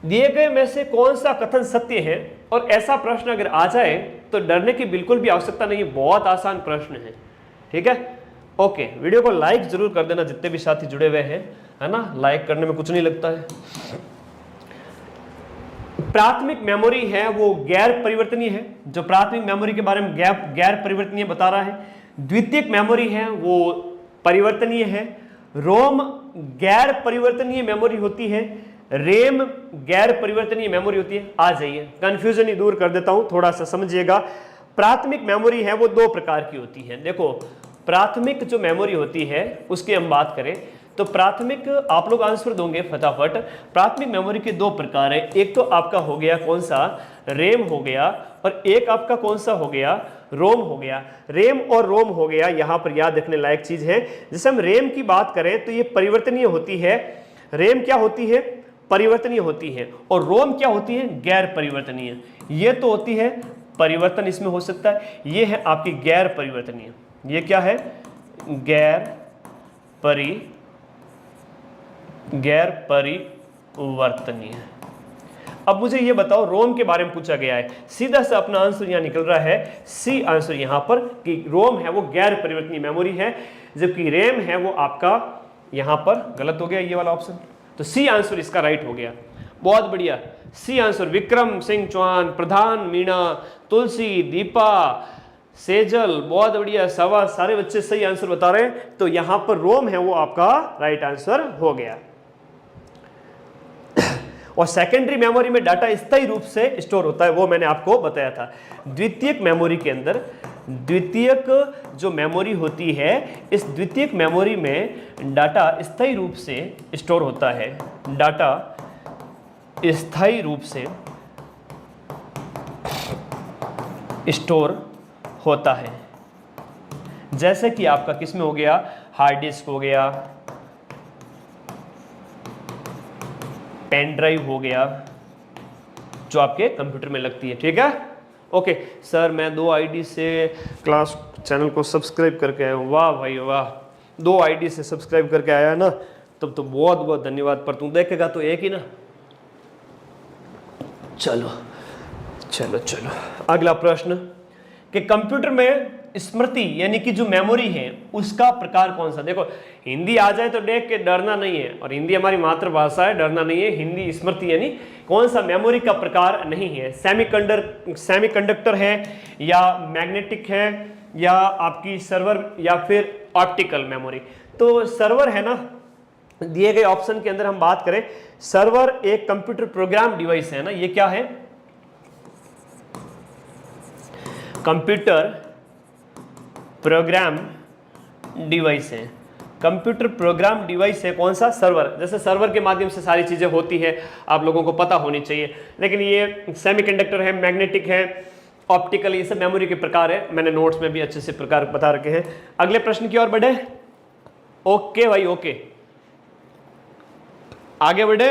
दिए गए में से कौन सा कथन सत्य है, और ऐसा प्रश्न अगर आ जाए तो डरने की बिल्कुल भी आवश्यकता नहीं है, बहुत आसान प्रश्न है, ठीक है। ओके, वीडियो को लाइक जरूर कर देना जितने भी साथी जुड़े हुए हैं, है ना, लाइक करने में कुछ नहीं लगता है। प्राथमिक मेमोरी है वो गैर परिवर्तनीय है, जो प्राथमिक मेमोरी के बारे में गैर परिवर्तनीय बता रहा है। द्वितीयक मेमोरी है वो परिवर्तनीय है। रोम गैर परिवर्तनीय मेमोरी होती है, रैम गैर परिवर्तनीय मेमोरी होती है। आ जाइए, कंफ्यूजन ही दूर कर देता हूं, थोड़ा सा समझिएगा। प्राथमिक मेमोरी है वो दो प्रकार की होती है। देखो, प्राथमिक जो मेमोरी होती है उसकी हम बात करें तो प्राथमिक, आप लोग आंसर दोगे फटाफट। प्राथमिक मेमोरी के दो प्रकार है, एक तो आपका हो गया कौन सा, रैम हो गया, और एक आपका कौन सा हो गया, रोम हो गया। रैम और रोम हो गया, यहां पर याद रखने लायक चीज है। जैसे हम रैम की बात करें तो ये परिवर्तनीय होती है। रैम क्या होती है, परिवर्तनीय होती है, और रोम क्या होती है, गैर परिवर्तनीय। ये तो होती है परिवर्तन इसमें हो सकता है, ये है आपकी गैर परिवर्तनीय। ये क्या है, गैर परिवर्तनीय। गैर परिवर्तनीय। अब मुझे ये बताओ, रोम के बारे में पूछा गया है, सीधा सा अपना आंसर यहाँ निकल रहा है सी आंसर यहाँ पर, कि रोम है वो गैर परिवर्तनीय मेमोरी है, जबकि रैम है वो आपका यहाँ पर गलत हो गया ये वाला ऑप्शन। तो सी आंसर इसका राइट हो गया। बहुत बढ़िया, सी आंसर। विक्रम सिंह चौहान, प्रधान, मीणा, तुलसी, दीपा, सेजल, बहुत बढ़िया, सारे बच्चे सही आंसर बता रहे हैं। तो यहां पर रोम है वो आपका राइट आंसर हो गया। और सेकेंडरी मेमोरी में डाटा स्थायी रूप से स्टोर होता है, वो मैंने आपको बताया था। द्वितीयक मेमोरी के अंदर, द्वितीयक जो मेमोरी होती है, इस द्वितीयक मेमोरी में डाटा स्थायी रूप से स्टोर होता है, डाटा स्थायी रूप से स्टोर होता है। जैसे कि आपका किसमें हो गया, हार्ड डिस्क हो गया, पेन ड्राइव हो गया, जो आपके कंप्यूटर में लगती है। ठीक है, ओके सर, मैं 2 आईडी से क्लास चैनल को सब्सक्राइब करके आया हूँ। वाह भाई वाह, 2 आईडी से सब्सक्राइब करके आया है ना, तब तो बहुत बहुत धन्यवाद। पर तू देखेगा तो एक ही ना। चलो चलो चलो, अगला प्रश्न कि कंप्यूटर में स्मृति यानी कि जो मेमोरी है उसका प्रकार कौन सा। देखो, हिंदी आ जाए तो देख के डरना नहीं है, और हिंदी हमारी मातृभाषा है, डरना नहीं है। हिंदी स्मृति यानी कौन सा मेमोरी का प्रकार नहीं है, सेमीकंडक्टर है या मैग्नेटिक है या आपकी सर्वर या फिर ऑप्टिकल मेमोरी। तो सर्वर है ना, दिए गए ऑप्शन के अंदर हम बात करें, सर्वर एक कंप्यूटर प्रोग्राम डिवाइस है ना, ये क्या है, कंप्यूटर प्रोग्राम डिवाइस है। कंप्यूटर प्रोग्राम डिवाइस है कौन सा, सर्वर। जैसे सर्वर के माध्यम से सारी चीजें होती है, आप लोगों को पता होनी चाहिए। लेकिन ये सेमीकंडक्टर है, मैग्नेटिक है, ऑप्टिकल, ये सब मेमोरी के प्रकार है। मैंने नोट्स में भी अच्छे से प्रकार बता रखे हैं। अगले प्रश्न की ओर बढ़े। ओके भाई, ओके, आगे बढ़े।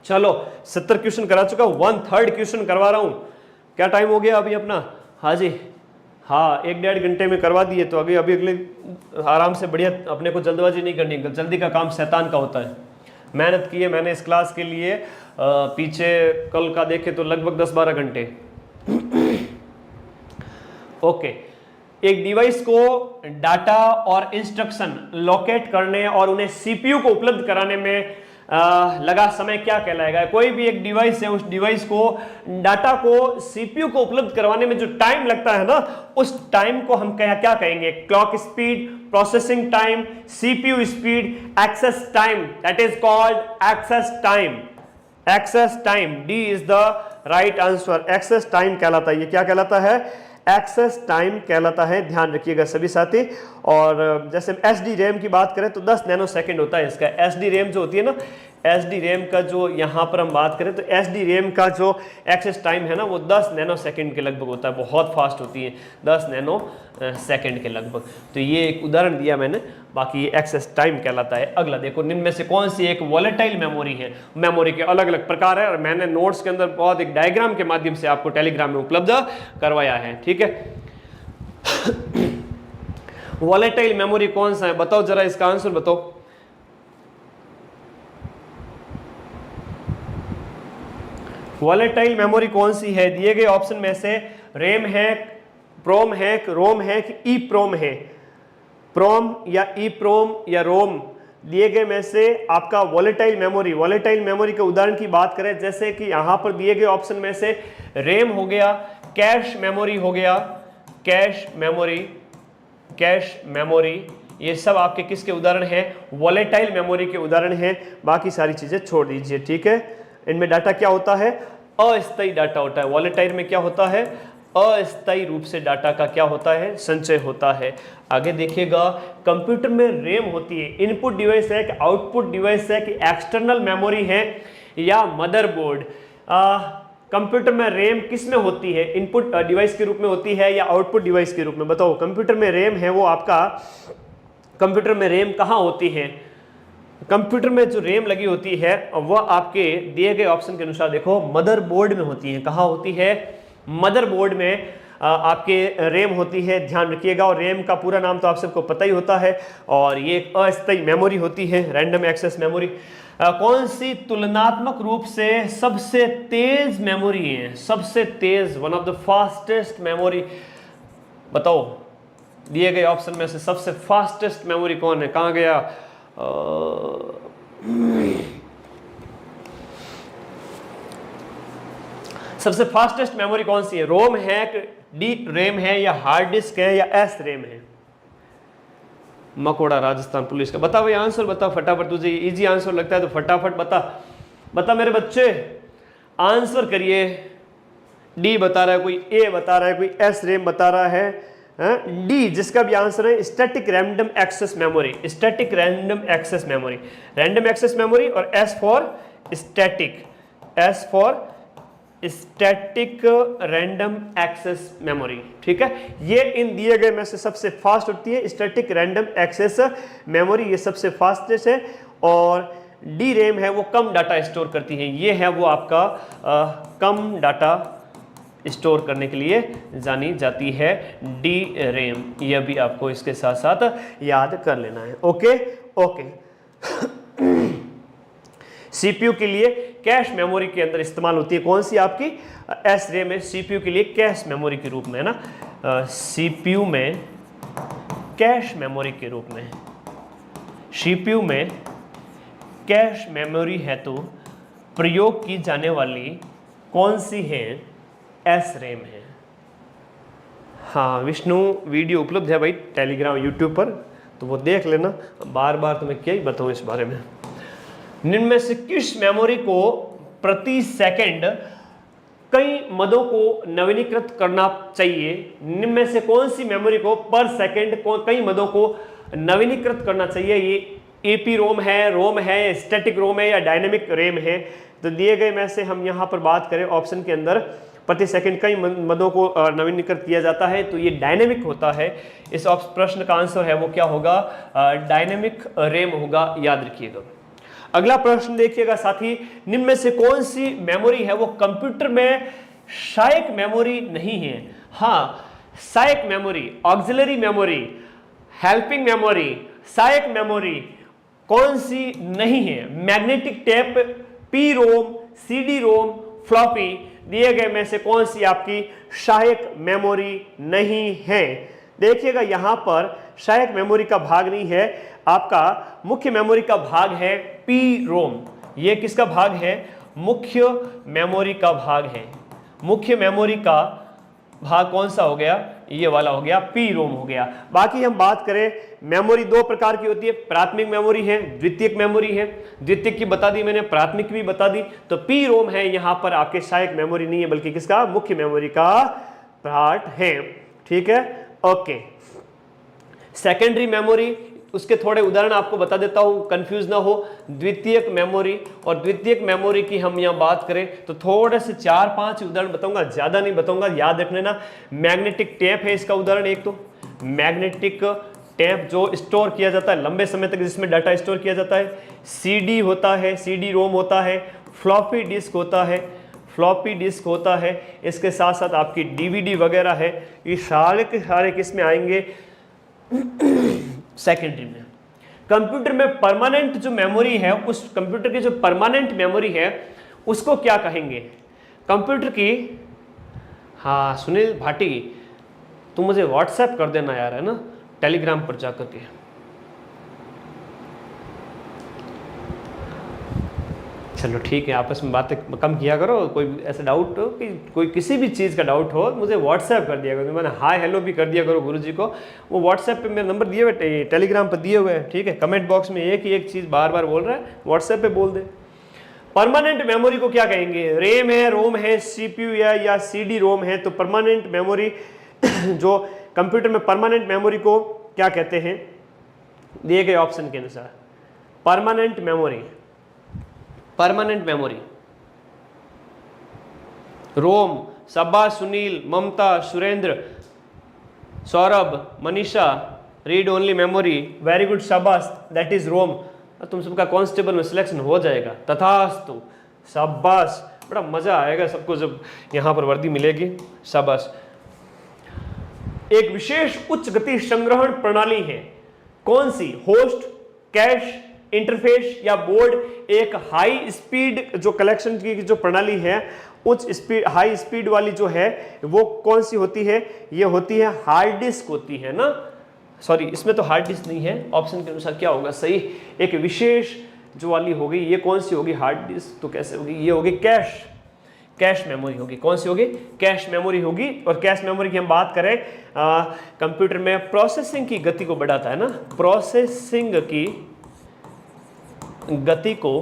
चलो, 70 क्वेश्चन करा चुका हूं, 1/3 क्वेश्चन करवा रहा हूं। क्या टाइम हो गया अभी अपना? हाँ जी, हाँ, 1-1.5 घंटे में करवा दिए। तो अभी अगले आराम से बढ़िया, अपने को जल्दबाजी नहीं करनी। जल्दी का काम शैतान का होता है। मेहनत की है मैंने इस क्लास के लिए, पीछे कल का देखे तो लगभग 10-12 घंटे। ओके, एक डिवाइस को डाटा और इंस्ट्रक्शन लोकेट करने और उन्हें सीपीयू को उपलब्ध कराने में लगा समय क्या कहलाएगा। कोई भी एक डिवाइस है, उस डिवाइस को डाटा को सीपीयू को उपलब्ध करवाने में जो टाइम लगता है ना, उस टाइम को हम क्या कहेंगे, clock speed, processing time, CPU speed, access time, that is called access time. Access time, D is the right answer. Access time कहलाता है। ये क्या कहलाता है? एक्सेस टाइम कहलाता है। ध्यान रखिएगा सभी साथी। और जैसे एसडी रैम की बात करें तो 10 नैनो सेकंड होता है इसका। एसडी रैम जो होती है ना, एसडी रैम का जो यहाँ पर हम बात करें तो एसडी रैम का जो एक्सेस टाइम है ना, वो 10 नैनो सेकंड के लगभग होता है। बहुत फास्ट होती है, 10 नैनो सेकंड के लगभग। तो ये एक उदाहरण दिया मैंने, बाकी ये एक्सेस टाइम कहलाता है। अगला देखो, निम्न में से कौन सी एक वॉलेटाइल मेमोरी है। मेमोरी के अलग अलग प्रकार है, और मैंने नोट्स के अंदर बहुत एक डायग्राम के माध्यम से आपको टेलीग्राम में उपलब्ध करवाया है। ठीक है, वॉलेटाइल मेमोरी कौन सा है, बताओ जरा, इसका आंसर बताओ। वॉलेटाइल मेमोरी कौन सी है? दिए गए ऑप्शन में से रैम है, प्रोम है, रोम है कि ई प्रोम है। प्रोम या ई प्रोम या रोम, दिए गए में से आपका वॉलेटाइल मेमोरी। वॉलेटाइल मेमोरी के उदाहरण की बात करें, जैसे कि यहां पर दिए गए ऑप्शन में से रैम हो गया, कैश मेमोरी हो गया, कैश मेमोरी, कैश मेमोरी, ये सब आपके किसके उदाहरण हैं? वॉलेटाइल मेमोरी के उदाहरण हैं। बाकी सारी चीजें छोड़ दीजिए। ठीक है, इनमें डाटा क्या होता है? अस्थायी डाटा होता है। वॉलेटाइल में क्या होता है? अस्थायी रूप से डाटा का क्या होता है? संचय होता है। आगे देखिएगा, कंप्यूटर में रैम होती है, इनपुट डिवाइस है कि आउटपुट डिवाइस है कि एक्सटर्नल मेमोरी है या मदरबोर्ड। कंप्यूटर में रैम किस में होती है? इनपुट डिवाइस के रूप में होती है या आउटपुट डिवाइस के रूप में? बताओ, कंप्यूटर में रैम है वो आपका, कंप्यूटर में रैम कहाँ होती है? कंप्यूटर में जो रैम लगी होती है वह आपके दिए गए ऑप्शन के अनुसार देखो, मदरबोर्ड में होती है। कहाँ होती है? मदरबोर्ड में। आपके रैम होती है, ध्यान रखिएगा। और रैम का पूरा नाम तो आप सबको पता ही होता है। और ये एक अस्थायी मेमोरी होती है, रैंडम एक्सेस मेमोरी। कौन सी तुलनात्मक रूप से सबसे तेज मेमोरी है? सबसे तेज, one of the fastest memory, बताओ दिए गए ऑप्शन में से सबसे फास्टेस्ट मेमोरी कौन है? कहां गया? सबसे फास्टेस्ट मेमोरी कौन सी है? रोम है, डी रैम है, या हार्ड डिस्क है, या एस रैम है? मकोड़ा राजस्थान पुलिस का, बता भाई आंसर बता फटाफट। तुझे इजी आंसर लगता है तो फटाफट बता, बता मेरे बच्चे, आंसर करिए। डी बता रहा है कोई, ए बता रहा है कोई, एस रैम बता रहा है, डी जिसका भी आंसर है static random access memory. Static random access memory, random access memory, और S for static, S for static random access memory. ठीक है, ये इन दिए गए में से सबसे फास्ट होती है स्टैटिक रैंडम एक्सेस मेमोरी, ये सबसे फास्टेस्ट है। और डी रैम है वो कम डाटा स्टोर करती है, ये है वो आपका कम डाटा स्टोर करने के लिए जानी जाती है, डी रैम। यह भी आपको इसके साथ साथ याद कर लेना है। Okay okay. सीपीयू के लिए कैश मेमोरी के अंदर इस्तेमाल होती है कौन सी? आपकी एस रैम है सीपीयू के लिए कैश मेमोरी के रूप में, है ना। सीपीयू में कैश मेमोरी के रूप में, सीपीयू में कैश मेमोरी हेतु प्रयोग की जाने वाली कौन सी है? एस रैम है। हाँ विष्णु, वीडियो उपलब्ध है भाई टेलीग्राम यूट्यूब पर, तो वो देख लेना। बार बार तुम्हें क्या ही बताऊँ इस बारे में। निम्न में से किस मेमोरी को प्रति सेकंड कई मदों को नवीनीकृत करना चाहिए? निम्न में से कौन सी मेमोरी को पर सेकंड कई मदों को नवीनीकृत करना चाहिए? ये एपी रोम है, रोम है, स्टैटिक रोम है, या डायनेमिक रैम है? तो दिए गए में से हम यहाँ पर बात करें ऑप्शन के अंदर प्रति सेकंड कई मदों को नवीनीकृत किया जाता है, तो ये डायनेमिक होता है। इस प्रश्न का आंसर है वो क्या होगा? डायनेमिक रैम होगा, याद रखिएगा। अगला प्रश्न देखिएगा साथी, निम्न में से कौन सी मेमोरी है वो कंप्यूटर में सहायक मेमोरी नहीं है? हाँ, सहायक memory, auxiliary memory, helping memory, सहायक मेमोरी कौन सी नहीं है? Magnetic tape, P ROM, CD ROM, floppy, दिए गए में से कौन सी आपकी सहायक मेमोरी नहीं है? देखिएगा यहां पर सहायक मेमोरी का भाग नहीं है, आपका मुख्य मेमोरी का भाग है पी रोम। ये किसका भाग है? मुख्य मेमोरी का भाग है। मुख्य मेमोरी का भाग कौन सा हो गया? ये वाला हो गया, पी रोम हो गया। बाकी हम बात करें, मेमोरी दो प्रकार की होती है, प्राथमिक मेमोरी है, द्वितीयक मेमोरी है। द्वितीयक की बता दी मैंने, प्राथमिक भी बता दी। तो पी रोम है यहाँ पर आपके सहायक मेमोरी नहीं है, बल्कि किसका? मुख्य मेमोरी का पार्ट है। ठीक है, ओके। सेकेंडरी मेमोरी, उसके थोड़े उदाहरण आपको बता देता हूं, कंफ्यूज ना हो। द्वितीयक मेमोरी, और द्वितीयक मेमोरी की हम यहां बात करें तो थोड़े से 4-5 उदाहरण बताऊंगा, ज्यादा नहीं बताऊंगा, याद रख लेना। मैग्नेटिक टेप है इसका उदाहरण एक, तो मैग्नेटिक टेप जो स्टोर किया जाता है लंबे समय तक, जिसमें डाटा स्टोर किया जाता है। सीडी होता है, सीडी रोम होता है, फ्लॉपी डिस्क होता है, फ्लॉपी डिस्क होता है, इसके साथ साथ आपकी डीवीडी वगैरह है। ये सारे के सारे किस में आएंगे? सेकेंडरी में। कंप्यूटर में परमानेंट जो मेमोरी है, उस कंप्यूटर की जो परमानेंट मेमोरी है उसको क्या कहेंगे? कंप्यूटर की, हाँ सुनील भाटी, तुम मुझे व्हाट्सएप कर देना यार, है ना, टेलीग्राम पर जाकर के। चलो ठीक है, आपस में बातें कम किया करो। कोई ऐसा डाउट हो कि कोई किसी भी चीज़ का डाउट हो, मुझे व्हाट्सएप कर दिया करो। मैंने हाय हेलो भी कर दिया करो गुरुजी को। वो व्हाट्सएप पे मेरा नंबर दिए हुए, टेलीग्राम पर दिए हुए हैं। ठीक है, कमेंट बॉक्स में एक ही एक चीज़ बार बार बोल रहा है, व्हाट्सएप पे बोल दे। परमानेंट मेमोरी को क्या कहेंगे? रैम है, रोम है, सीपीयू है, या सीडी रोम है? तो परमानेंट मेमोरी जो कंप्यूटर में परमानेंट मेमोरी को क्या कहते हैं? दिए गए ऑप्शन के अनुसार permanent memory, permanent memory, ROM, शाबाश Sunil, Mamta, Surendra, Saurabh, Manisha, read only memory, very good, शाबाश, दैट इज रोम। तुम सबका कांस्टेबल में सिलेक्शन हो जाएगा, तथास्तु, शाबाश। बड़ा मजा आएगा सबको जब यहाँ पर वर्दी मिलेगी, शाबाश। एक विशेष उच्च गति संग्रहण प्रणाली है, कौन सी? होस्ट, कैश, इंटरफेस या बोर्ड। एक हाई स्पीड जो कलेक्शन की जो प्रणाली है, उच्च स्पीड, हाई स्पीड वाली जो है वो कौन सी होती है? ये होती है हार्ड डिस्क होती है ना, सॉरी इसमें तो हार्ड डिस्क नहीं है, ऑप्शन के अनुसार क्या होगा सही? एक विशेष जो वाली होगी, ये कौन सी होगी? हार्ड डिस्क तो कैसे होगी? ये होगी कैश, कैश मेमोरी होगी। कौन सी होगी? कैश मेमोरी होगी। और कैश मेमोरी की हम बात करें, कंप्यूटर में प्रोसेसिंग की गति को बढ़ाता है ना, प्रोसेसिंग की गति को,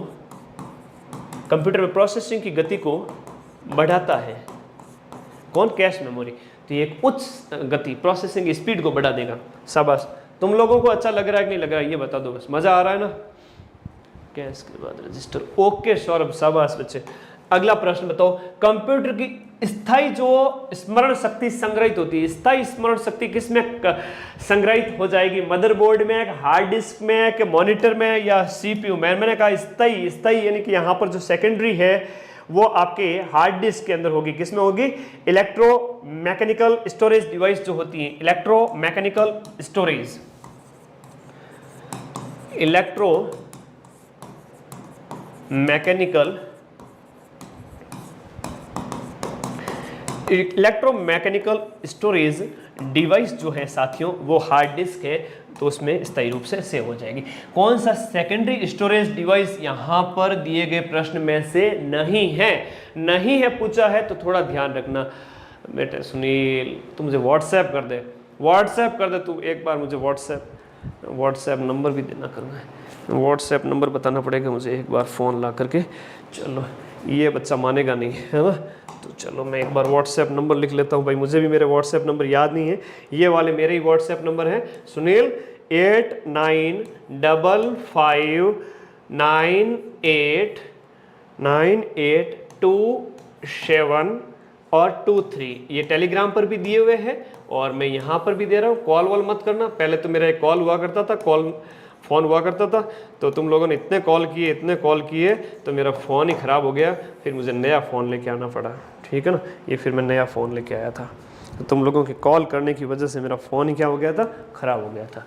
कंप्यूटर में प्रोसेसिंग की गति को बढ़ाता है कौन? Cache memory. तो ये एक उच्च गति, प्रोसेसिंग स्पीड को बढ़ा देगा। शाबाश। तुम लोगों को अच्छा लग रहा है कि नहीं लग रहा है ये बता दो, बस मजा आ रहा है ना? कैश के बाद रजिस्टर, ओके सौरभ, शाबाश बच्चे। अगला प्रश्न बताओ, कंप्यूटर की स्थायी जो स्मरण शक्ति संग्रहित होती है, स्थायी स्मरण शक्ति किसमें संग्रहित हो जाएगी? मदरबोर्ड में, हार्ड डिस्क में, कि मॉनिटर में, या सीपीयू में? मैंने कहा स्थायी, स्थायी यानी कि यहाँ पर जो सेकेंडरी है वो आपके हार्ड डिस्क के अंदर होगी। किसमें होगी? इलेक्ट्रो मैकेनिकल स्टोरेज डिवाइस जो होती है, electro mechanical storage, electro mechanical, electromechanical storage device जो है साथियों वो हार्ड डिस्क है, तो उसमें स्थायी रूप से सेव हो जाएगी। कौन सा सेकेंडरी स्टोरेज डिवाइस यहां पर दिए गए प्रश्न में से नहीं है? नहीं है पूछा है तो थोड़ा ध्यान रखना बेटे। सुनील तू मुझे व्हाट्सएप कर दे, व्हाट्सएप कर दे तू एक बार मुझे, व्हाट्सएप नंबर भी देना करना, व्हाट्सएप नंबर बताना पड़ेगा मुझे एक बार फ़ोन ला करके। चलो ये बच्चा मानेगा नहीं है ना, तो चलो मैं एक बार व्हाट्सएप नंबर लिख लेता हूँ भाई, मुझे भी मेरे व्हाट्सएप नंबर याद नहीं है। ये वाले मेरे ही व्हाट्सएप नंबर है सुनील, 8955989827 और 23। ये टेलीग्राम पर भी दिए हुए हैं और मैं यहाँ पर भी दे रहा हूँ। कॉल वॉल मत करना, पहले तो मेरा एक कॉल हुआ करता था, फ़ोन हुआ करता था, तो तुम लोगों ने इतने कॉल किए तो मेरा फ़ोन ही ख़राब हो गया, फिर मुझे नया फ़ोन लेके आना पड़ा। ठीक है ना, ये फिर मैं नया फ़ोन लेके आया था, तो तुम लोगों के कॉल करने की वजह से मेरा फ़ोन ही क्या हो गया था? ख़राब हो गया था।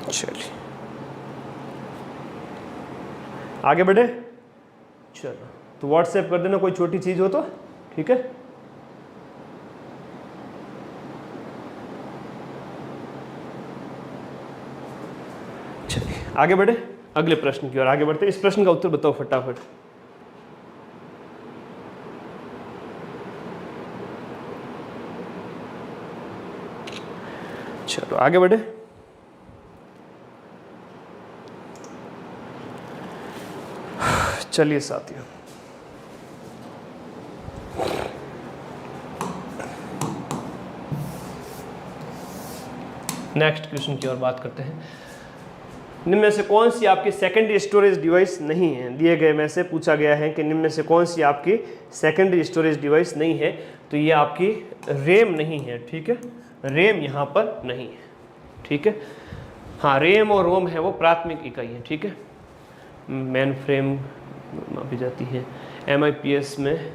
चलिए आगे बढ़े, चलो तो व्हाट्सएप कर देना कोई छोटी चीज़ हो तो, ठीक है। चलिए आगे बढ़े, अगले प्रश्न की ओर आगे बढ़ते। इस प्रश्न का उत्तर बताओ फटाफट। चलो आगे बढ़े। चलिए साथियों, नेक्स्ट क्वेश्चन की ओर बात करते हैं। निम्न में से कौन सी आपकी सेकेंडरी स्टोरेज डिवाइस नहीं है? दिए गए में से पूछा गया है कि निम्न में से कौन सी आपकी सेकेंडरी स्टोरेज डिवाइस नहीं है, तो ये आपकी रैम नहीं है। ठीक है, रैम यहाँ पर नहीं है। ठीक है, हाँ रैम और रोम है वो प्राथमिक इकाई है। ठीक है, मेन फ्रेम मापी जाती है MIPS में।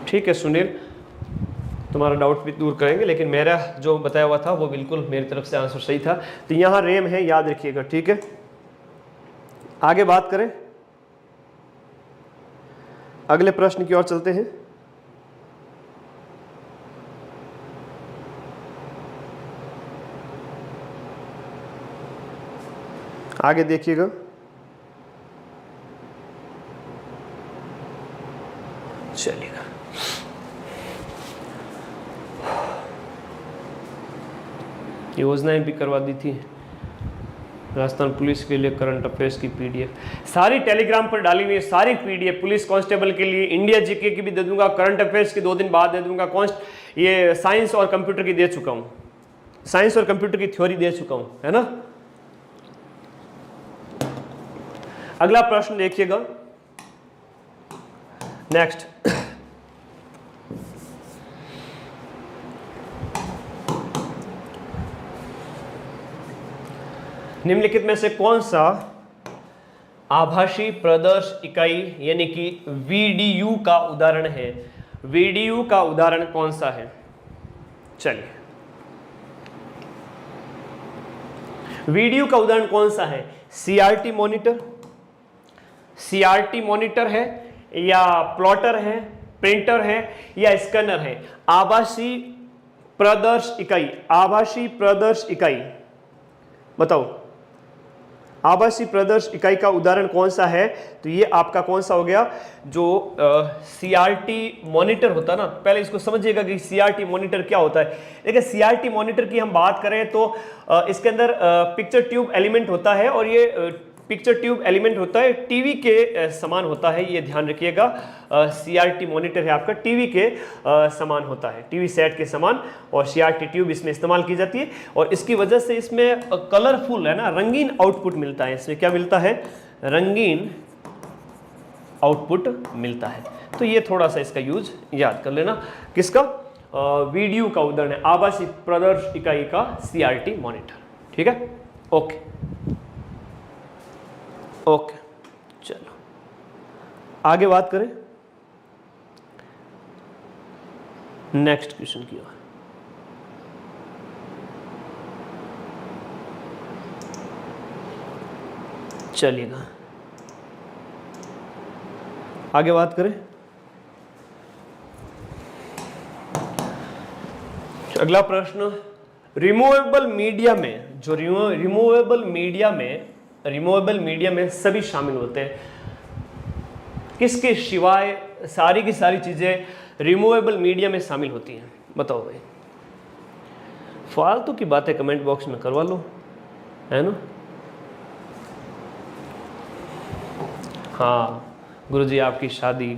ठीक है सुनील, तुम्हारा डाउट भी दूर करेंगे, लेकिन मेरा जो बताया हुआ था वो बिल्कुल मेरी तरफ से आंसर सही था। तो यहाँ रैम है, याद रखिएगा। ठीक है, आगे बात करें, अगले प्रश्न की ओर चलते हैं। आगे देखिएगा, चलिएगा। योजनाएं भी करवा दी थी राजस्थान पुलिस के लिए, करंट अफेयर्स की PDF सारी टेलीग्राम पर डाली हुई है, सारी PDF पुलिस कांस्टेबल के लिए, इंडिया जीके की भी दे दूंगा, करंट अफेयर्स की 2 दिन बाद दे दूंगा, ये साइंस और कंप्यूटर की दे चुका हूं, साइंस और कंप्यूटर की थ्योरी दे चुका हूं, है ना। अगला प्रश्न देखिएगा, नेक्स्ट। निम्नलिखित में से कौन सा आभासी प्रदर्श इकाई यानी कि VDU का उदाहरण है? VDU का उदाहरण कौन सा है? चलिए, VDU का उदाहरण कौन सा है? CRT मॉनिटर, CRT मॉनिटर है या प्लॉटर है, प्रिंटर है या स्कैनर है? आभासी प्रदर्श इकाई, आभासी प्रदर्श इकाई बताओ, आभासी प्रदर्श इकाई का उदाहरण कौन सा है? तो ये आपका कौन सा हो गया? जो CRT मॉनिटर होता है ना, पहले इसको समझिएगा कि CRT मॉनिटर क्या होता है। देखिए CRT मॉनिटर की हम बात करें तो इसके अंदर पिक्चर ट्यूब एलिमेंट होता है और ये पिक्चर ट्यूब एलिमेंट होता है टीवी के समान होता है, ये ध्यान रखिएगा। CRT मॉनिटर है आपका टीवी के समान होता है, टीवी सेट के समान, और CRT ट्यूब इसमें इस्तेमाल की जाती है और इसकी वजह से इसमें कलरफुल है ना, रंगीन आउटपुट मिलता है। इसमें क्या मिलता है? रंगीन आउटपुट मिलता है। तो ये थोड़ा सा इसका यूज याद कर लेना। किसका? VDU का उदाहरण है आभासी प्रदर्श इकाई का CRT मॉनिटर। ठीक है, ओके ओके। चलो आगे बात करें नेक्स्ट क्वेश्चन की ओर। चलिएगा आगे बात करें। अगला प्रश्न, रिमूवेबल मीडिया में, जो रिमूवेबल मीडिया में सभी शामिल होते हैं, किसके सिवाय सारी की सारी चीजें रिमूवेबल मीडिया में शामिल होती हैं? बताओ भाई। फालतू की बातें कमेंट बॉक्स में करवा लो, है ना। हाँ गुरुजी आपकी शादी,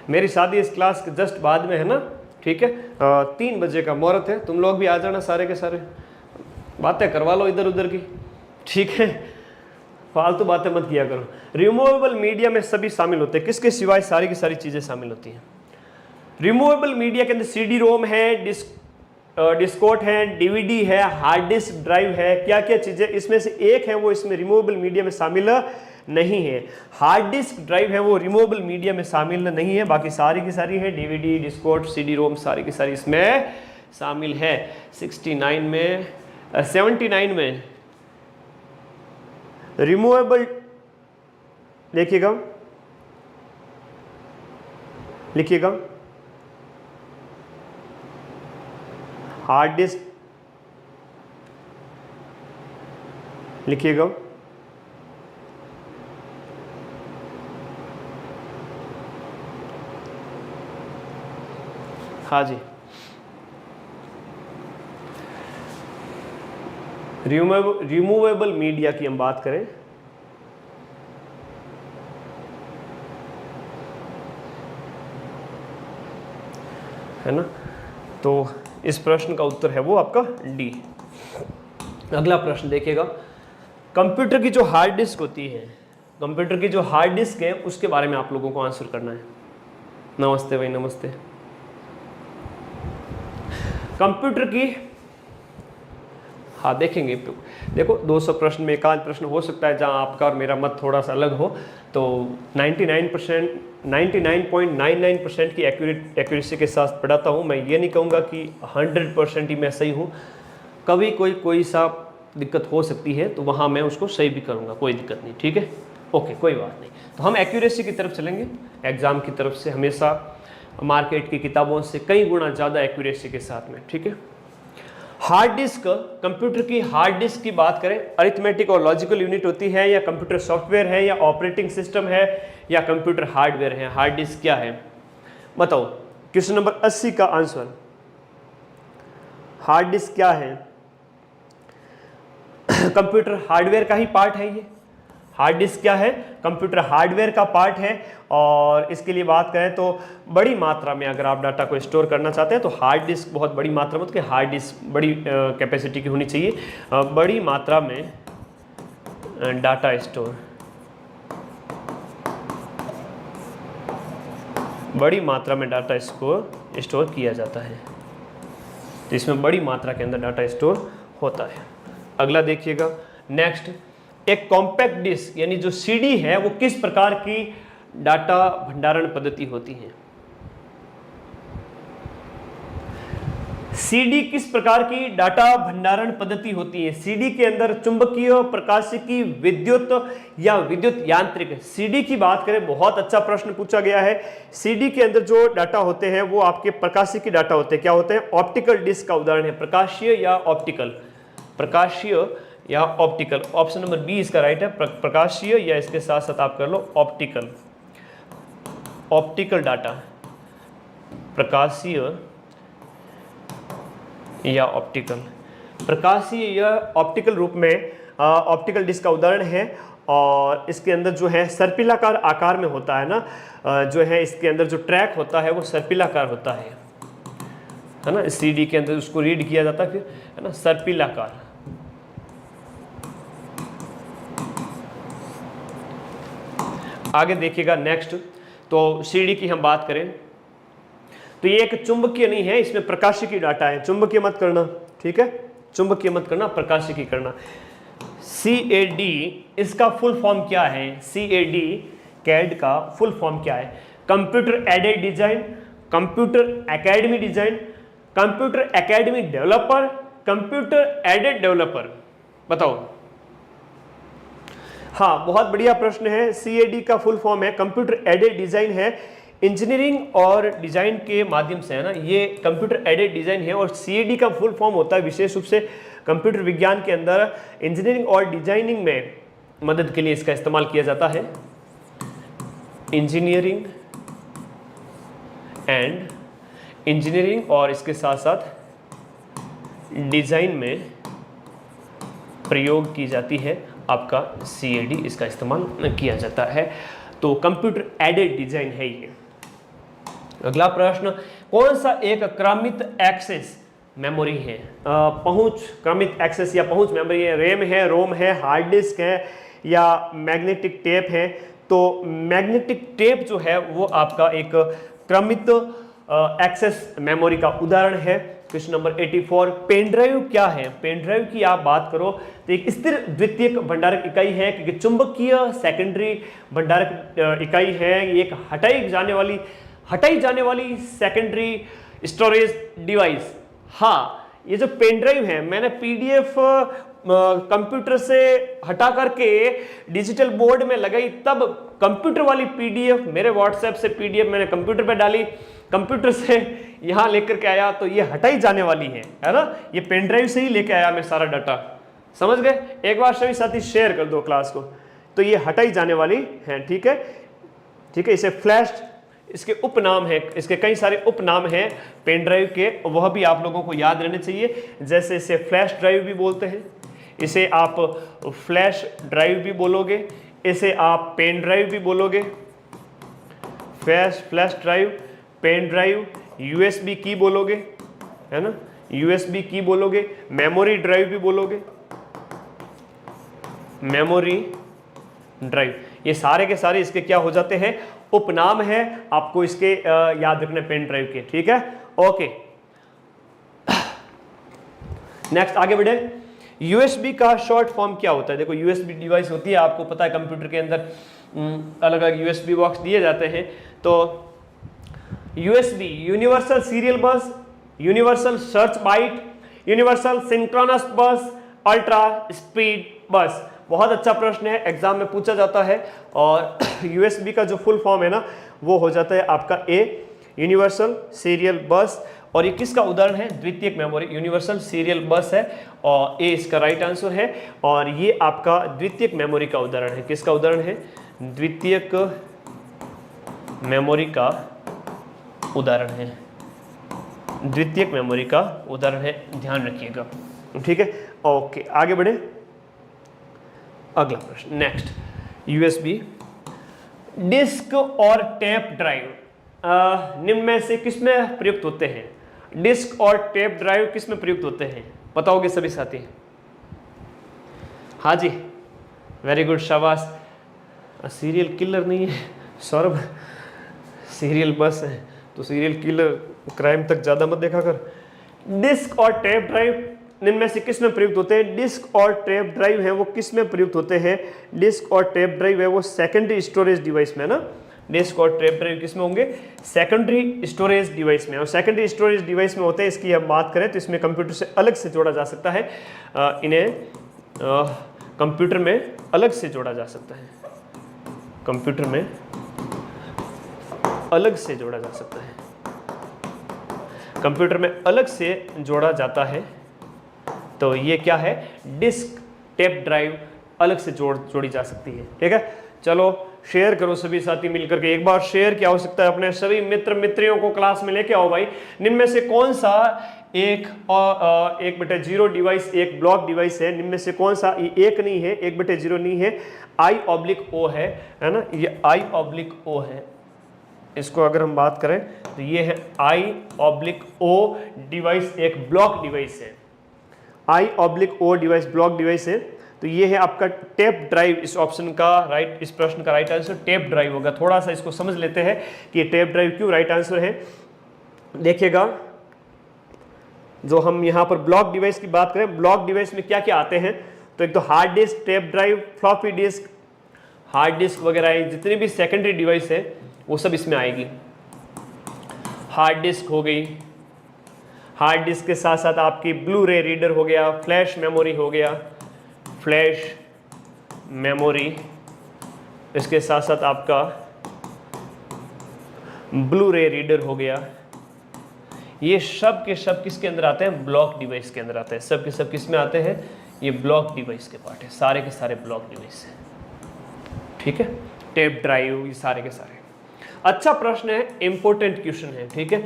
मेरी शादी इस क्लास के जस्ट बाद में है ना, ठीक है। 3 बजे का मुहूर्त है, तुम लोग भी आ जाना सारे के सारे, बातें करवा लो इधर उधर की, ठीक है। फालतू बातें मत किया करो। रिमूवेबल मीडिया में सभी शामिल होते हैं, किसके सिवाय सारी की सारी चीजें शामिल होती हैं? रिमूवेबल मीडिया के अंदर CD रोम है, डिस्कोट है, DVD है, हार्ड डिस्क ड्राइव है। क्या क्या चीजें इसमें से एक है वो इसमें रिमूवेबल मीडिया में शामिल नहीं है। हार्ड डिस्क ड्राइव है वो रिमूवेबल मीडिया में शामिल नहीं है, बाकी सारी की सारी है DVD, डिस्कोट, CD रोम सारी की सारी इसमें शामिल है। 79 में रिमूवेबल, देखिएगा लिखिएगा, हार्ड डिस्क लिखिएगा, हाँ जी। रिमूवेबल मीडिया की हम बात करें, है ना, तो इस प्रश्न का उत्तर है वो आपका D। अगला प्रश्न देखिएगा, कंप्यूटर की जो हार्ड डिस्क होती है, कंप्यूटर की जो हार्ड डिस्क है उसके बारे में आप लोगों को आंसर करना है। नमस्ते भाई, नमस्ते। कंप्यूटर की, हाँ देखेंगे, देखो 200 प्रश्न में 1 प्रश्न हो सकता है जहां आपका और मेरा मत थोड़ा सा अलग हो, तो 99.99% की एक्यूरेसी के साथ पढ़ाता हूं। मैं ये नहीं कहूँगा कि 100% ही मैं सही हूँ, कभी कोई सा दिक्कत हो सकती है तो वहाँ मैं उसको सही भी करूँगा, कोई दिक्कत नहीं, ठीक है, ओके, कोई बात नहीं। तो हम एक्यूरेसी की तरफ चलेंगे, एग्ज़ाम की तरफ से हमेशा मार्केट की किताबों से कई गुना ज़्यादा एक्यूरेसी के साथ में, ठीक है। हार्ड डिस्क, कंप्यूटर की हार्ड डिस्क की बात करें, अरिथमेटिक और लॉजिकल यूनिट होती है या कंप्यूटर सॉफ्टवेयर है या ऑपरेटिंग सिस्टम है या कंप्यूटर हार्डवेयर है? हार्ड डिस्क क्या है बताओ। क्वेश्चन नंबर 80 का आंसर, हार्ड डिस्क क्या है? कंप्यूटर हार्डवेयर का ही पार्ट है ये। हार्ड डिस्क क्या है? कंप्यूटर हार्डवेयर का पार्ट है। और इसके लिए बात करें तो बड़ी मात्रा में अगर आप डाटा को स्टोर करना चाहते हैं तो हार्ड डिस्क बहुत बड़ी मात्रा में, मतलब कि हार्ड डिस्क बड़ी कैपेसिटी की होनी चाहिए, बड़ी मात्रा में डाटा स्टोर, बड़ी मात्रा में डाटा स्टोर किया जाता है, तो इसमें बड़ी मात्रा के अंदर डाटा स्टोर होता है। अगला देखिएगा, नेक्स्ट, एक कॉम्पैक्ट डिस्क यानी जो सीडी है वो किस प्रकार की डाटा भंडारण पद्धति होती है? सीडी किस प्रकार की डाटा भंडारण पद्धति होती है? सीडी के अंदर चुंबकीय, प्रकाशिकी, विद्युत या विद्युत यांत्रिक। सीडी की बात करें, बहुत अच्छा प्रश्न पूछा गया है। सीडी के अंदर जो डाटा होते हैं वो आपके प्रकाशिकी डाटा होते हैं। क्या होते हैं? ऑप्टिकल डिस्क का उदाहरण है। प्रकाशीय या ऑप्टिकल? प्रकाशीय या ऑप्टिकल। ऑप्शन नंबर बी इसका राइट है, प्रकाशीय या इसके साथ साथ आप कर लो ऑप्टिकल। ऑप्टिकल डाटा, प्रकाशीय या ऑप्टिकल। प्रकाशीय या ऑप्टिकल रूप में ऑप्टिकल डिस्क का उदाहरण है, और इसके अंदर जो है सर्पिलाकार आकार में होता है ना, जो है इसके अंदर जो ट्रैक होता है वो सर्पिलाकार होता है ना। इस सीडी के अंदर उसको रीड किया जाता है फिर, है ना, सर्पिलाकार। आगे देखिएगा नेक्स्ट, तो सीडी की हम बात करें तो ये एक चुंबकीय नहीं है, इसमें प्रकाशिकी डाटा है। चुंबकीय मत करना, ठीक है, चुंबकीय मत करना, प्रकाशिकी करना। CAD इसका फुल फॉर्म क्या है? CAD CAD का फुल फॉर्म क्या है? Computer aided design, computer academy design, computer academy developer, computer aided developer. बताओ। हाँ, बहुत बढ़िया प्रश्न है। CAD का फुल फॉर्म है कंप्यूटर एडेड डिजाइन है, इंजीनियरिंग और डिजाइन के माध्यम से, है ना, ये कंप्यूटर एडेड डिजाइन है। और CAD का फुल फॉर्म होता है विशेष रूप से कंप्यूटर विज्ञान के अंदर इंजीनियरिंग और डिजाइनिंग में मदद के लिए इसका इस्तेमाल किया जाता है। इंजीनियरिंग और इसके साथ साथ डिजाइन में प्रयोग की जाती है आपका CAD, इसका इस्तेमाल किया जाता है। तो कंप्यूटर एडेड डिजाइन है ये। अगला प्रश्न, कौन सा एक क्रमित एक्सेस मेमोरी है? पहुंच, क्रमित एक्सेस या पहुंच मेमोरी है। रैम है, रोम है, हार्ड डिस्क है या मैग्नेटिक टेप है? तो मैग्नेटिक टेप जो है वो आपका एक क्रमित एक्सेस मेमोरी का उदाहरण है। क्वेश्चन नंबर 84, पेन ड्राइव क्या है? पेन ड्राइव की आप बात करो तो एक स्थिर द्वितीयक भंडारक इकाई है, क्योंकि चुंबकीय सेकेंडरी भंडारक इकाई है। ये एक हटाई जाने वाली सेकेंडरी स्टोरेज डिवाइस। हाँ, ये जो पेन ड्राइव है, मैंने PDF कंप्यूटर से हटा करके डिजिटल बोर्ड में लगाई, तब कंप्यूटर वाली PDF मेरे व्हाट्सएप से PDF मैंने कंप्यूटर पे डाली, कंप्यूटर से यहाँ लेकर के आया, तो ये हटाई जाने वाली है ना। ये पेन ड्राइव से ही लेके आया मैं सारा डाटा, समझ गए? एक बार सभी साथी शेयर कर दो क्लास को। तो ये हटाई जाने वाली है, ठीक है, ठीक है। इसे फ्लैश, इसके उपनाम है, इसके कई सारे उपनाम हैं पेन ड्राइव के, वह भी आप लोगों को याद रहने चाहिए। जैसे इसे फ्लैश ड्राइव भी बोलते हैं, इसे आप फ्लैश ड्राइव भी बोलोगे, इसे आप पेन ड्राइव भी बोलोगे। Flash drive, pen drive, USB की बोलोगे, है ना, USB की बोलोगे, मेमोरी ड्राइव भी बोलोगे, मेमोरी ड्राइव। ये सारे के सारे इसके क्या हो जाते हैं? उपनाम है, आपको इसके याद रखने पेन ड्राइव के, ठीक है, ओके। नेक्स्ट आगे बढ़े। USB का शॉर्ट फॉर्म क्या होता है? देखो, USB डिवाइस होती है, आपको पता है कंप्यूटर के अंदर अलग अलग USB बॉक्स दिए जाते हैं। तो USB universal serial bus, universal search byte, universal synchronous bus, ultra speed bus. बहुत अच्छा प्रश्न है, एग्जाम में पूछा जाता है। और USB का जो फुल फॉर्म है ना, वो हो जाता है आपका A, यूनिवर्सल सीरियल बस। और ये किसका उदाहरण है? द्वितीयक मेमोरी, यूनिवर्सल सीरियल बस है, और A इसका राइट आंसर है। और ये आपका द्वितीयक मेमोरी का उदाहरण है। किसका उदाहरण है? द्वितीयक मेमोरी का उदाहरण है, द्वितीयक मेमोरी का उदाहरण है, ध्यान रखिएगा, ठीक है, ओके। आगे बढ़े, अगला प्रश्न नेक्स्ट। USB डिस्क और टेप ड्राइव निम्न में से किसमें प्रयुक्त होते हैं? डिस्क और टेप ड्राइव किसमें प्रयुक्त होते हैं? बताओगे सभी साथी? हाँ जी, वेरी गुड, शाबाश। सीरियल किलर नहीं है सौरभ, सीरियल बस है, तो सीरियल किलर क्राइम तक ज़्यादा मत देखा कर। डिस्क और टेप ड्राइव निम्न में से किस में प्रयुक्त होते हैं? डिस्क और टेप ड्राइव है वो किस में प्रयुक्त होते हैं? डिस्क और टेप ड्राइव है वो सेकेंडरी स्टोरेज डिवाइस में ना। डिस्क और टेप ड्राइव किस में होंगे? सेकेंडरी स्टोरेज डिवाइस में। और सेकेंडरी स्टोरेज डिवाइस में होते हैं, इसकी हम बात करें तो इसमें कंप्यूटर से अलग से जोड़ा जा सकता है, इन्हें कंप्यूटर में अलग से जोड़ा जा सकता है, कंप्यूटर में अलग से जोड़ा जा सकता है, कंप्यूटर में अलग से जोड़ा जाता है। तो ये क्या है? डिस्क टेप ड्राइव अलग से जोड़ी जा सकती है। ठीक है, चलो शेयर करो सभी साथी मिलकर के। एक बार शेयर की आवश्यकता है, अपने सभी मित्र मित्रियों को क्लास में लेके आओ भाई। निम्न में से कौन सा एक 1/0 डिवाइस एक ब्लॉक डिवाइस है? निम्न में से कौन सा? ये एक नहीं है, 1/0 नहीं है, I/O है ना, ये I/O है। इसको अगर हम बात करें तो ये है I/O डिवाइस, एक ब्लॉक डिवाइस है। I/O डिवाइस ब्लॉक डिवाइस है। तो ये है आपका टेप ड्राइव। इस ऑप्शन का राइट, इस प्रश्न का राइट आंसर टेप ड्राइव होगा। थोड़ा सा इसको समझ लेते हैं कि टेप ड्राइव क्यों राइट आंसर है। देखिएगा, जो हम यहाँ पर ब्लॉक डिवाइस की बात करें, ब्लॉक डिवाइस में क्या क्या आते हैं? तो एक तो hard disk, tape drive, floppy disk, hard disk वगैरह जितनी भी सेकेंडरी डिवाइस है वो सब इसमें आएगी। हार्ड डिस्क हो गई, हार्ड डिस्क के साथ साथ आपकी ब्लू रे रीडर हो गया, फ्लैश मेमोरी हो गया, फ्लैश मेमोरी, इसके साथ साथ आपका ब्लू रे रीडर हो गया। ये सब के सब किसके अंदर आते हैं? ब्लॉक डिवाइस के अंदर आते हैं। सब के सब किस में आते हैं? ये ब्लॉक डिवाइस के पार्ट है, सारे के सारे ब्लॉक डिवाइस है। ठीक है, टेप ड्राइव, ये सारे के सारे। अच्छा प्रश्न है, इंपॉर्टेंट क्वेश्चन है। ठीक है,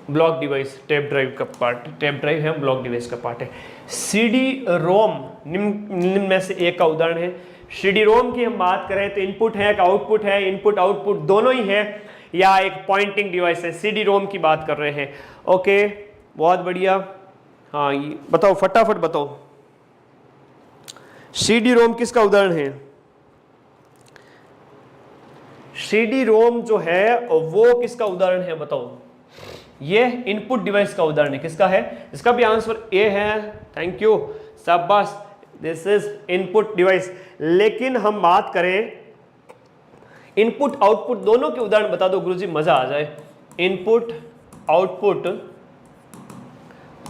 ब्लॉक डिवाइस टेप ड्राइव का पार्ट, टेप ड्राइव है ब्लॉक डिवाइस का पार्ट है। सीडी रोम निम्न में से एक का उदाहरण है। सीडी रोम की हम बात करें तो इनपुट है कि आउटपुट है? इनपुट आउटपुट दोनों ही है, या एक पॉइंटिंग डिवाइस है? सीडी रोम की बात कर रहे हैं। ओके, बहुत बढ़िया। हाँ, ये बताओ, फटाफट बताओ, सीडी रोम किसका उदाहरण है? सीडी रोम जो है वो किसका उदाहरण है? बताओ। ये इनपुट डिवाइस का उदाहरण है। किसका है? इसका भी आंसर ए है। थैंक यू, शाबाश, दिस इज इनपुट डिवाइस। लेकिन हम बात करें इनपुट आउटपुट दोनों के उदाहरण बता दो गुरुजी, मजा आ जाए। इनपुट आउटपुट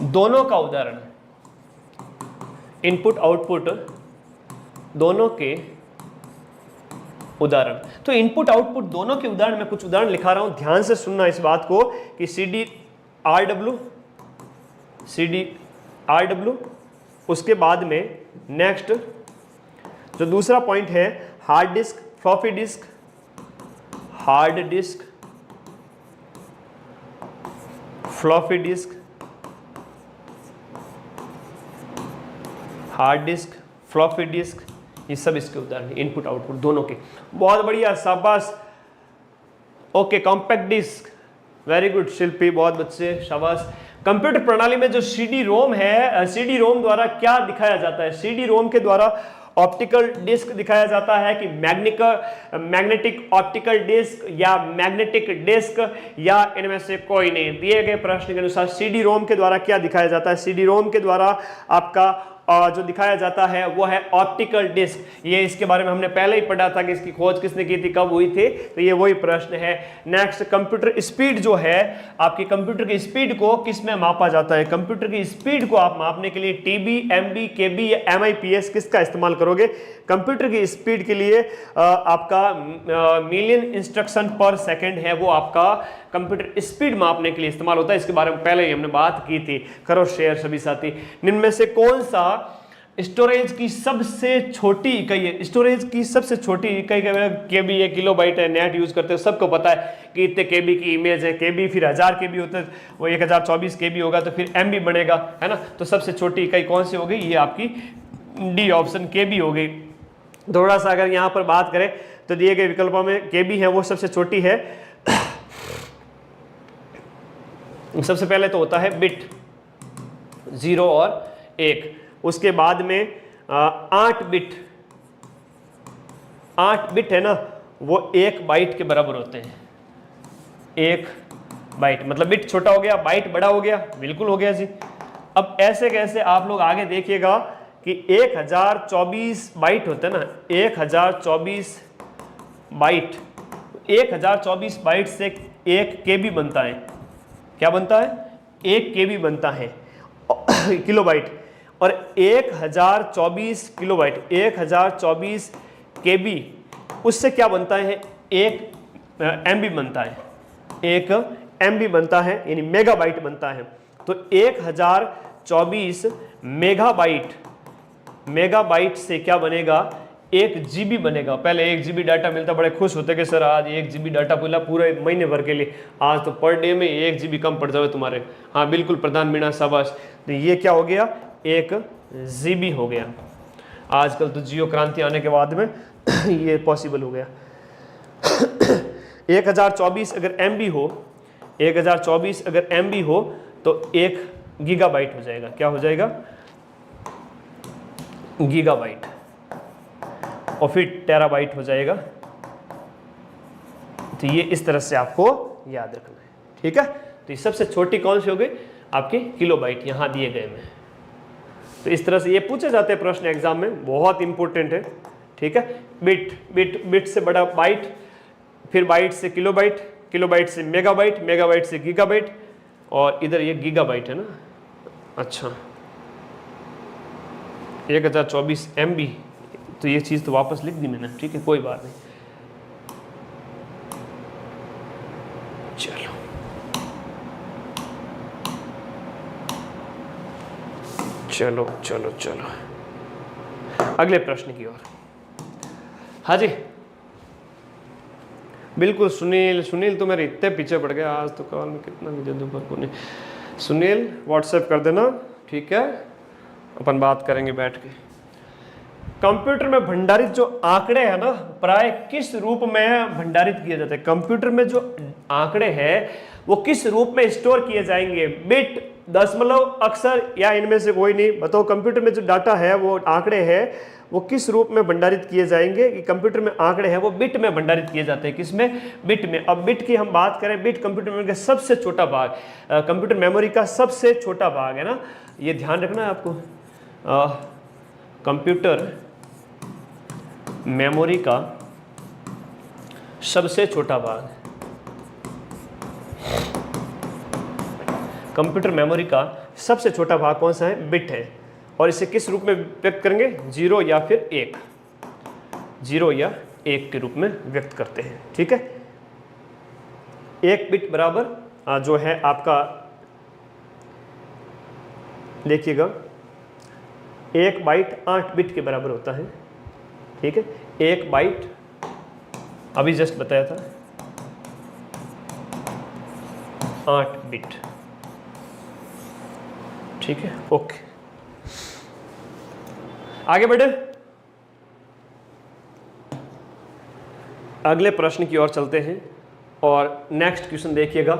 दोनों का उदाहरण, इनपुट आउटपुट दोनों के उदाहरण। तो इनपुट आउटपुट दोनों के उदाहरण में कुछ उदाहरण लिखा रहा हूं, ध्यान से सुनना इस बात को कि CD/RW, उसके बाद में नेक्स्ट जो दूसरा पॉइंट है hard disk, floppy disk, hard disk, floppy disk, hard disk, floppy disk, ये सब इसके उदाहरण इनपुट आउटपुट दोनों के। बहुत बढ़िया, शाबाश। Okay, compact disc, very good Shilpi, बहुत बच्चे, शाबाश। कंप्यूटर प्रणाली में जो सीडी रोम है, सीडी रोम द्वारा क्या दिखाया जाता है? सीडी रोम के द्वारा ऑप्टिकल डिस्क दिखाया जाता है कि मैग्नेटिक ऑप्टिकल डिस्क या मैग्नेटिक डिस्क, या इनमें से कोई नहीं। दिए गए प्रश्न के अनुसार सीडी रोम के द्वारा क्या दिखाया जाता है? सीडी रोम के द्वारा आपका जो दिखाया जाता है वो है ऑप्टिकल डिस्क। ये इसके बारे में हमने पहले ही पढ़ा था कि इसकी खोज किसने की थी, कब हुई थी, तो ये वही प्रश्न है। नेक्स्ट, कंप्यूटर स्पीड जो है, आपकी कंप्यूटर की स्पीड को किस में मापा जाता है? कंप्यूटर की स्पीड को आप मापने के लिए टीबी, एमबी, केबी या MIPS किसका इस्तेमाल करोगे? कंप्यूटर की स्पीड के लिए आपका मिलियन इंस्ट्रक्शन पर सेकेंड है, वो आपका कंप्यूटर स्पीड मापने के लिए इस्तेमाल होता है। इसके बारे में पहले ही हमने बात की थी। करो शेयर सभी साथी। निम्न में से कौन सा स्टोरेज की सबसे छोटी इकाई है? स्टोरेज की सबसे छोटी इकाई केबी है, किलोबाइट है, नेट यूज करते हैं, सबको पता है कि इतने केबी की इमेज है। केबी फिर 1000 केबी होता है, वो 1024 केबी होगा तो फिर MB बनेगा, है ना। तो सबसे छोटी इकाई कौन सी हो गई? ये आपकी डी ऑप्शन केबी हो गई। थोड़ा सा अगर यहाँ पर बात करें तो दिए गए विकल्पों में केबी है वो सबसे छोटी है। सबसे पहले तो होता है बिट 0 और 1, उसके बाद में 8 बिट है ना, वो 1 बाइट के बराबर होते हैं। 1 बाइट मतलब बिट छोटा हो गया, बाइट बड़ा हो गया, बिल्कुल हो गया जी। अब ऐसे कैसे आप लोग आगे देखिएगा कि 1024 बाइट होते हैं ना, 1024 बाइट, 1024 बाइट से 1 KB बनता है। क्या बनता है? 1 KB बनता है किलोबाइट। और 1024 किलोबाइट, 1024 KB, उससे क्या बनता है? 1 MB बनता है, 1 MB बनता है, यानी मेगाबाइट बनता है। तो 1024 मेगाबाइट से क्या बनेगा? 1 GB बनेगा। पहले 1 GB डाटा मिलता, बड़े खुश होते कि सर आज 1 GB डाटा मिला पूरे महीने भर के लिए, आज तो पर डे में 1 GB कम पड़ जाए तुम्हारे। हाँ बिल्कुल प्रधान मीणा, शाबाश। तो ये क्या हो गया? 1 GB हो गया। आजकल तो जियो क्रांति आने के बाद में ये पॉसिबल हो गया। 1024 अगर MB हो, 1024 अगर MB हो तो 1 गीगाबाइट हो जाएगा। क्या हो जाएगा? गीगाबाइट। और फिर टेराबाइट हो जाएगा। तो ये इस तरह से आपको याद रखना है, ठीक है। तो ये सबसे छोटी कौन सी हो गई? आपकी किलोबाइट, यहां दिए गए में। तो इस तरह से ये पूछे जाते हैं प्रश्न एग्जाम में, बहुत इंपॉर्टेंट है, ठीक है। बिट से बड़ा बाइट, फिर बाइट से किलोबाइट, किलोबाइट से मेगाबाइट, मेगाबाइट से गीगाबाइट, और इधर ये गीगाबाइट है ना। अच्छा 1024 MB, तो ये चीज़ तो वापस लिख दी मैंने, ठीक है, कोई बात नहीं। चलो चलो चलो चलो अगले प्रश्न की ओर। हाँ जी बिल्कुल। सुनील तो मेरे इतने पीछे पड़ गया आज तो, कॉल में कितना भी दे दूं पर को नहीं। सुनील व्हाट्सएप कर देना, ठीक है, अपन बात करेंगे बैठ के। कंप्यूटर में भंडारित जो आंकड़े हैं ना, प्राय किस रूप में भंडारित किए जाते हैं? कंप्यूटर में जो आंकड़े हैं वो किस रूप में स्टोर किए जाएंगे? बिट, दशमलव, अक्षर, या इनमें से कोई नहीं? बताओ कंप्यूटर में जो डाटा है, वो आंकड़े हैं, वो किस रूप में भंडारित किए जाएंगे? कि कंप्यूटर में आंकड़े हैं वो बिट में भंडारित किए जाते हैं। किसमें? बिट में। अब बिट की हम बात करें, बिट कंप्यूटर मेमोरी का सबसे छोटा भाग, कंप्यूटर मेमोरी का सबसे छोटा भाग है ना, ये ध्यान रखना है आपको। कंप्यूटर मेमोरी का सबसे छोटा भाग, कंप्यूटर मेमोरी का सबसे छोटा भाग कौन सा है? बिट है। और इसे किस रूप में व्यक्त करेंगे? 0 या फिर 1, 0 या 1 के रूप में व्यक्त करते हैं, ठीक है। 1 बिट बराबर जो है आपका, देखिएगा 1 बाइट 8 बिट के बराबर होता है, ठीक है। 1 बाइट अभी जस्ट बताया था 8 बिट, ठीक है, ओके। आगे बढ़े, अगले प्रश्न की ओर चलते हैं और नेक्स्ट क्वेश्चन देखिएगा।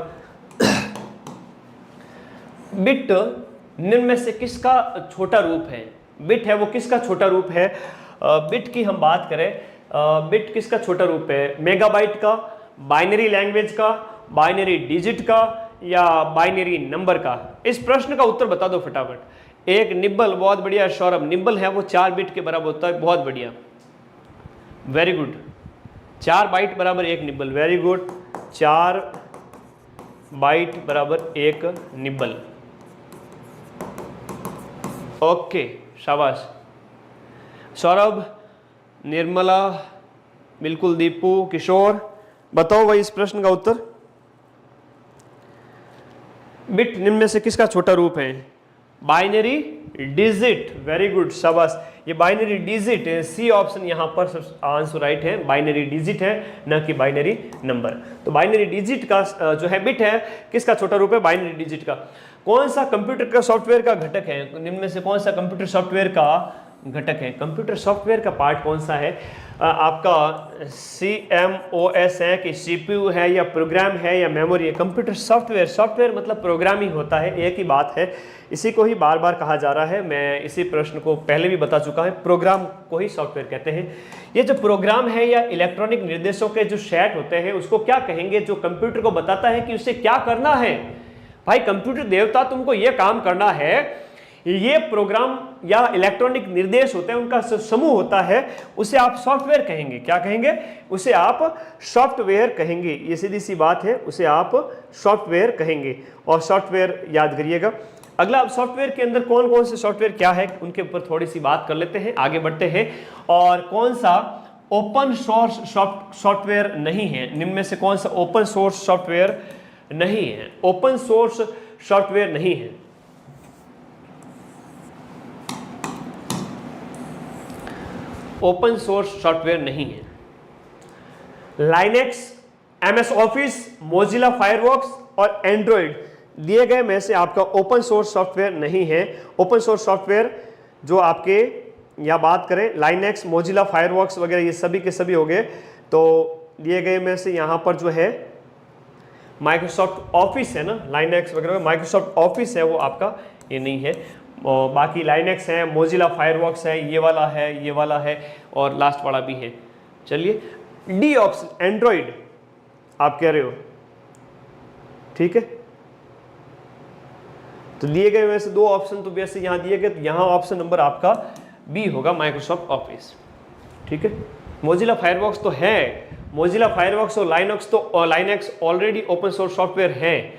बिट निम्न में से किसका छोटा रूप है? बिट है वो किसका छोटा रूप है? बिट की हम बात करें, बिट किसका छोटा रूप है? मेगाबाइट का, बाइनरी लैंग्वेज का, बाइनरी डिजिट का, या बाइनरी नंबर का? इस प्रश्न का उत्तर बता दो फटाफट। एक निब्बल, बहुत बढ़िया सौरभ, निब्बल है वो 4 बिट के बराबर होता है, बहुत बढ़िया, वेरी गुड। 4 बाइट बराबर 1 निब्बल, वेरी गुड। 4 बाइट बराबर 1 निब्बल, ओके, शाबाश सौरभ, निर्मला, बिल्कुल, दीपू, किशोर, बताओ भाई इस प्रश्न का उत्तर। बिट निम्न में से किसका छोटा रूप है? बाइनरी डिजिट, वेरी गुड, शाबाश। ये बाइनरी डिजिट है, सी ऑप्शन यहाँ पर आंसर राइट है, बाइनरी डिजिट है, न कि बाइनरी नंबर। तो बाइनरी डिजिट का जो है बिट है, किसका छोटा रूप है? बाइनरी डिजिट का। कौन सा कंप्यूटर का सॉफ्टवेयर का घटक है? निम्न में से कौन सा कंप्यूटर सॉफ्टवेयर का घटक है? कंप्यूटर सॉफ्टवेयर का पार्ट कौन सा है? आपका CMOS है कि CPU है, या प्रोग्राम है, या मेमोरी है? कंप्यूटर सॉफ्टवेयर, सॉफ्टवेयर मतलब प्रोग्राम ही होता है, एक ही बात है, इसी को ही बार बार कहा जा रहा है। मैं इसी प्रश्न को पहले भी बता चुका है, प्रोग्राम को ही सॉफ्टवेयर कहते हैं। ये जो प्रोग्राम है या इलेक्ट्रॉनिक निर्देशों के जो सेट होते हैं, उसको क्या कहेंगे? जो कंप्यूटर को बताता है कि उसे क्या करना है, भाई कंप्यूटर देवता तुमको ये काम करना है, ये प्रोग्राम या इलेक्ट्रॉनिक निर्देश होते हैं, उनका समूह होता है, उसे आप सॉफ्टवेयर कहेंगे। क्या कहेंगे? उसे आप सॉफ्टवेयर कहेंगे। ये सीधी सी बात है, उसे आप सॉफ्टवेयर कहेंगे। और सॉफ्टवेयर याद करिएगा। अगला, अब सॉफ्टवेयर के अंदर कौन कौन से सॉफ्टवेयर क्या है उनके ऊपर थोड़ी सी बात कर लेते हैं, आगे बढ़ते हैं। और कौन सा ओपन सोर्स सॉफ्टवेयर नहीं है, निम्न में से कौन सा ओपन सोर्स सॉफ्टवेयर नहीं है? ओपन सोर्स सॉफ्टवेयर नहीं है। ओपन सोर्स सॉफ्टवेयर नहीं है। Linux, MS office, Mozilla Firefox और एंड्रॉइड दिए गए में से आपका ओपन सोर्स सॉफ्टवेयर नहीं है। ओपन सोर्स सॉफ्टवेयर जो आपके या बात करें लाइनेक्स, मोजिला फायरफॉक्स वगैरह, ये सभी के सभी हो गए। तो दिए गए में से यहाँ पर जो है माइक्रोसॉफ्ट ऑफिस है ना, लाइनेक्स वगैरह, माइक्रोसॉफ्ट ऑफिस है वो आपका ये नहीं है। और बाकी लाइनेक्स है, मोजिला फायरफॉक्स है, ये वाला है, ये वाला है और लास्ट वाला भी है। चलिए, डी ऑप्शन एंड्रॉइड आप कह रहे हो, ठीक है। तो दिए गए वैसे दो ऑप्शन तो वैसे यहाँ दिए गए, तो यहाँ ऑप्शन नंबर आपका बी होगा, माइक्रोसॉफ्ट ऑफिस, ठीक है। मोजिला फायरफॉक्स तो है, मोजिला फायरफॉक्स और Linux already open source software है,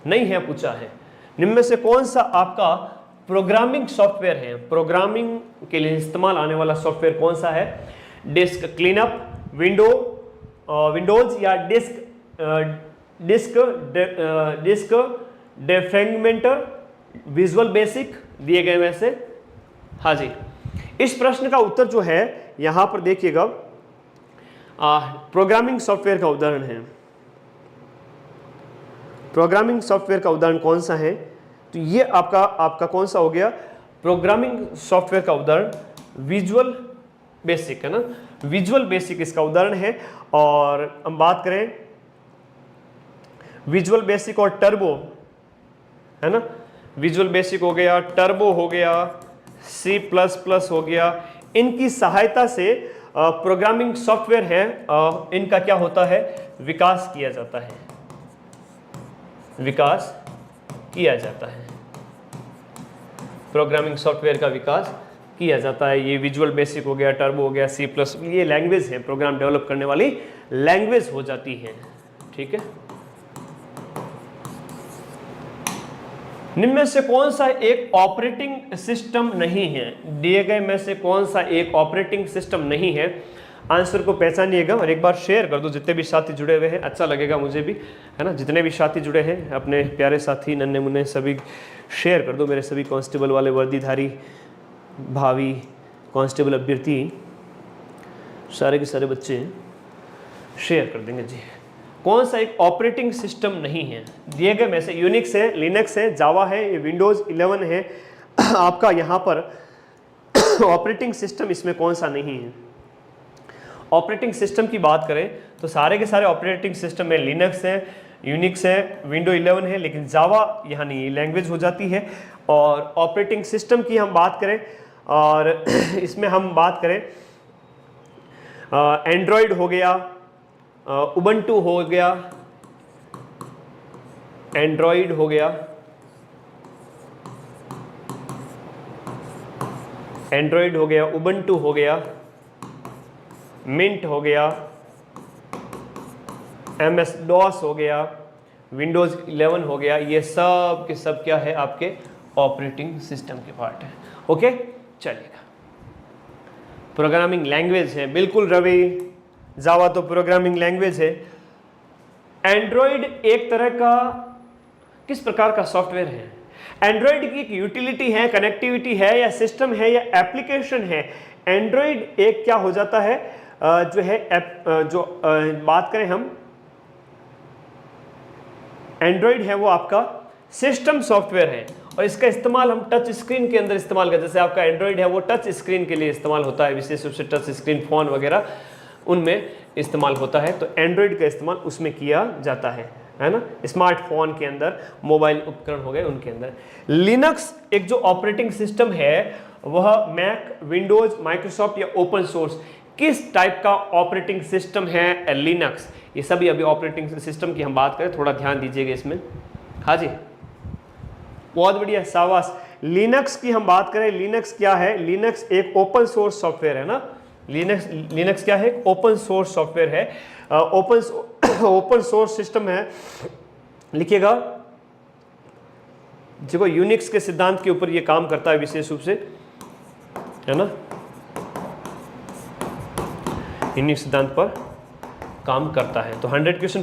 नहीं है पूछा है। निम्न में से कौन सा आपका प्रोग्रामिंग सॉफ्टवेयर है? प्रोग्रामिंग के लिए इस्तेमाल आने वाला सॉफ्टवेयर कौन सा है? डिस्क क्लीनअप, विंडोज या डिस्क डिफ्रैगमेंटर, विजुअल बेसिक दिए गए में से। हाँ जी, इस प्रश्न का उत्तर जो है यहां पर देखिएगा, प्रोग्रामिंग सॉफ्टवेयर का उदाहरण है। प्रोग्रामिंग सॉफ्टवेयर का उदाहरण कौन सा है? तो ये आपका कौन सा हो गया? प्रोग्रामिंग सॉफ्टवेयर का उदाहरण विजुअल बेसिक है ना, विजुअल बेसिक इसका उदाहरण है। और हम बात करें विजुअल बेसिक और टर्बो है ना, विजुअल बेसिक हो गया, टर्बो हो गया, C++ हो गया, इनकी सहायता से प्रोग्रामिंग सॉफ्टवेयर है, इनका क्या होता है? विकास किया जाता है, विकास किया जाता है, प्रोग्रामिंग सॉफ्टवेयर का विकास किया जाता है। ये विजुअल बेसिक हो गया, टर्बो हो गया, C++, ये लैंग्वेज है, प्रोग्राम डेवलप करने वाली लैंग्वेज हो जाती है, ठीक है। निम्न में से कौन सा एक ऑपरेटिंग सिस्टम नहीं है? दिए गए में से कौन सा एक ऑपरेटिंग सिस्टम नहीं है? आंसर को पहचानिएगा और एक बार शेयर कर दो, जितने भी साथी जुड़े हुए हैं, अच्छा लगेगा मुझे भी, है ना। जितने भी साथी जुड़े हैं, अपने प्यारे साथी नन्हे मुन्ने सभी शेयर कर दो, मेरे सभी कांस्टेबल वाले वर्दीधारी भावी कांस्टेबल अभ्यर्थी सारे के सारे बच्चे शेयर कर देंगे जी। कौन सा एक ऑपरेटिंग सिस्टम नहीं है? दिए गए में से यूनिक्स है, लिनक्स है, जावा है, ये विंडोज 11 है। आपका यहाँ पर ऑपरेटिंग सिस्टम इसमें कौन सा नहीं है? ऑपरेटिंग सिस्टम की बात करें तो सारे के सारे ऑपरेटिंग सिस्टम में लिनक्स है, यूनिक्स है, विंडो 11 है, लेकिन जावा यहाँ नहीं, लैंग्वेज हो जाती है। और ऑपरेटिंग सिस्टम की हम बात करें और इसमें हम बात करें एंड्रॉयड हो गया, उबंटू हो गया, एंड्रॉयड हो गया, एंड्रॉयड हो गया, उबंटू हो गया, मिंट हो गया, MS DOS हो गया, विंडोज 11 हो गया, ये सब के सब क्या है? आपके ऑपरेटिंग सिस्टम के पार्ट है। ओके, चलिएगा। प्रोग्रामिंग लैंग्वेज है, बिल्कुल रवि, जावा तो प्रोग्रामिंग लैंग्वेज है। एंड्रॉयड एक तरह का किस प्रकार का सॉफ्टवेयर है? एंड्रॉयड की एक यूटिलिटी है, कनेक्टिविटी है, या सिस्टम है, या एप्लीकेशन है? एंड्रॉयड एक क्या हो जाता है जो है बात करें हम, एंड्रॉयड है वो आपका सिस्टम सॉफ्टवेयर है और इसका इस्तेमाल हम टच स्क्रीन के अंदर इस्तेमाल करते हैं। जैसे आपका एंड्रॉयड है वो टच स्क्रीन के लिए इस्तेमाल होता है, विशेष रूप से टच स्क्रीन फोन वगैरह उनमें इस्तेमाल होता है, तो एंड्रॉयड का इस्तेमाल उसमें किया जाता है ना। स्मार्टफोन के अंदर, मोबाइल उपकरण हो गए उनके अंदर। लिनक्स एक जो ऑपरेटिंग सिस्टम है वह मैक, विंडोज, माइक्रोसॉफ्ट या ओपन सोर्स, किस टाइप का ऑपरेटिंग सिस्टम है लिनक्स? ये सभी अभी ऑपरेटिंग सिस्टम की हम बात करें, थोड़ा ध्यान दीजिएगा इसमें। हाँ जी, बहुत बढ़िया, शाबाश। लिनक्स की हम बात करें, लिनक्स क्या है? लिनक्स एक ओपन सोर्स सॉफ्टवेयर है ना। लिनक्स क्या है? ओपन सोर्स सॉफ्टवेयर है, ओपन सोर्स सिस्टम है। लिखिएगा, देखो यूनिक्स के सिद्धांत के ऊपर ये काम करता है विशेष रूप से, है ना, यूनिक्स सिद्धांत पर काम करता है। तो 100 क्वेश्चन